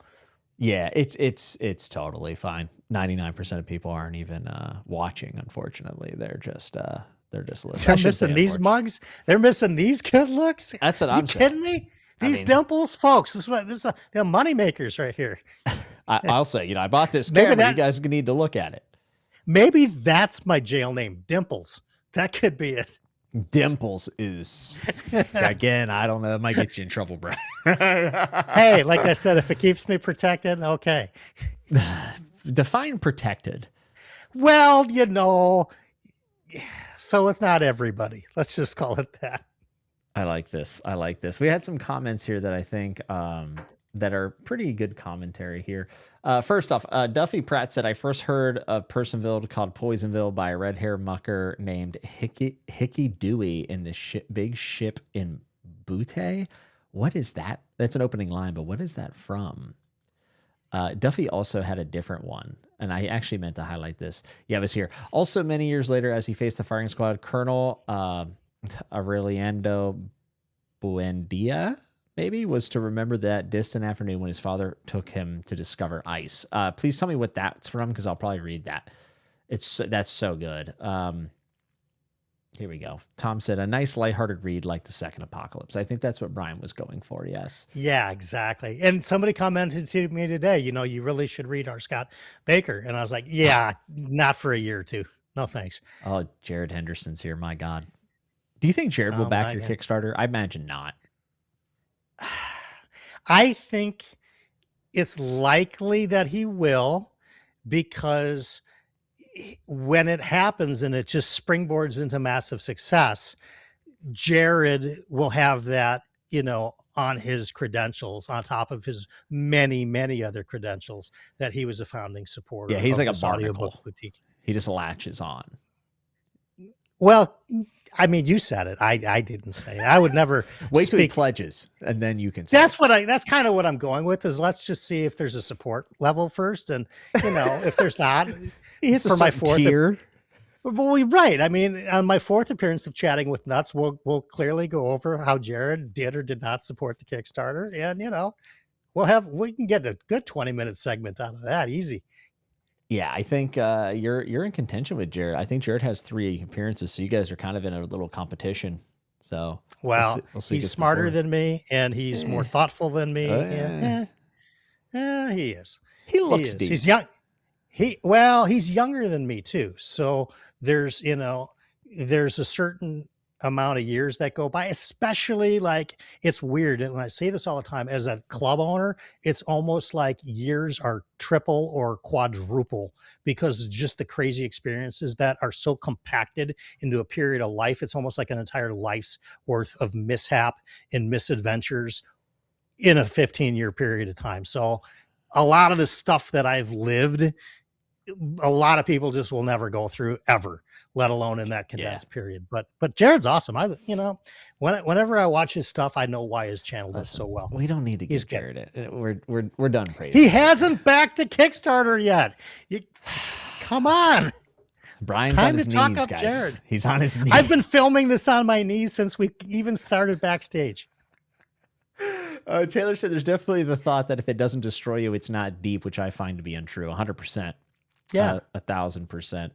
Speaker 1: yeah, it's totally fine. 99% of people aren't even watching, unfortunately. They're just listening. I
Speaker 2: They're
Speaker 1: should say
Speaker 2: missing these
Speaker 1: unfortunately.
Speaker 2: mugs. They're missing these good looks.
Speaker 1: That's what
Speaker 2: You
Speaker 1: I'm saying.
Speaker 2: kidding me?
Speaker 1: I
Speaker 2: These
Speaker 1: mean,
Speaker 2: dimples, folks. This is the money makers right here.
Speaker 1: I'll say, I bought this
Speaker 2: Maybe
Speaker 1: camera. You
Speaker 2: that-
Speaker 1: guys need to look at it.
Speaker 2: Maybe that's my jail name, Dimples. That could be it.
Speaker 1: Dimples is again. I don't know. It might get you in trouble, bro.
Speaker 2: Hey, like I said, if it keeps me protected, okay.
Speaker 1: Define protected.
Speaker 2: Well, so it's not everybody. Let's just call it that.
Speaker 1: I like this. I like this. We had some comments here that I think that are pretty good commentary here. First off, Duffy Pratt said, I first heard of Personville called Poisonville by a red hair mucker named Hickey Dewey in the big ship in Butte. What is that? That's an opening line, but what is that from? Duffy also had a different one, and I actually meant to highlight this. Yeah, it was here. Also, many years later, as he faced the firing squad, Colonel Aureliano Buendia, maybe, was to remember that distant afternoon when his father took him to discover ice. Please tell me what that's from, because I'll probably read that. That's so good. Here we go. Tom said, a nice lighthearted read like the second Apocalypse. I think that's what Brian was going for, yes.
Speaker 2: Yeah, exactly. And somebody commented to me today, you really should read R. Scott Baker. And I was like, yeah, not for a year or two. No, thanks.
Speaker 1: Oh, Jared Henderson's here. My God. Do you think Jared will back your Kickstarter? I imagine not.
Speaker 2: I think it's likely that he will, because when it happens and it just springboards into massive success, Jared will have that, on his credentials, on top of his many, many other credentials, that he was a founding supporter.
Speaker 1: Yeah, he's like a
Speaker 2: this
Speaker 1: barnacle.
Speaker 2: audiobook boutique.
Speaker 1: He just latches on.
Speaker 2: Well, I mean, you said it. I didn't say it. I would never
Speaker 1: Wait till he
Speaker 2: speak.
Speaker 1: pledges, and then you can say
Speaker 2: That's kind of what I'm going with, is let's just see if there's a support level first. And, if there's not,
Speaker 1: it's
Speaker 2: for my fourth
Speaker 1: tier.
Speaker 2: Well, right. I mean, on my fourth appearance of Chatting with Nuts, we'll clearly go over how Jared did or did not support the Kickstarter. And, we can get a good 20-minute segment out of that. Easy.
Speaker 1: Yeah, I think you're in contention with Jared. I think Jared has 3 appearances, so you guys are kind of in a little competition. So
Speaker 2: well
Speaker 1: we'll see
Speaker 2: he's smarter than me, and he's more thoughtful than me. He is.
Speaker 1: He looks deep.
Speaker 2: He's young. He's younger than me too. So there's a certain amount of years that go by, especially, like, it's weird. And I say this all the time, as a club owner, it's almost like years are triple or quadruple, because just the crazy experiences that are so compacted into a period of life. It's almost like an entire life's worth of mishap and misadventures in a 15-year period of time. So a lot of the stuff that I've lived, a lot of people just will never go through ever, let alone in that condensed period. But Jared's awesome. Whenever I watch his stuff, I know why his channel does so well.
Speaker 1: We don't need to get Jared it. We're done praising.
Speaker 2: He hasn't backed the Kickstarter yet. Come on.
Speaker 1: Brian's on his knees, guys.
Speaker 2: Jared.
Speaker 1: He's on his knees.
Speaker 2: I've been filming this on my knees since we even started backstage.
Speaker 1: Taylor said there's definitely the thought that if it doesn't destroy you, it's not deep, which I find to be untrue. 100%.
Speaker 2: Yeah.
Speaker 1: 1,000%.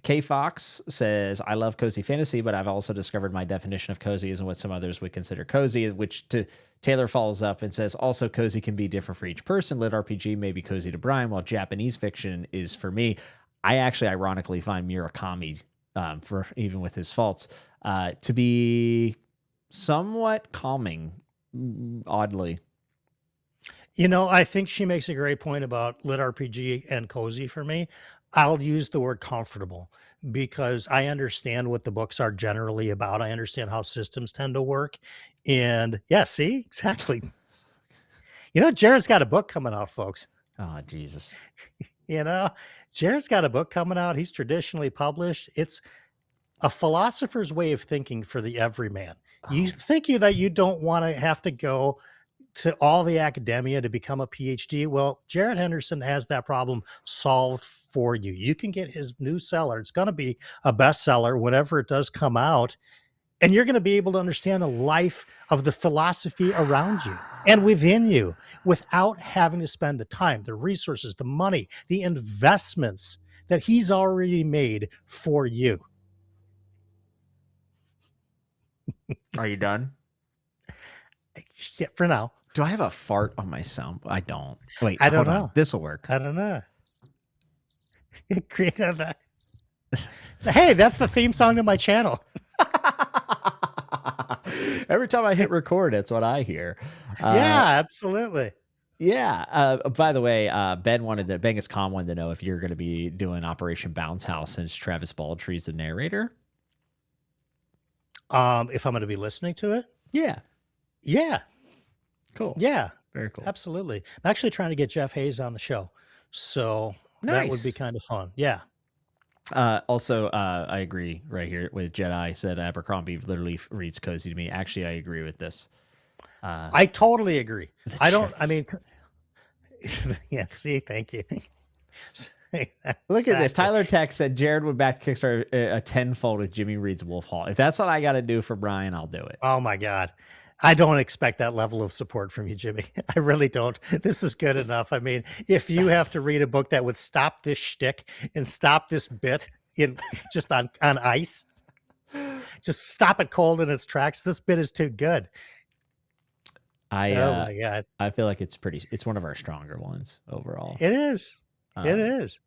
Speaker 1: K Fox says, I love cozy fantasy, but I've also discovered my definition of cozy isn't what some others would consider cozy, which Taylor follows up and says, also cozy can be different for each person. LitRPG may be cozy to Brian, while Japanese fiction is for me. I actually ironically find Murakami, for even with his faults, to be somewhat calming, oddly.
Speaker 2: I think she makes a great point about LitRPG and cozy for me. I'll use the word comfortable because I understand what the books are generally about. I understand how systems tend to work. And yeah, see, exactly. Jared's got a book coming out, folks.
Speaker 1: Oh, Jesus.
Speaker 2: Jared's got a book coming out. He's traditionally published. It's a philosopher's way of thinking for the everyman. You think that you don't want to have to go to all the academia to become a PhD. Well, Jared Henderson has that problem solved for you. You can get his new seller. It's going to be a bestseller whenever it does come out. And you're going to be able to understand the life of the philosophy around you and within you without having to spend the time, the resources, the money, the investments that he's already made for you.
Speaker 1: Are you done?
Speaker 2: Yeah, for now.
Speaker 1: Do I have a fart on my sound? I don't. Wait,
Speaker 2: I don't know.
Speaker 1: This will work.
Speaker 2: I don't know. Hey, that's the theme song to my channel.
Speaker 1: Every time I hit record, that's what I hear.
Speaker 2: Yeah, absolutely.
Speaker 1: Yeah. By the way, Bengus Khan wanted to know if you're going to be doing Operation Bounce House since Travis Baldtree's the narrator.
Speaker 2: If I'm going to be listening to it?
Speaker 1: Yeah.
Speaker 2: Yeah.
Speaker 1: Cool.
Speaker 2: Yeah.
Speaker 1: Very cool.
Speaker 2: Absolutely. I'm actually trying to get Jeff Hayes on the show. So that would be kind of fun. Yeah.
Speaker 1: Also, I agree right here with Jedi said Abercrombie literally reads cozy to me. Actually, I agree with this.
Speaker 2: I totally agree. Yeah, see, thank you.
Speaker 1: Look at this. Tyler Tech said Jared would back Kickstarter a tenfold if Jimmy reads Wolf Hall. If that's what I got to do for Brian, I'll do it.
Speaker 2: Oh my God. I don't expect that level of support from you, Jimmy. I really don't. This is good enough. I mean, if you have to read a book that would stop this shtick and stop this bit in just on ice, just stop it cold in its tracks. This bit is too good.
Speaker 1: Oh my God. I feel like it's one of our stronger ones overall.
Speaker 2: It is. It is.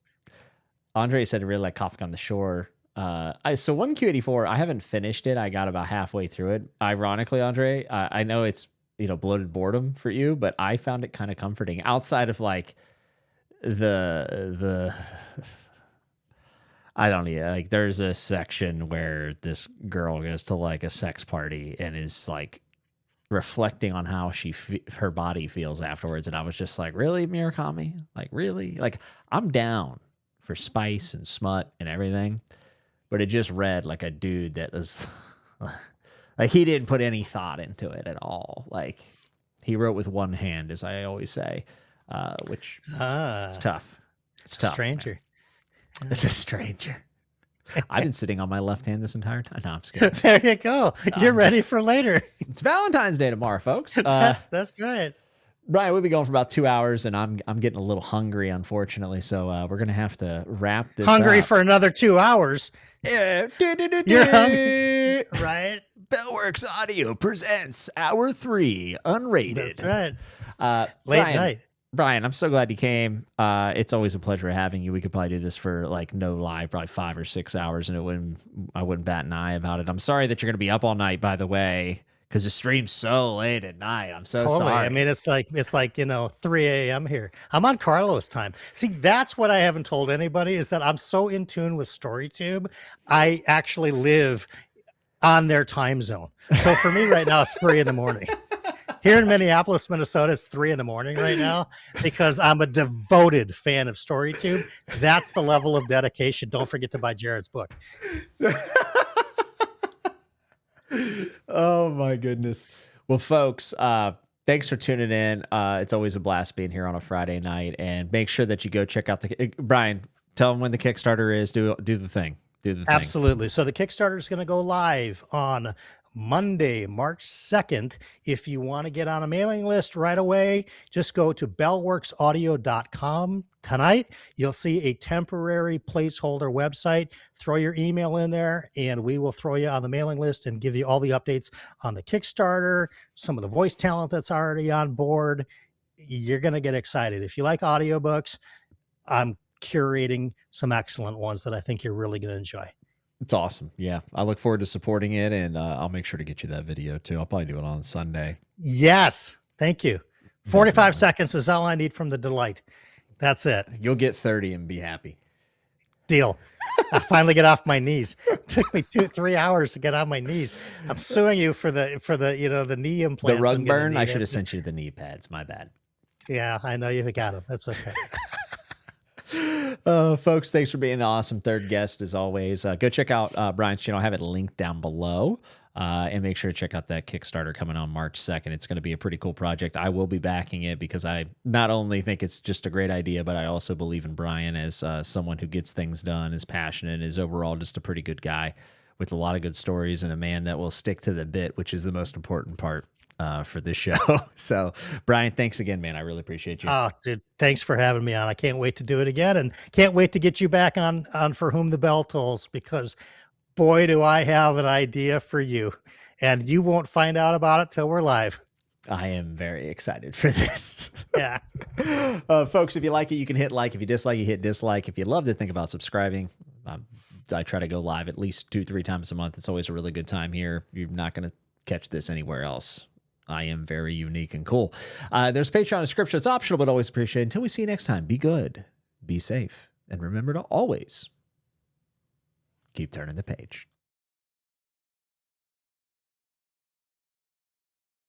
Speaker 1: Andre said, I really like Kafka on the Shore. So 1Q84, I haven't finished it. I got about halfway through it. Ironically, Andre, I know it's, bloated boredom for you, but I found it kind of comforting outside of like the I don't know. Like there's a section where this girl goes to like a sex party and is like reflecting on how her body feels afterwards. And I was just like, really, Murakami? Like, really? Like, I'm down for spice and smut and everything. But it just read like a dude that was like, he didn't put any thought into it at all. Like, he wrote with one hand, as I always say, which it's tough. It's tough.
Speaker 2: Stranger.
Speaker 1: It's a stranger. I've been sitting on my left hand this entire time. No, I'm just kidding.
Speaker 2: There you go. You're ready for later.
Speaker 1: It's Valentine's Day tomorrow, folks.
Speaker 2: That's right.
Speaker 1: Brian, we'll be going for about 2 hours, and I'm getting a little hungry, unfortunately. So we're gonna have to wrap this.
Speaker 2: Hungry
Speaker 1: up.
Speaker 2: for another 2 hours.
Speaker 1: Yeah.
Speaker 2: You're hungry, right?
Speaker 1: Bellworks Audio presents Hour 3 Unrated.
Speaker 2: That's right. Late night.
Speaker 1: Brian, I'm so glad you came. It's always a pleasure having you. We could probably do this for like no lie, probably 5 or 6 hours, and I wouldn't bat an eye about it. I'm sorry that you're going to be up all night, by the way, because the stream's so late at night. I'm so sorry.
Speaker 2: I mean, it's like 3 a.m. here. I'm on Carlos time. See, that's what I haven't told anybody is that I'm so in tune with StoryTube. I actually live on their time zone. So for me right now, it's 3 in the morning. Here in Minneapolis, Minnesota, it's 3 in the morning right now because I'm a devoted fan of StoryTube. That's the level of dedication. Don't forget to buy Jared's book.
Speaker 1: Oh, my goodness. Well, folks, thanks for tuning in. It's always a blast being here on a Friday night. And make sure that you go check out Brian, tell them when the Kickstarter is. Do the thing.
Speaker 2: Absolutely. So the Kickstarter is going to go live on Monday, March 2nd. If you want to get on a mailing list right away, just go to bellworksaudio.com tonight. You'll see a temporary placeholder website. Throw your email in there and we will throw you on the mailing list and give you all the updates on the Kickstarter, some of the voice talent that's already on board. You're going to get excited. If you like audiobooks, I'm curating some excellent ones that I think you're really going to enjoy.
Speaker 1: It's awesome. Yeah. I look forward to supporting it, and I'll make sure to get you that video too. I'll probably do it on Sunday.
Speaker 2: Yes. Thank you. 45 seconds is all I need from the delight. That's it.
Speaker 1: You'll get 30 and be happy.
Speaker 2: Deal. I finally get off my knees. It took me 3 hours to get on my knees. I'm suing you for the the knee implants.
Speaker 1: The rug burn. I should have sent you the knee pads. My bad.
Speaker 2: Yeah, I know you've got them. That's okay.
Speaker 1: Folks, thanks for being an awesome third guest as always. Go check out Brian's channel. I have it linked down below. And make sure to check out that Kickstarter coming on March 2nd. It's going to be a pretty cool project. I will be backing it because I not only think it's just a great idea, but I also believe in Brian as someone who gets things done, is passionate, is overall just a pretty good guy with a lot of good stories and a man that will stick to the bit, which is the most important part for this show. So, Brian, thanks again, man. I really appreciate you.
Speaker 2: Oh, dude, thanks for having me on. I can't wait to do it again, and can't wait to get you back on For Whom the Bell Tolls, because boy, do I have an idea for you, and you won't find out about it till we're live.
Speaker 1: I am very excited for this.
Speaker 2: Yeah.
Speaker 1: Folks, if you like it, you can hit like. If you dislike it, hit dislike. If you'd love to think about subscribing, I try to go live at least 2-3 times a month. It's always a really good time here. You're not going to catch this anywhere else. I am very unique and cool. There's Patreon description. It's optional, but always appreciated. Until we see you next time, be good, be safe, and remember to always keep turning the page.